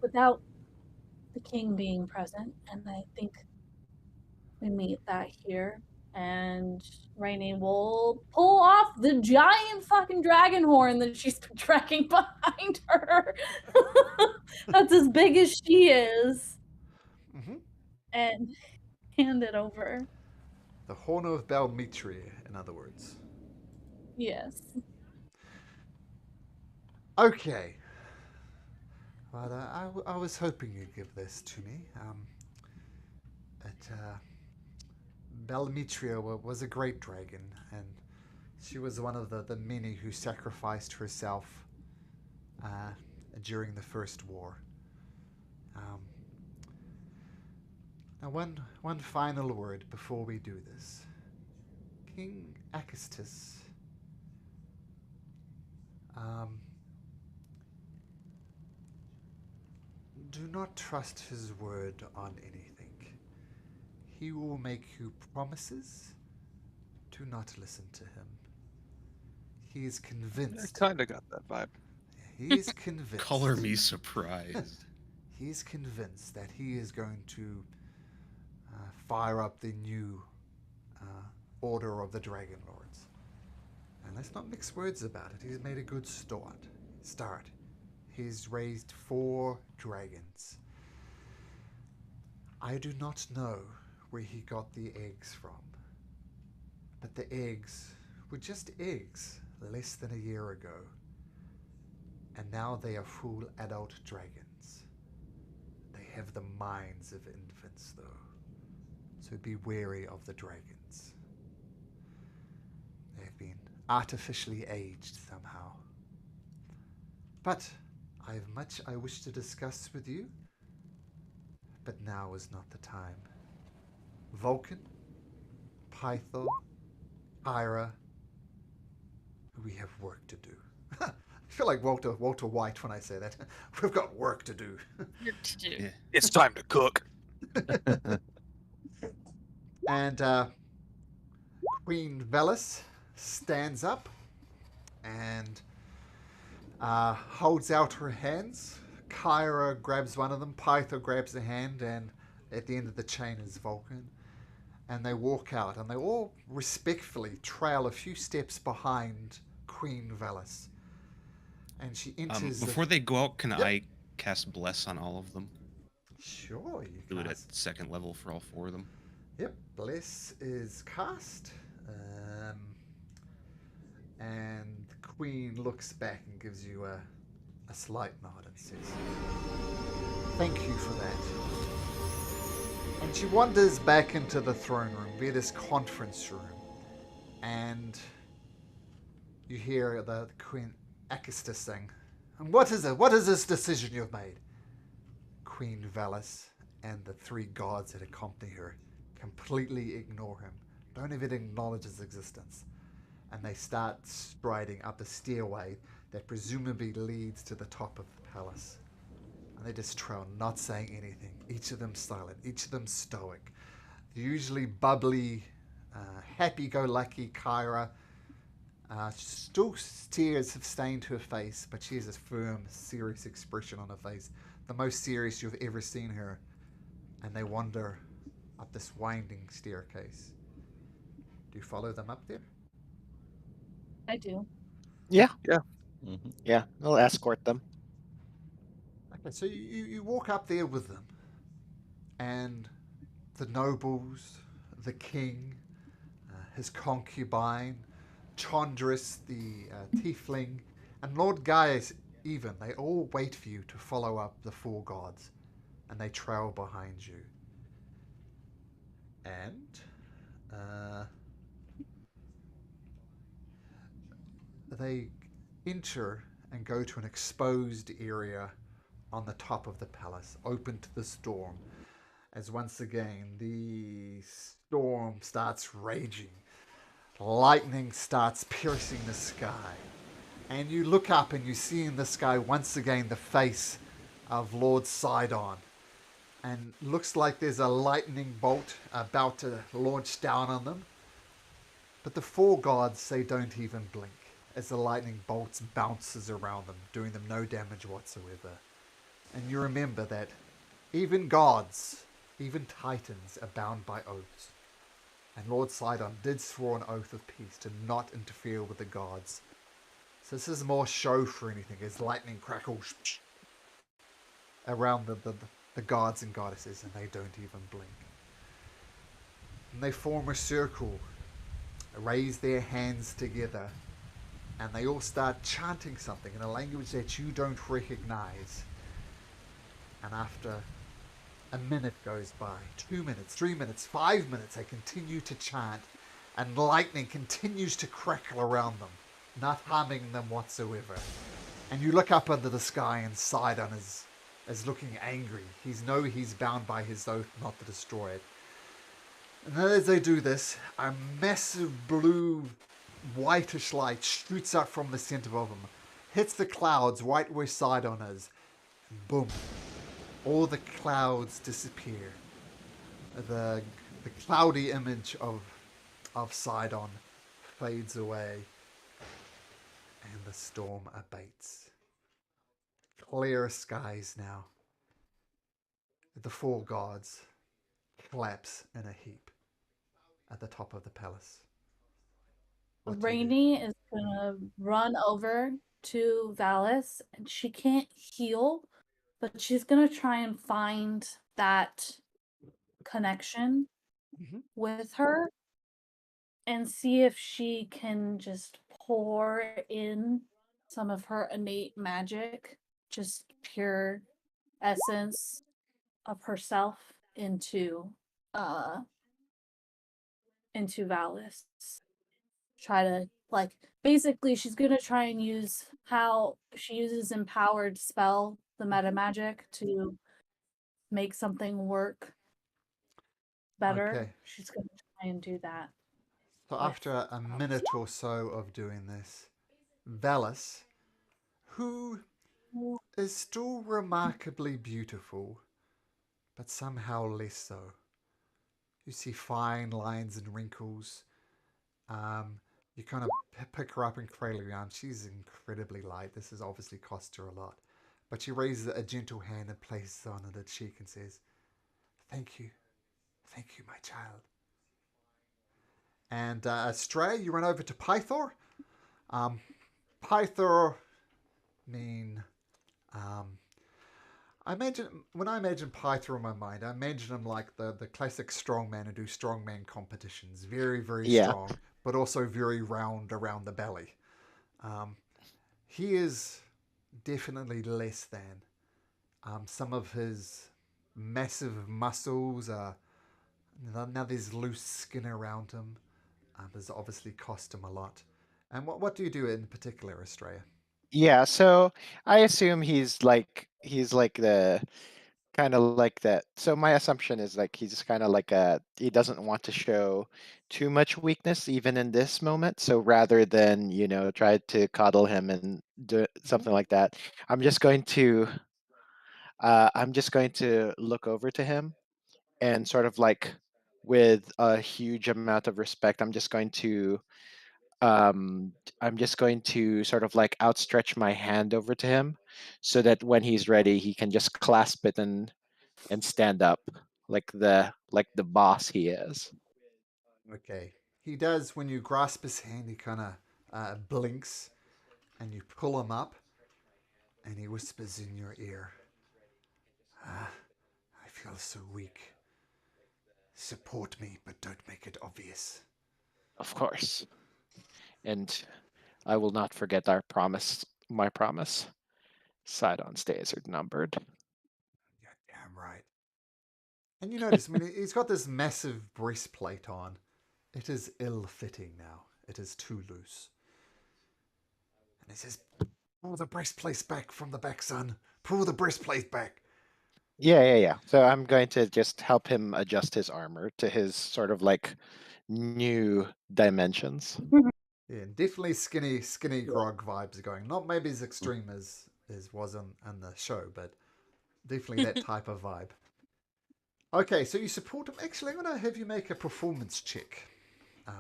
without the king being present, and I think we meet that here, and Rainey will pull off the giant fucking dragon horn that she's been dragging behind her. That's as big as she is. Mm-hmm. And hand it over. The Horn of Balmitri, in other words. Yes. Okay. Well, I was hoping you'd give this to me. Balmitria was a great dragon, and she was one of the many who sacrificed herself during the First War. Now, one final word before we do this. King Acastus, do not trust his word on anything. He will make you promises. Do not listen to him. He is I convinced. kind of got that vibe. He is convinced. Color me surprised. He's convinced that he is going to fire up the new order of the Dragonlords. And let's not mix words about it. He's made a good start. He's raised 4 dragons. I do not know where he got the eggs from, but the eggs were just eggs less than a year ago, and now they are full adult dragons. They have the minds of infants, though, so be wary of the dragons. They've been artificially aged somehow. But I have much I wish to discuss with you, but now is not the time. Vulcan, Pythor, Ira, we have work to do. I feel like Walter White when I say that. We've got work to do. Work to do. Yeah. It's time to cook. And Queen Velis stands up and holds out her hands. Kyra grabs one of them, Pythor grabs a hand, and at the end of the chain is Vulcan. And they walk out, and they all respectfully trail a few steps behind Queen Velis. And she enters... Before they go out, can I cast Bless on all of them? Sure, you Do it at cast. 2nd level for all 4 of them. Yep, Bless is cast. And the Queen looks back and gives you a slight nod and says, "Thank you for that." And she wanders back into the throne room, via this conference room. And you hear the Queen Acastus saying, "And what is it? What is this decision you've made?" Queen Valis and the 3 gods that accompany her completely ignore him, don't even acknowledge his existence. And they start striding up a stairway that presumably leads to the top of the palace. And they just trail, not saying anything. Each of them silent, each of them stoic. The usually bubbly, happy-go-lucky Kyra, still tears have stained her face, but she has this firm, serious expression on her face. The most serious you've ever seen her. And they wander up this winding staircase. Do you follow them up there? I do. Yeah. Yeah. Mm-hmm. Yeah, we'll escort them. Okay, so you walk up there with them, and the nobles, the king, his concubine, Chondris, the tiefling, and Lord Gaius even. They all wait for you to follow up the four gods, and they trail behind you. And they enter and go to an exposed area on the top of the palace, open to the storm. As once again the storm starts raging, lightning starts piercing the sky, and you look up and you see in the sky once again the face of Lord Sidon, and looks like there's a lightning bolt about to launch down on them. But the four gods, they don't even blink as the lightning bolts bounces around them, doing them no damage whatsoever. And you remember that even gods, even titans, are bound by oaths. And Lord Sidon did swear an oath of peace to not interfere with the gods. So this is more show for anything, as lightning crackles around the gods and goddesses, and they don't even blink. And they form a circle, raise their hands together, and they all start chanting something in a language that you don't recognize. And after a minute goes by, 2 minutes, 3 minutes, 5 minutes, they continue to chant, and lightning continues to crackle around them, not harming them whatsoever. And you look up into the sky, and Sidon is looking angry. He's bound by his oath not to destroy it. And as they do this, a massive blue, whitish light shoots up from the center of them, hits the clouds right where Sidon is, and boom, all the clouds disappear. The cloudy image of Sidon fades away, and the storm abates. Clear skies now. The four gods collapse in a heap at the top of the palace. What do you do? Rainy is gonna run over to Valis, and she can't heal, but she's gonna try and find that connection with her and see if she can just pour in some of her innate magic, just pure essence of herself into Valis. Try to basically she's gonna try and use how she uses empowered spell, the meta magic, to make something work better. Okay. She's gonna try and do that. So with after a minute or so of doing this, Valis, who is still remarkably beautiful, but somehow less so. You see fine lines and wrinkles. You kind of pick her up and cradle her arm. She's incredibly light. This has obviously cost her a lot. But she raises a gentle hand and places it on her cheek and says, "Thank you. Thank you, my child." And Stray, you run over to Pythor. Pythor mean... when I imagine Pythor in my mind, I imagine him like the classic strongman who do strongman competitions. Very, very strong, but also very round around the belly. He is definitely less than. Some of his massive muscles are... Now there's loose skin around him. Has obviously cost him a lot. And what do you do in particular, Australia? Yeah, so I assume he's like the kind of like that. So my assumption is like he's kind of like he doesn't want to show too much weakness even in this moment. So rather than, try to coddle him and do something like that, I'm just going to look over to him and sort of like with a huge amount of respect, I'm just going to sort of like outstretch my hand over to him so that when he's ready, he can just clasp it and stand up like the boss he is. Okay. He does, when you grasp his hand, he kind of blinks, and you pull him up, and he whispers in your ear, "I feel so weak. Support me, but don't make it obvious." Of course. And I will not forget my promise. Sidon's days are numbered. Yeah, damn right. And you notice, I mean, he's got this massive breastplate on. It is ill-fitting now. It is too loose. And he says, pull the breastplate back from the back, son. Pull the breastplate back. Yeah. So I'm going to just help him adjust his armor to his sort of like new dimensions. Yeah, definitely skinny grog vibes going. Not maybe as extreme as was on the show, but definitely that type of vibe. Okay, so you support him. Actually, I'm going to have you make a performance check,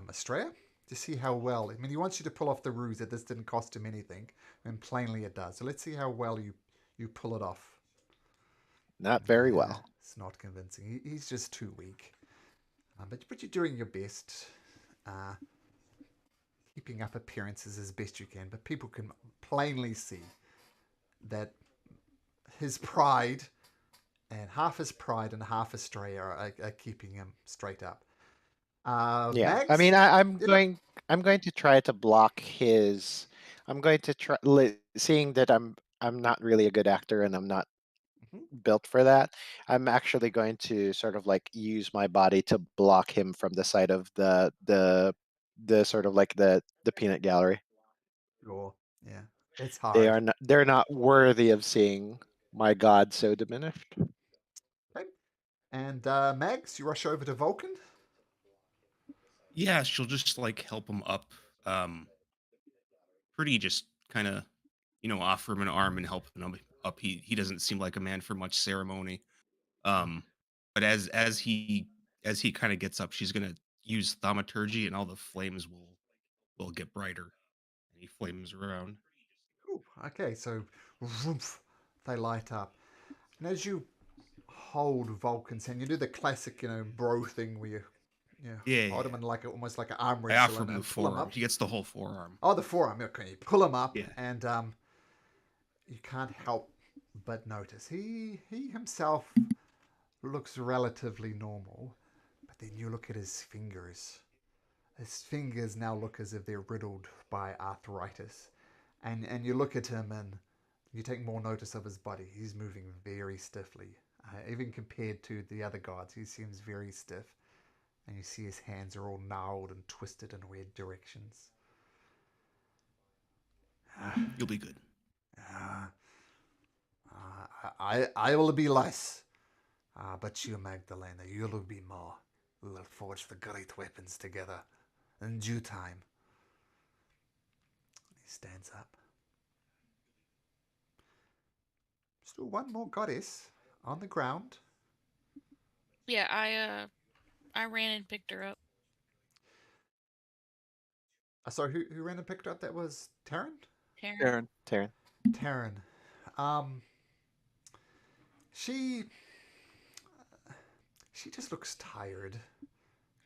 Australia, to see how well. I mean, he wants you to pull off the ruse that this didn't cost him anything, and plainly it does. So let's see how well you pull it off. Not very well. It's not convincing. He's just too weak. But you're doing your best. Keeping up appearances as best you can, but people can plainly see that his pride and half Australia are keeping him straight up. Yeah, Mags? I mean, I'm going to try to block his. I'm going to try seeing that I'm not really a good actor and I'm not built for that. I'm actually going to sort of like use my body to block him from the side of the sort of like the peanut gallery. Sure. Yeah, it's hard. They're not worthy of seeing my god so diminished. Okay. And Mags, you rush over to Vulcan. Yeah, she'll just like help him up. Pretty just kind of, offer him an arm and help him up. He doesn't seem like a man for much ceremony. But as he kind of gets up, she's gonna use thaumaturgy, and all the flames will get brighter, and he flames around. Ooh, okay, so woof, they light up. And as you hold Vulcan's hand, you do the classic, bro thing where you Yeah, hold yeah. him in almost like an arm I wrestle offer him the and pull him forearm. up. He gets the whole forearm. Oh, the forearm. Okay, you pull him up, Yeah. and you can't help but notice he himself looks relatively normal, but then you look at his fingers. His fingers now look as if they're riddled by arthritis, and you look at him and you take more notice of his body. He's moving very stiffly, even compared to the other gods. He seems very stiff, and you see his hands are all gnarled and twisted in weird directions. You'll be good. I will be less. But you, Magdalena, you will be more. We will forge the great weapons together in due time. He stands up. Still one more goddess on the ground. Yeah, I ran and picked her up. Sorry, who ran and picked her up? That was Taryn? Taryn. Taryn. Taryn. She just looks tired.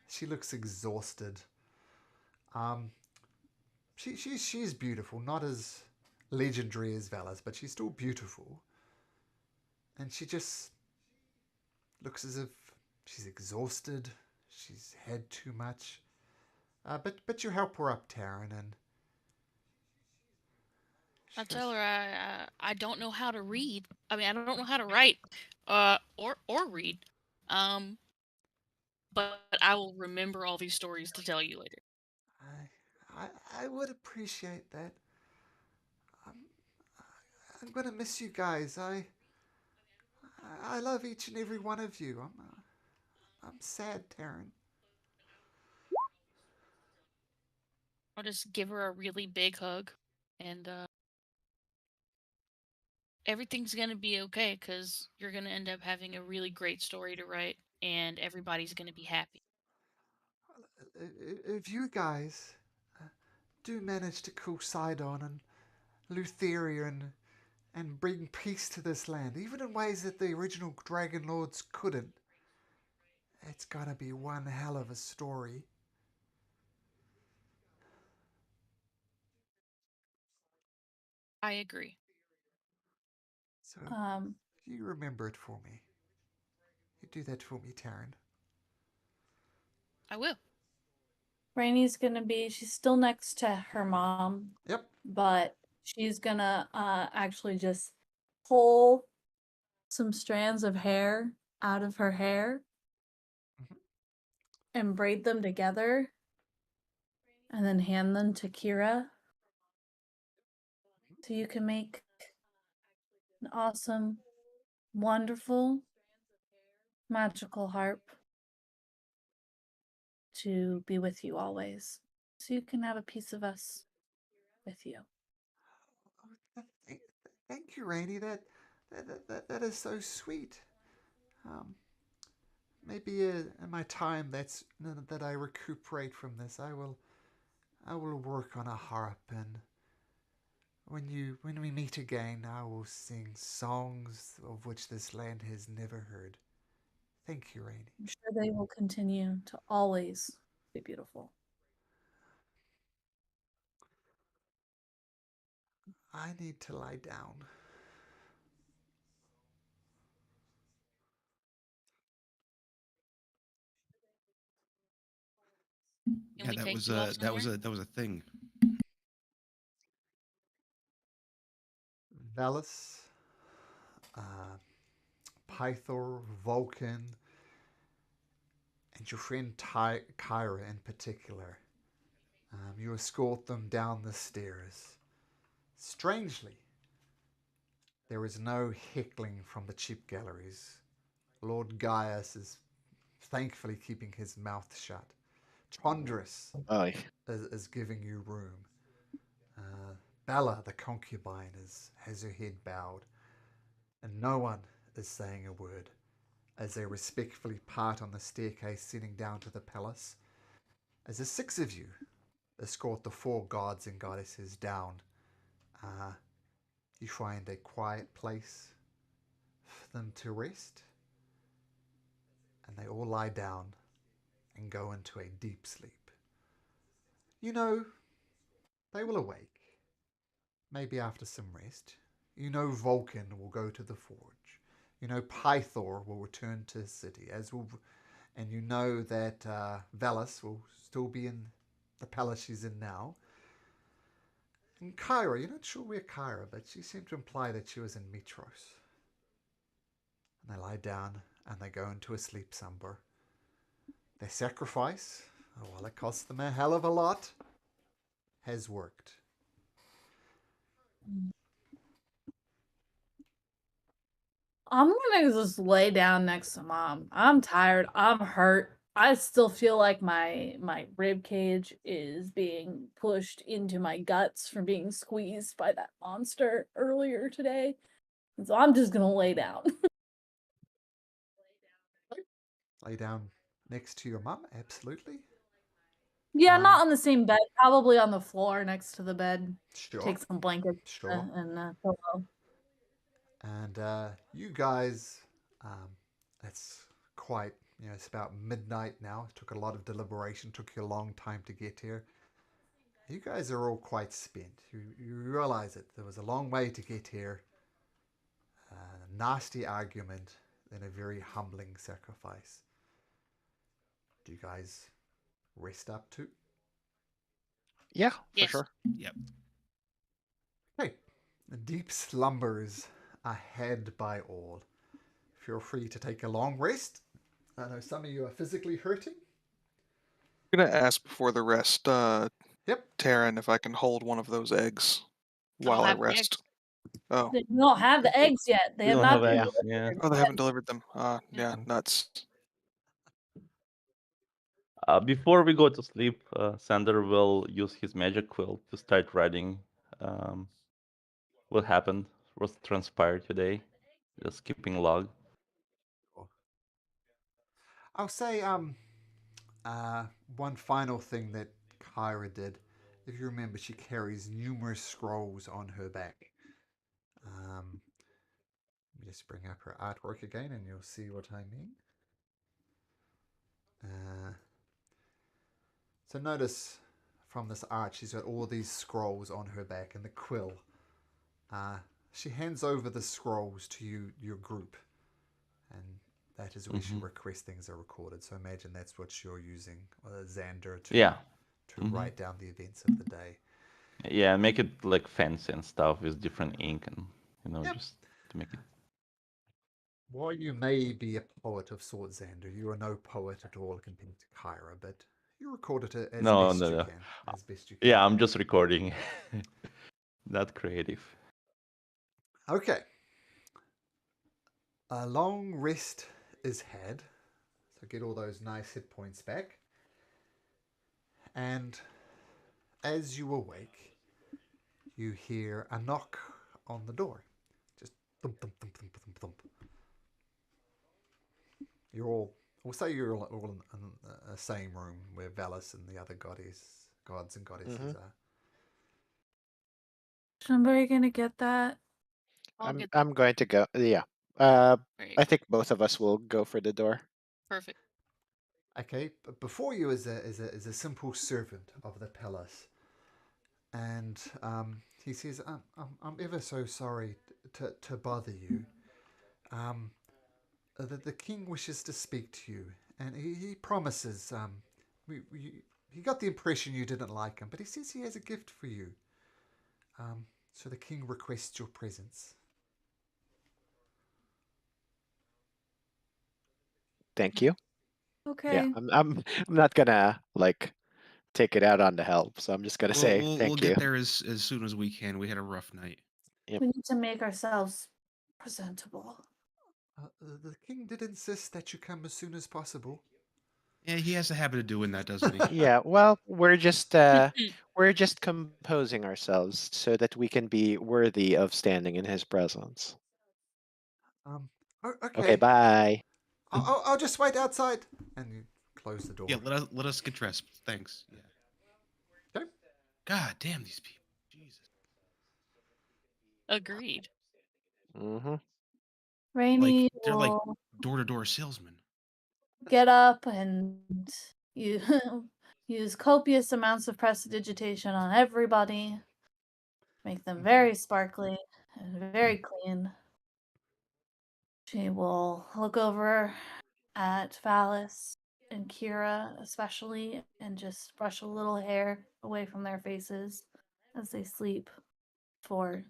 She looks exhausted. She's beautiful, not as legendary as Valis, but she's still beautiful. And she just looks as if she's exhausted. She's had too much. But you help her up, Taryn, and I tell her I don't know how to read. I mean, I don't know how to write, or read. But I will remember all these stories to tell you later. I would appreciate that. I'm gonna miss you guys. I love each and every one of you. I'm sad, Taryn. I'll just give her a really big hug, and everything's gonna be okay because you're gonna end up having a really great story to write, and everybody's gonna be happy. If you guys do manage to kill Sidon and Lutheria and bring peace to this land, even in ways that the original Dragonlords couldn't, it's gonna be one hell of a story. I agree. So you remember it for me. You do that for me, Taryn. I will. Rainy's gonna be, she's still next to her mom. Yep. But she's gonna actually just pull some strands of hair out of her hair and braid them together and then hand them to Kira. So you can make an awesome, wonderful, magical harp to be with you always. So you can have a piece of us with you. Thank you, Rainy. That is so sweet. Maybe in my time that I recuperate from this, I will work on a harp, and when we meet again, I will sing songs of which this land has never heard. Thank you, Rainy. I'm sure they will continue to always be beautiful. I need to lie down. Can Yeah, we that take was you off that was somewhere? that was a thing. Valis, Pythor, Vulcan, and your friend Kyra in particular. You escort them down the stairs. Strangely, there is no heckling from the cheap galleries. Lord Gaius is thankfully keeping his mouth shut. Tondris Oh, is giving you room. Bella, the concubine, has her head bowed, and no one is saying a word as they respectfully part on the staircase sitting down to the palace. As the six of you escort the four gods and goddesses down, you find a quiet place for them to rest, and they all lie down and go into a deep sleep. You know, they will awake, maybe after some rest. You know Vulcan will go to the forge. You know Pythor will return to his city, and you know that Valis will still be in the palace she's in now. And Kyra, you're not sure where Kyra, but she seemed to imply that she was in Mitros. And they lie down and they go into a sleep slumber. Their sacrifice, while it costs them a hell of a lot, has worked. I'm gonna just lay down next to Mom. I'm tired. I'm hurt. I still feel like my rib cage is being pushed into my guts from being squeezed by that monster earlier today. And so I'm just gonna lay down. Lay down next to your mum, absolutely. Yeah, not on the same bed. Probably on the floor next to the bed. Sure. Take some blankets Sure. and pillow. And you guys, it's quite, it's about midnight now. It took a lot of deliberation, took you a long time to get here. You guys are all quite spent. You realize it. There was a long way to get here. A nasty argument, then a very humbling sacrifice. Do you guys rest up too? yeah, for Yes. sure. Yep. Okay. The deep slumbers are had by all. Feel free to take a long rest. I know some of you are physically hurting. I'm gonna ask before the rest, Yep. Taryn, if I can hold one of those eggs I don't while I have the eggs. rest. Oh, They don't have the eggs yet. They We have don't not have been eggs, yeah. delivered oh, they yet. haven't delivered them. Yeah, Yeah. nuts. Before we go to sleep, Sander will use his magic quill to start writing what happened, what transpired today. Just keeping log. I'll say one final thing that Kyra did. If you remember, she carries numerous scrolls on her back. Let me just bring up her artwork again and you'll see what I mean. So notice from this art, she's got all these scrolls on her back and the quill. She hands over the scrolls to you, your group, and that is where she requests things are recorded. So imagine that's what you're using, Xander, to write down the events of the day. Yeah, make it like fancy and stuff with different ink and Yep. just to make it. While you may be a poet of sorts, Xander, you are no poet at all compared to Kyra, but you record it as No, best no, you no. can. As best you can. Yeah, I'm just recording. Not creative. Okay. A long rest is had, so get all those nice hit points back. And as you awake, you hear a knock on the door. Just thump, thump, thump, thump, thump, thump. You're all, we'll say you're all in the same room where Valis and the other gods and goddesses are. Somebody gonna get that? I'll get I'm going to go. Yeah. there you I go. think both of us will go for the door. Perfect. Okay, but before you is a simple servant of the palace, and he says, I'm ever so sorry to bother you. The king wishes to speak to you, and he promises. He got the impression you didn't like him, but he says he has a gift for you. So the king requests your presence. Thank you. Okay. Yeah, I'm not gonna like take it out on the help, so I'm just gonna say We'll thank you. get there as soon as we can. We had a rough night. Yep. We need to make ourselves presentable. The king did insist that you come as soon as possible. Yeah, he has a habit of doing that, doesn't he? Yeah. Well, we're just composing ourselves so that we can be worthy of standing in his presence. Okay. Okay. Bye. I'll just wait outside, and you close the door. Yeah, let us get dressed. Thanks. Yeah. Okay. God damn these people. Jesus. Agreed. Mm-hmm. Rainy Like they're like will door-to-door salesmen. get up and you use copious amounts of prestidigitation on everybody. Make them very sparkly and very clean. She will look over at Valis and Kira especially and just brush a little hair away from their faces as they sleep before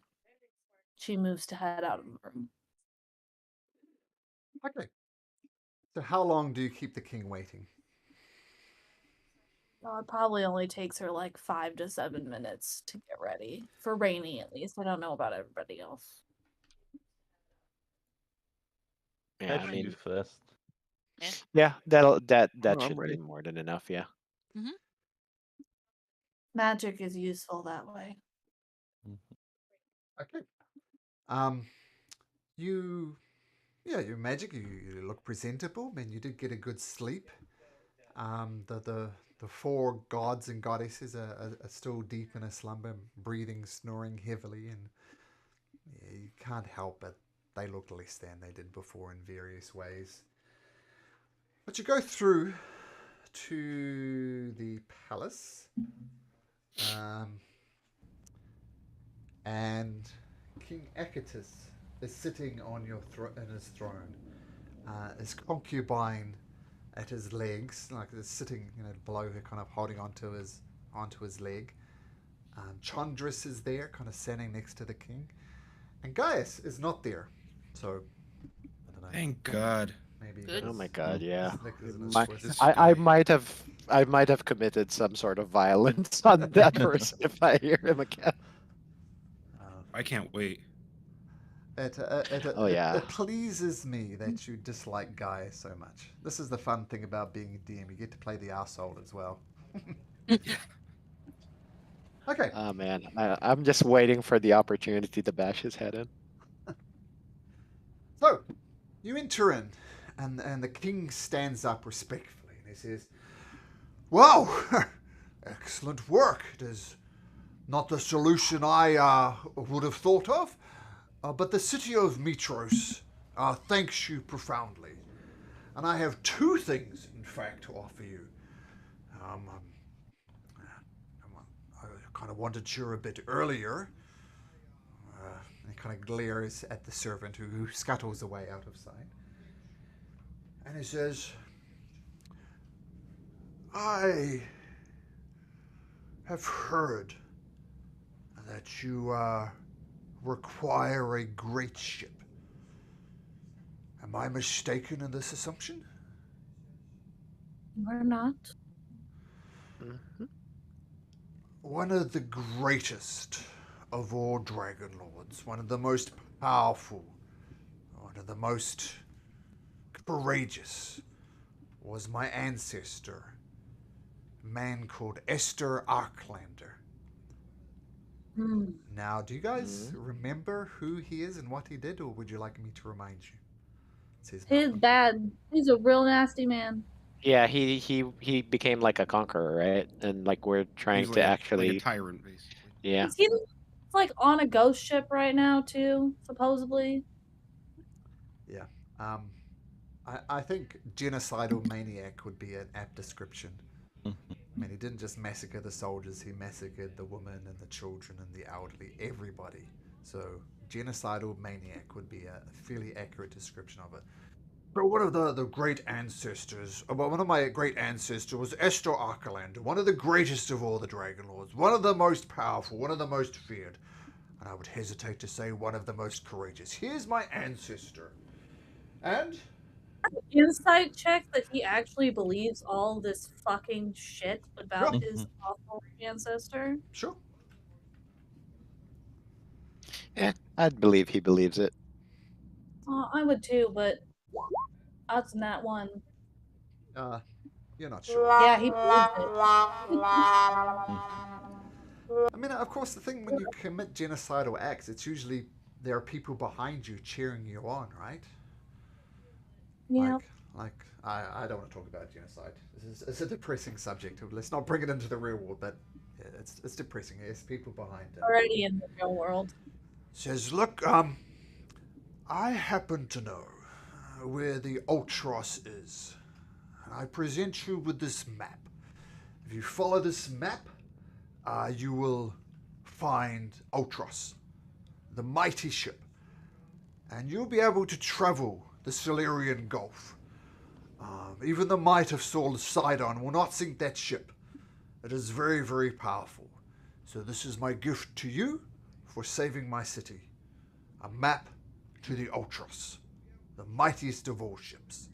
she moves to head out of the room. Okay. So how long do you keep the king waiting? It probably only takes her like 5 to 7 minutes to get ready. For Rainy, at least. I don't know about everybody else. Yeah, That I should mean, be fast. yeah, that I'm should ready. be more than enough. Yeah. Magic is useful that way. Okay. Your magic. You look presentable. I mean, you did get a good sleep. The four gods and goddesses are still deep in a slumber, breathing, snoring heavily, and yeah, you can't help it. They look less than they did before in various ways. But you go through to the palace, and King Achatus is sitting on in his throne. His concubine at his legs, like sitting, below her, kind of holding onto his leg. Chandris is there, kind of standing next to the king, and Gaius is not there. So I don't know. Thank God. Maybe. Good. Oh my God. Yeah. His knickers in his My- twist. I might have committed some sort of violence on that person if I hear him again. I can't wait. Oh, yeah. It pleases me that you dislike Gaius so much. This is the fun thing about being a DM. You get to play the arsehole as well. Okay. Oh man, I'm just waiting for the opportunity to bash his head in. So, you enter in, and the king stands up respectfully, and he says, "Wow, excellent work. It is not the solution I would have thought of, but the city of Mitros thanks you profoundly. And I have two things, in fact, to offer you. I kind of wanted you a bit earlier." And he kind of glares at the servant who scuttles away out of sight. And he says, "I have heard that you require a great ship Am I mistaken in this assumption? We're not. Mhm. One of the greatest of all Dragonlords, one of the most powerful, one of the most courageous, was my ancestor, a man called Esther Arklander. Hmm. Now, do you guys remember who he is and what he did, or would you like me to remind you? It says He's nothing. bad. He's a real nasty man. Yeah, he became like a conqueror, right? And like we're trying He's to like actually, a tyrant, basically. yeah. Is he like on a ghost ship right now too? Supposedly. Yeah. I think genocidal maniac would be an apt description. I mean, he didn't just massacre the soldiers, he massacred the women and the children and the elderly, everybody. So, genocidal maniac would be a fairly accurate description of it. But one of the great ancestors, one of my great ancestors was Esther Arkalander, one of the greatest of all the Dragonlords, one of the most powerful, one of the most feared, and I would hesitate to say one of the most courageous. Here's my ancestor. And Insight check that he actually believes all this fucking shit about Yep. his awful ancestor. Sure. Yeah, I'd believe he believes it. I would too, but odds on that one. You're not sure. Yeah, he believes it. I mean, of course, the thing when you commit genocidal acts, it's usually there are people behind you cheering you on, right? Yeah. I don't want to talk about genocide. It's a depressing subject. Let's not bring it into the real world, but yeah, it's depressing. There's people behind it. Already in the real world. Says, look, I happen to know where the Ultros is, and I present you with this map. If you follow this map, you will find Ultros, the mighty ship, and you'll be able to travel the Silurian Gulf. Even the might of Saul Sidon will not sink that ship. It is very, very powerful. So this is my gift to you for saving my city. A map to the Ultros, the mightiest of all ships.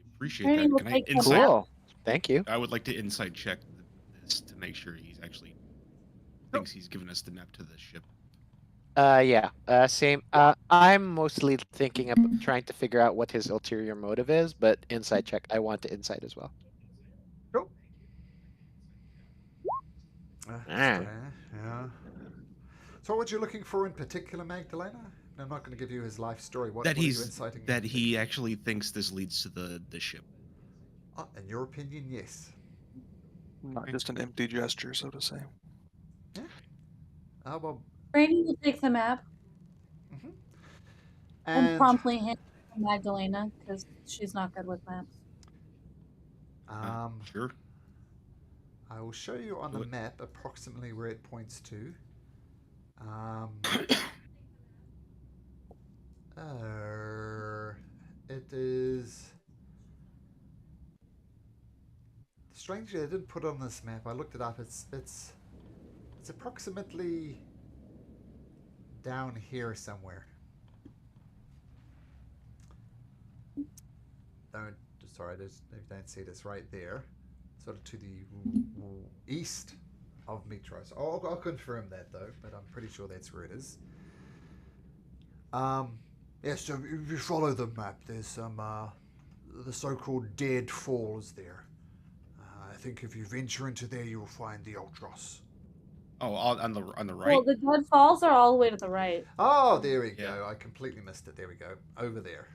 We appreciate Maybe that. we'll Can I take the insight? map. Cool. Thank you. I would like to insight check this to make sure he's actually thinks he's given us the map to the ship. Yeah. Same. I'm mostly thinking of trying to figure out what his ulterior motive is, but insight check. I want to insight as well. Cool. Ah. Yeah. So what you're looking for in particular, Magdalena? I'm not going to give you his life story. What are you inciting? That he actually thinks this leads to the ship. In your opinion, yes. Not just an empty gesture, so to say. Yeah. Well. Brady will take the map and promptly hand it to Magdalena because she's not good with maps. Sure. I will show you on the map approximately where it points to. It is. Strangely, I didn't put it on this map. I looked it up. It's approximately down here somewhere. Sorry, you don't see this right there. Sort of to the east of Mitros. I'll confirm that though, but I'm pretty sure that's where it is. Yeah, so if you follow the map, there's some the so-called Dead Falls there. I think if you venture into there, you will find the Ultros. Oh, on the right. Well, the Dead Falls are all the way to the right. Oh, there we go. I completely missed it. There we go. Over there.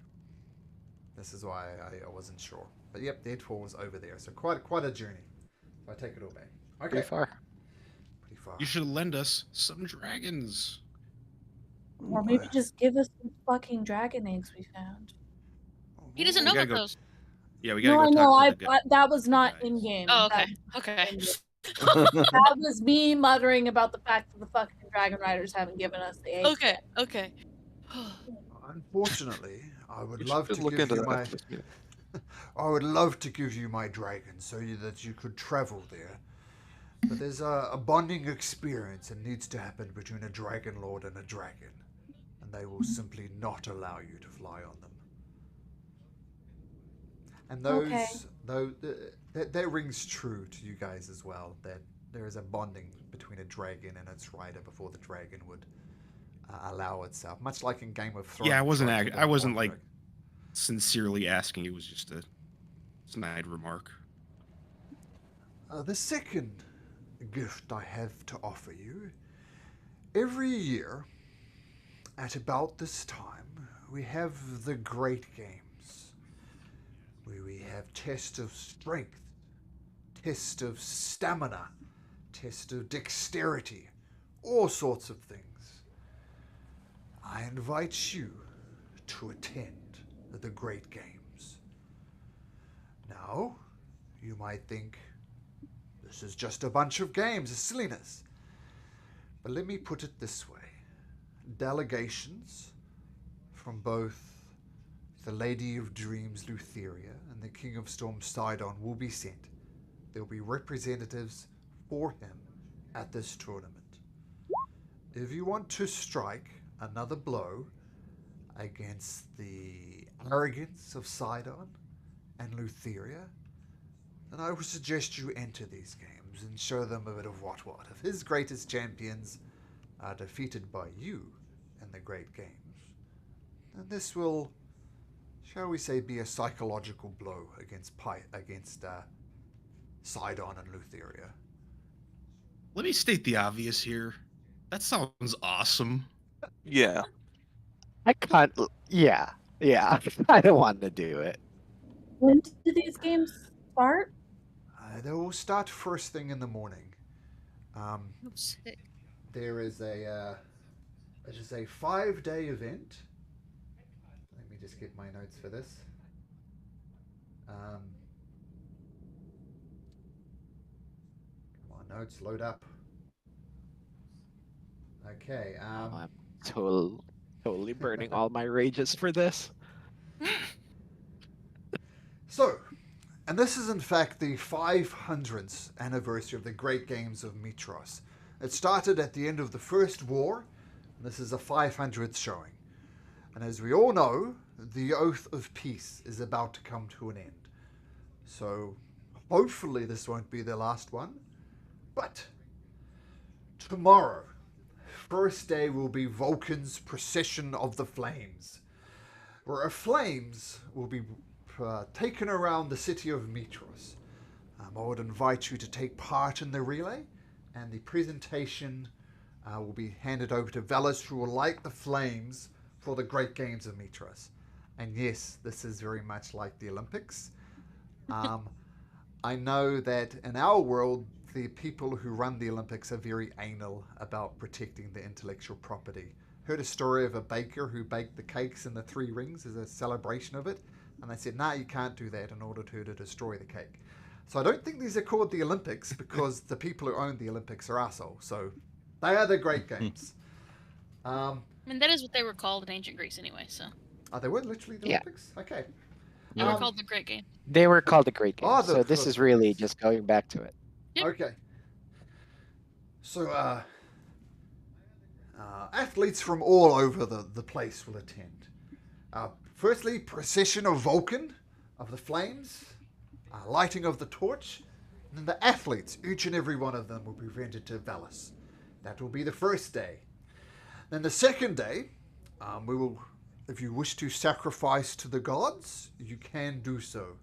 This is why I wasn't sure. But yep, Dead Falls over there. So quite a journey. If I take it all back. Okay. Pretty far. Pretty far. You should lend us some dragons. Or maybe just give us some fucking dragon eggs we found. He doesn't know about those. Yeah, we gotta No, go I know. talk to the That was not in game. Oh, okay. Okay. That was me muttering about the fact that the fucking dragon riders haven't given us the eggs. Okay. Okay. Unfortunately, I would We love should to look give into you that my. after this meeting. I would love to give you my dragon so that you could travel there. But there's a bonding experience that needs to happen between a Dragon Lord and a dragon. And they will simply not allow you to fly on them. And Okay. that rings true to you guys as well, that there is a bonding between a dragon and its rider before the dragon would allow itself. Much like in Game of Thrones. Yeah, I wasn't. right? I wasn't like sincerely asking. It was just a snide remark. The second gift I have to offer you, every year at about this time, we have the Great Games, where we have tests of strength, test of stamina, test of dexterity, all sorts of things. I invite you to attend the Great Games. Now, you might think, this is just a bunch of games, a silliness. But let me put it this way. Delegations from both the Lady of Dreams, Lutheria, and the King of Storms, Sidon, will be sent. There will be representatives for him at this tournament. If you want to strike another blow against the arrogance of Sidon and Lutheria, then I would suggest you enter these games and show them a bit of what. If his greatest champions are defeated by you in the Great Games, then this will, shall we say, be a psychological blow against Sidon and Lutheria. Let me state the obvious here. That sounds awesome. Yeah. I can't. Yeah. I don't want to do it. When do these games start? They will start first thing in the morning. Oh, sick. There is a 5-day event. Let me just get my notes for this. Come on, notes, load up. Okay. I'm totally burning all my rages for this. So, and this is in fact the 500th anniversary of the Great Games of Mitros. It started at the end of the First War, and this is a 500th showing. And as we all know, the Oath of Peace is about to come to an end. So, hopefully this won't be the last one. But, tomorrow, first day will be Vulcan's Procession of the Flames, where flames will be taken around the city of Mitros. I would invite you to take part in the relay, and the presentation will be handed over to Velas, who will light the flames for the Great Games of Mitros. And yes, this is very much like the Olympics. I know that in our world, the people who run the Olympics are very anal about protecting the intellectual property. Heard a story of a baker who baked the cakes in the 3 rings as a celebration of it. And they said, you can't do that in order to destroy the cake. So I don't think these are called the Olympics because the people who own the Olympics are assholes. So they are the Great Games. I mean, that is what they were called in ancient Greece anyway, so. Oh, they were literally the Yeah. Olympics? Okay. They were called the Great Game. They were called the Great Games, Oh, so this is really just going back to it. Yep. Okay. So, athletes from all over the place will attend. Firstly, procession of Vulcan, of the flames, lighting of the torch, and then the athletes, each and every one of them will be presented to Velas. That will be the first day. Then the second day, we will, if you wish to sacrifice to the gods, you can do so.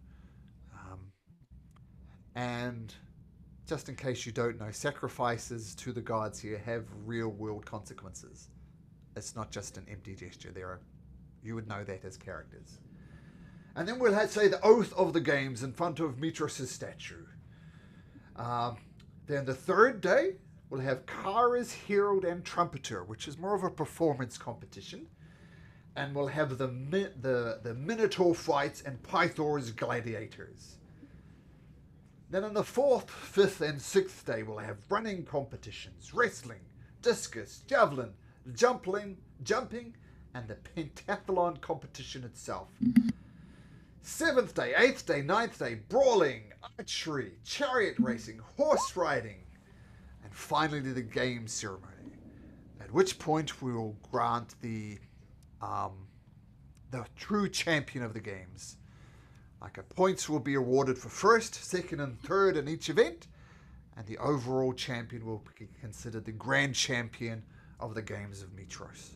And just in case you don't know, sacrifices to the gods here have real-world consequences. It's not just an empty gesture. You would know that as characters. And then we'll say the Oath of the Games in front of Mitros' statue. Then the third day, we'll have Kara's Herald and Trumpeter, which is more of a performance competition. And we'll have the Minotaur fights and Pythor's gladiators. Then on the 4th, 5th, and 6th day, we'll have running competitions, wrestling, discus, javelin, jumping, and the pentathlon competition itself. 7th day, 8th day, 9th day, brawling, archery, chariot racing, horse riding, and finally the game ceremony. At which point we will grant the true champion of the games. Points will be awarded for first, second, and third in each event, and the overall champion will be considered the grand champion of the games of Mitros.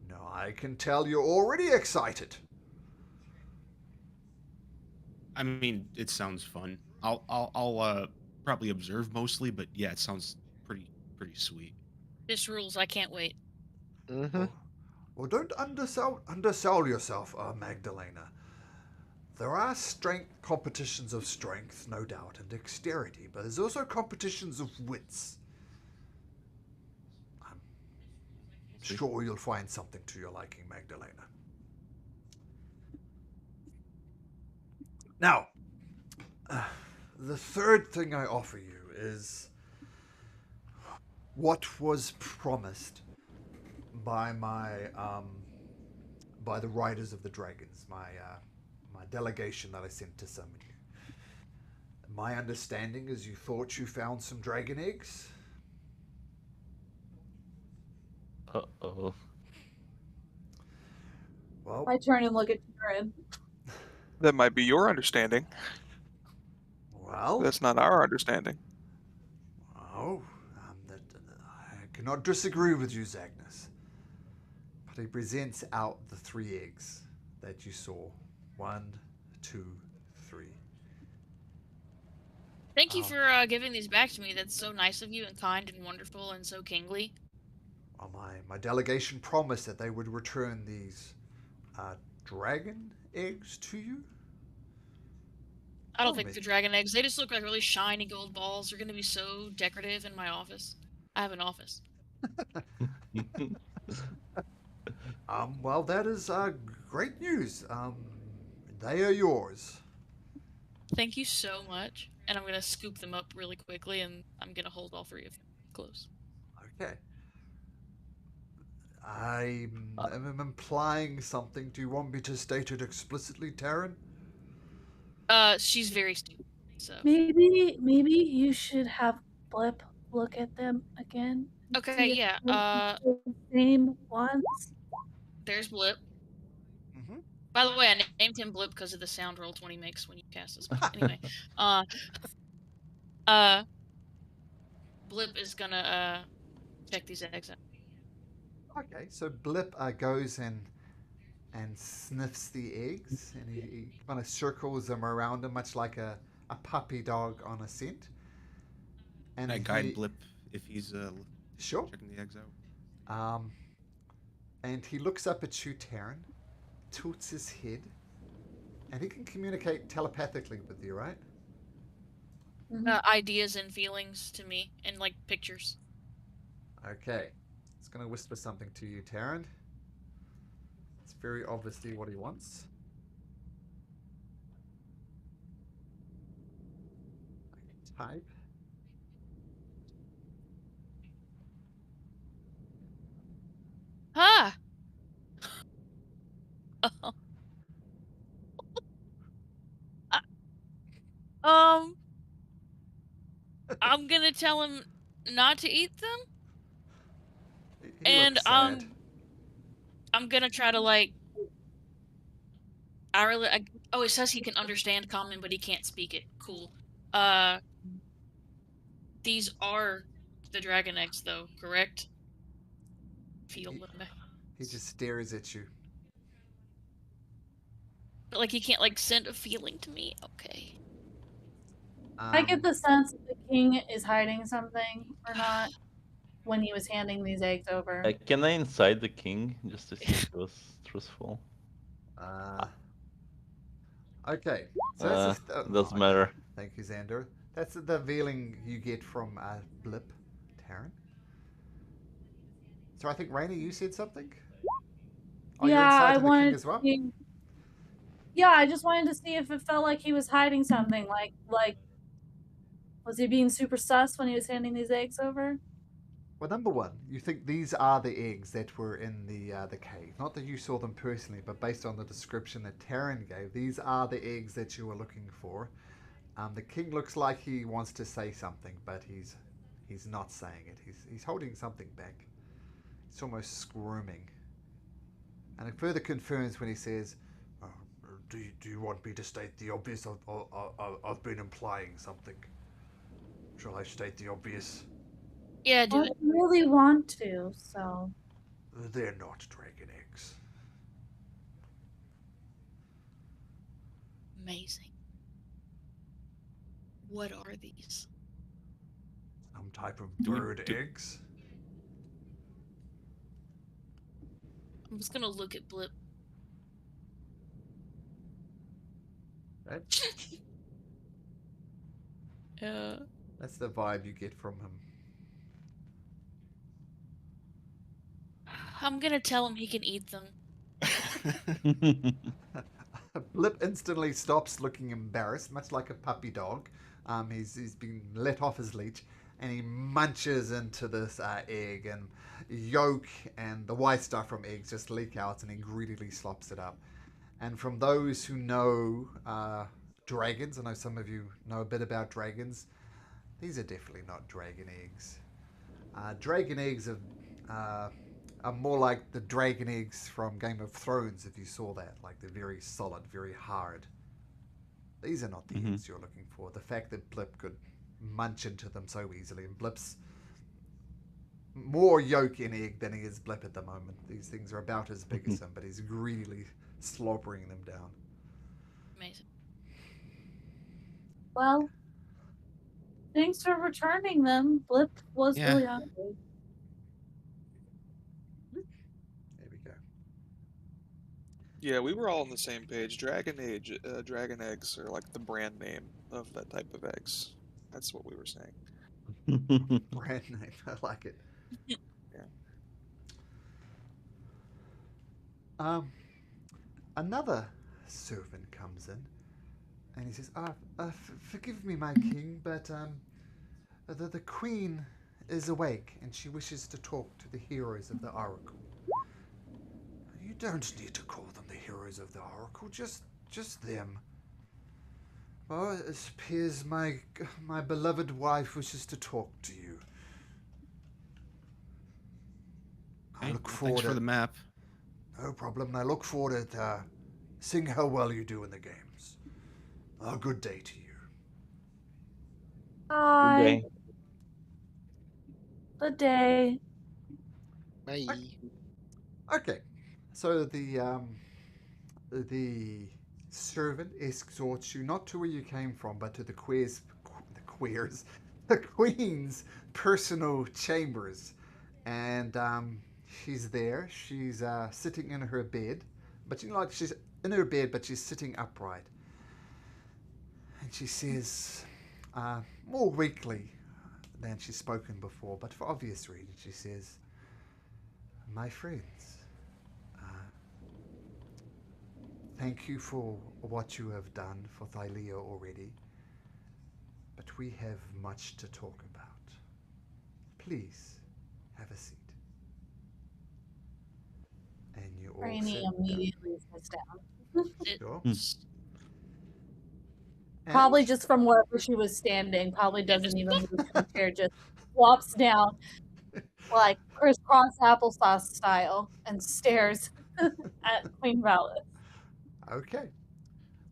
Now I can tell you're already excited. I mean, it sounds fun. I'll probably observe mostly, but yeah, it sounds pretty sweet. This rules. I can't wait. Mm-hmm. Well, don't undersell yourself, Magdalena. There are strength competitions of strength, no doubt, and dexterity, but there's also competitions of wits. I'm sure you'll find something to your liking, Magdalena. Now, the third thing I offer you is what was promised by by the Riders of the Dragons, my delegation that I sent to summon you. My understanding is you thought you found some dragon eggs. Uh-oh. Well, I turn and look at Taryn. That might be your understanding. well, That's not our understanding. I cannot disagree with you, Zagnus. But he presents out the 3 eggs that you saw. 1, 2, 3. Thank you for giving these back to me. That's so nice of you and kind and wonderful and so kingly. Well, my delegation promised that they would return these dragon eggs to you. I don't Tell think me. they're dragon eggs. They just look like really shiny gold balls. They're gonna be so decorative in my office. I have an office. Well, that is great news. They are yours. Thank you so much. And I'm gonna scoop them up really quickly, and I'm gonna hold all 3 of them close. Okay. I am implying something. Do you want me to state it explicitly, Taryn? She's very stupid. So Maybe you should have Blip look at them again. okay, See if yeah. they're the same ones. There's Blip. Mm-hmm. By the way, I named him Blip because of the sound roll 20 makes when you cast a spell. Anyway, Blip is gonna check these eggs out. Okay, so Blip goes and sniffs the eggs, and he kind of circles them around him, much like a puppy dog on a scent. And I guide Blip if he's sure. checking the eggs out. And he looks up at you, Taryn, tilts his head, and he can communicate telepathically with you, right? Ideas and feelings to me, and like pictures. Okay. He's going to whisper something to you, Taryn. It's very obviously what he wants. I can type. Ah! I'm gonna tell him not to eat them, He and looks sad. I'm gonna try to oh, it says he can understand common, but he can't speak it. Cool. These are the dragon eggs, though, correct? Feel them. He just stares at you. But like he can't send a feeling to me. Okay. I get the sense that the king is hiding something or not when he was handing these eggs over. Can I inside the king just to see if he was truthful? Okay. So doesn't matter. Thank you, Xander. That's the feeling you get from Blip, Taryn. So I think Raina, you said something. Oh, yeah, you're inside I of the wanted king as well. Yeah, I just wanted to see if it felt like he was hiding something. Like, was he being super sus when he was handing these eggs over? Well, number one, you think these are the eggs that were in the cave. Not that you saw them personally, but based on the description that Taryn gave, these are the eggs that you were looking for. The king looks like he wants to say something, but he's He's not saying it. He's holding something back. It's almost squirming. And it further confirms when he says, do you want me to state the obvious? I've been implying something. Shall I state the obvious? Yeah, do I it. really want to, so. They're not dragon eggs. Amazing. What are these? Some type of Do we- bird do- eggs. I'm just gonna look at Blip. Right? Uh, That's the vibe you get from him. I'm gonna tell him he can eat them. Blip instantly stops looking embarrassed, much like a puppy dog. He's been let off his leash, and he munches into this egg, and yolk and the white stuff from eggs just leak out, and he greedily slops it up. And from those who know dragons, I know some of you know a bit about dragons, these are definitely not dragon eggs. Dragon eggs are more like the dragon eggs from Game of Thrones, if you saw that. Like, they're very solid, very hard. These are not the eggs you're looking for. The fact that Blip could munch into them so easily, and Blip's more yolk in egg than he is Blip at the moment. These things are about as big as him, but he's greedily slobbering them down. Amazing. Well, thanks for returning them. Blip was Yeah. really hungry. There we go. Yeah, we were all on the same page. Dragon eggs are like the brand name of that type of eggs. That's what we were saying. Brand name. I like it. Yeah. Another servant comes in, and he says, forgive me, my king, but the queen is awake, and she wishes to talk to the heroes of the Oracle. You don't need to call them the heroes of the Oracle, just them. Oh, it appears my beloved wife wishes to talk to you. I Hey, look well, forward thanks for the map. No problem. And I look forward to seeing how well you do in the games. A good day to you. Bye. Okay. Good day. Bye. Okay, so the servant escorts you not to where you came from, but to the queen's personal chambers, and she's there. She's sitting in her bed, but she's in her bed, but she's sitting upright, and she says, more weakly than she's spoken before, but for obvious reasons, she says, "My friends, thank you for what you have done for Thylea already, but we have much to talk about. Please, have a seat." And you all Rainy sit down. immediately sits down. Sure. It's And- Probably just from wherever she was standing. Probably doesn't even move from the chair. Just flops down like crisscross applesauce style and stares at Queen Valis. Okay.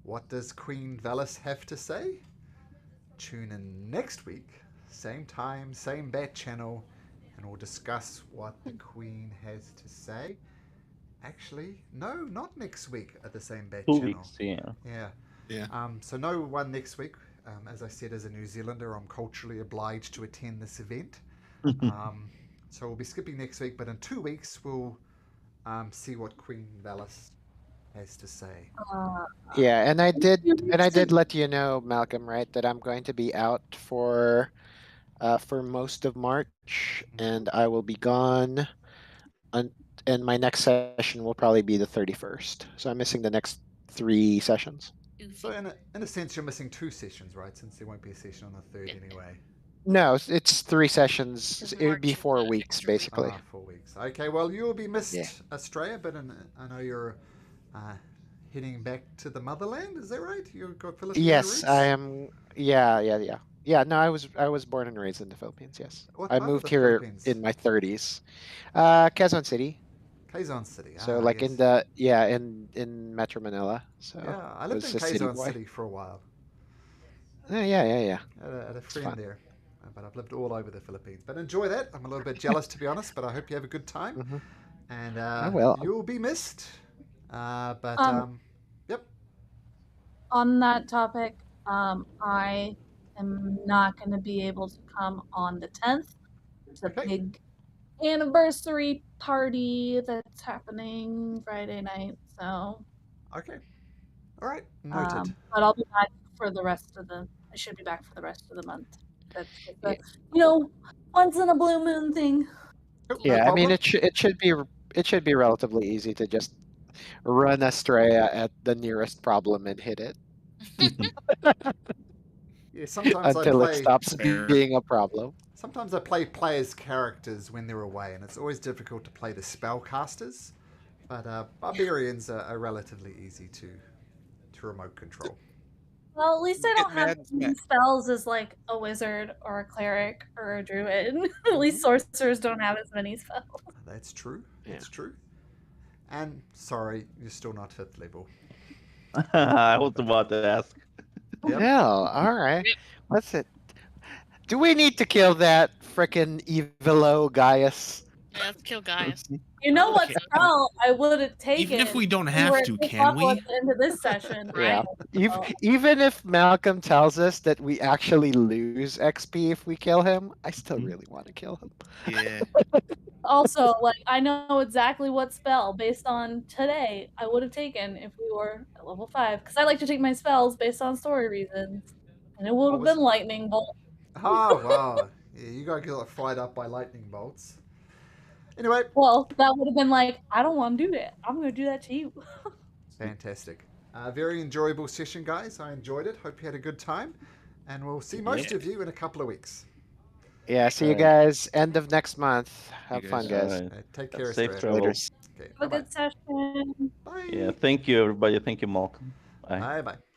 What does Queen Valis have to say? Tune in next week, same time, same bat channel, and we'll discuss what the Queen has to say. Actually, no, not next week at the same bat 2 channel. weeks, yeah. Yeah. Yeah. So no one next week. As I said, as a New Zealander, I'm culturally obliged to attend this event. So we'll be skipping next week, but in 2 weeks we'll see what Queen Valis has to say. Yeah, and I did let you know, Malcolm, right, that I'm going to be out for most of March, and I will be gone. And my next session will probably be the 31st. So I'm missing the next 3 sessions. So in a sense, you're missing 2 sessions, right? Since there won't be a session on the 3rd anyway. No, it's 3 sessions. Because It would be March is 4 the weeks, extra week. basically. 4 weeks. Okay, well, you'll be missed, Yeah. Australia, but I know you're heading back to the motherland. Is that right? You've got Filipino Yes, roots? I am. Yeah. Yeah, no, I was born and raised in the Philippines. Yes, What I part of moved the here Philippines? in my 30s. Quezon City. Quezon City. So Ah, like in yes. the in Metro Manila. So Yeah, I I lived was in a city Quezon boy. City for a while. Yeah. I had a It's friend fun. there, but I've lived all over the Philippines. But enjoy that. I'm a little bit jealous, to be honest, but I hope you have a good time. Hmm. And I will. you'll be missed. But Um, yep. on that topic, I am not going to be able to come on the 10th. It's a Okay. big anniversary party that's happening Friday night, so Okay. All right. Noted. but I'll be back for the rest of the. I should be back for the rest of the month. That's just Yeah. a once in a blue moon thing. Cool, no Yeah, I mean problem. it should be relatively easy to just run astray at the nearest problem and hit it Yeah. Sometimes I until it play. stops Fair. being a problem. Sometimes I play players' characters when they're away, and it's always difficult to play the spellcasters. But barbarians are relatively easy to remote control. Well, at least I Get don't have mad, as many spells as like a wizard or a cleric or a druid. At least Mhm. sorcerers don't have as many spells. That's true. Yeah. That's true. And sorry, you're still not 5th level. I was about to ask. Yep. Hell, all right. What's it? Do we need to kill that frickin' Evilo Gaius? Yeah, let's kill Gaius. You know what Okay. spell I would have taken? Even if we don't we have were to, this can level we? at the end of this session? Yeah. Right. Even if Malcolm tells us that we actually lose XP if we kill him, I still really want to kill him. Yeah. Also, like I know exactly what spell based on today I would have taken if we were at level 5 because I like to take my spells based on story reasons, and it would What have was been lightning bolt. Ah, wow. Yeah, you got get fired up by lightning bolts. Anyway, Well, that would have been like I don't want to do that. I'm going to do that to you. fantastic. Very enjoyable session, guys. I enjoyed it. Hope you had a good time. And we'll see most of you in a couple of weeks. Yeah, see you Alright. guys end of next month. Have You fun, guys. guys. Take care, Safe Strad. travel. Later. Okay, Have a bye-bye. good session. Bye. Yeah, thank you everybody. Thank you, Malcolm. Bye. Bye-bye.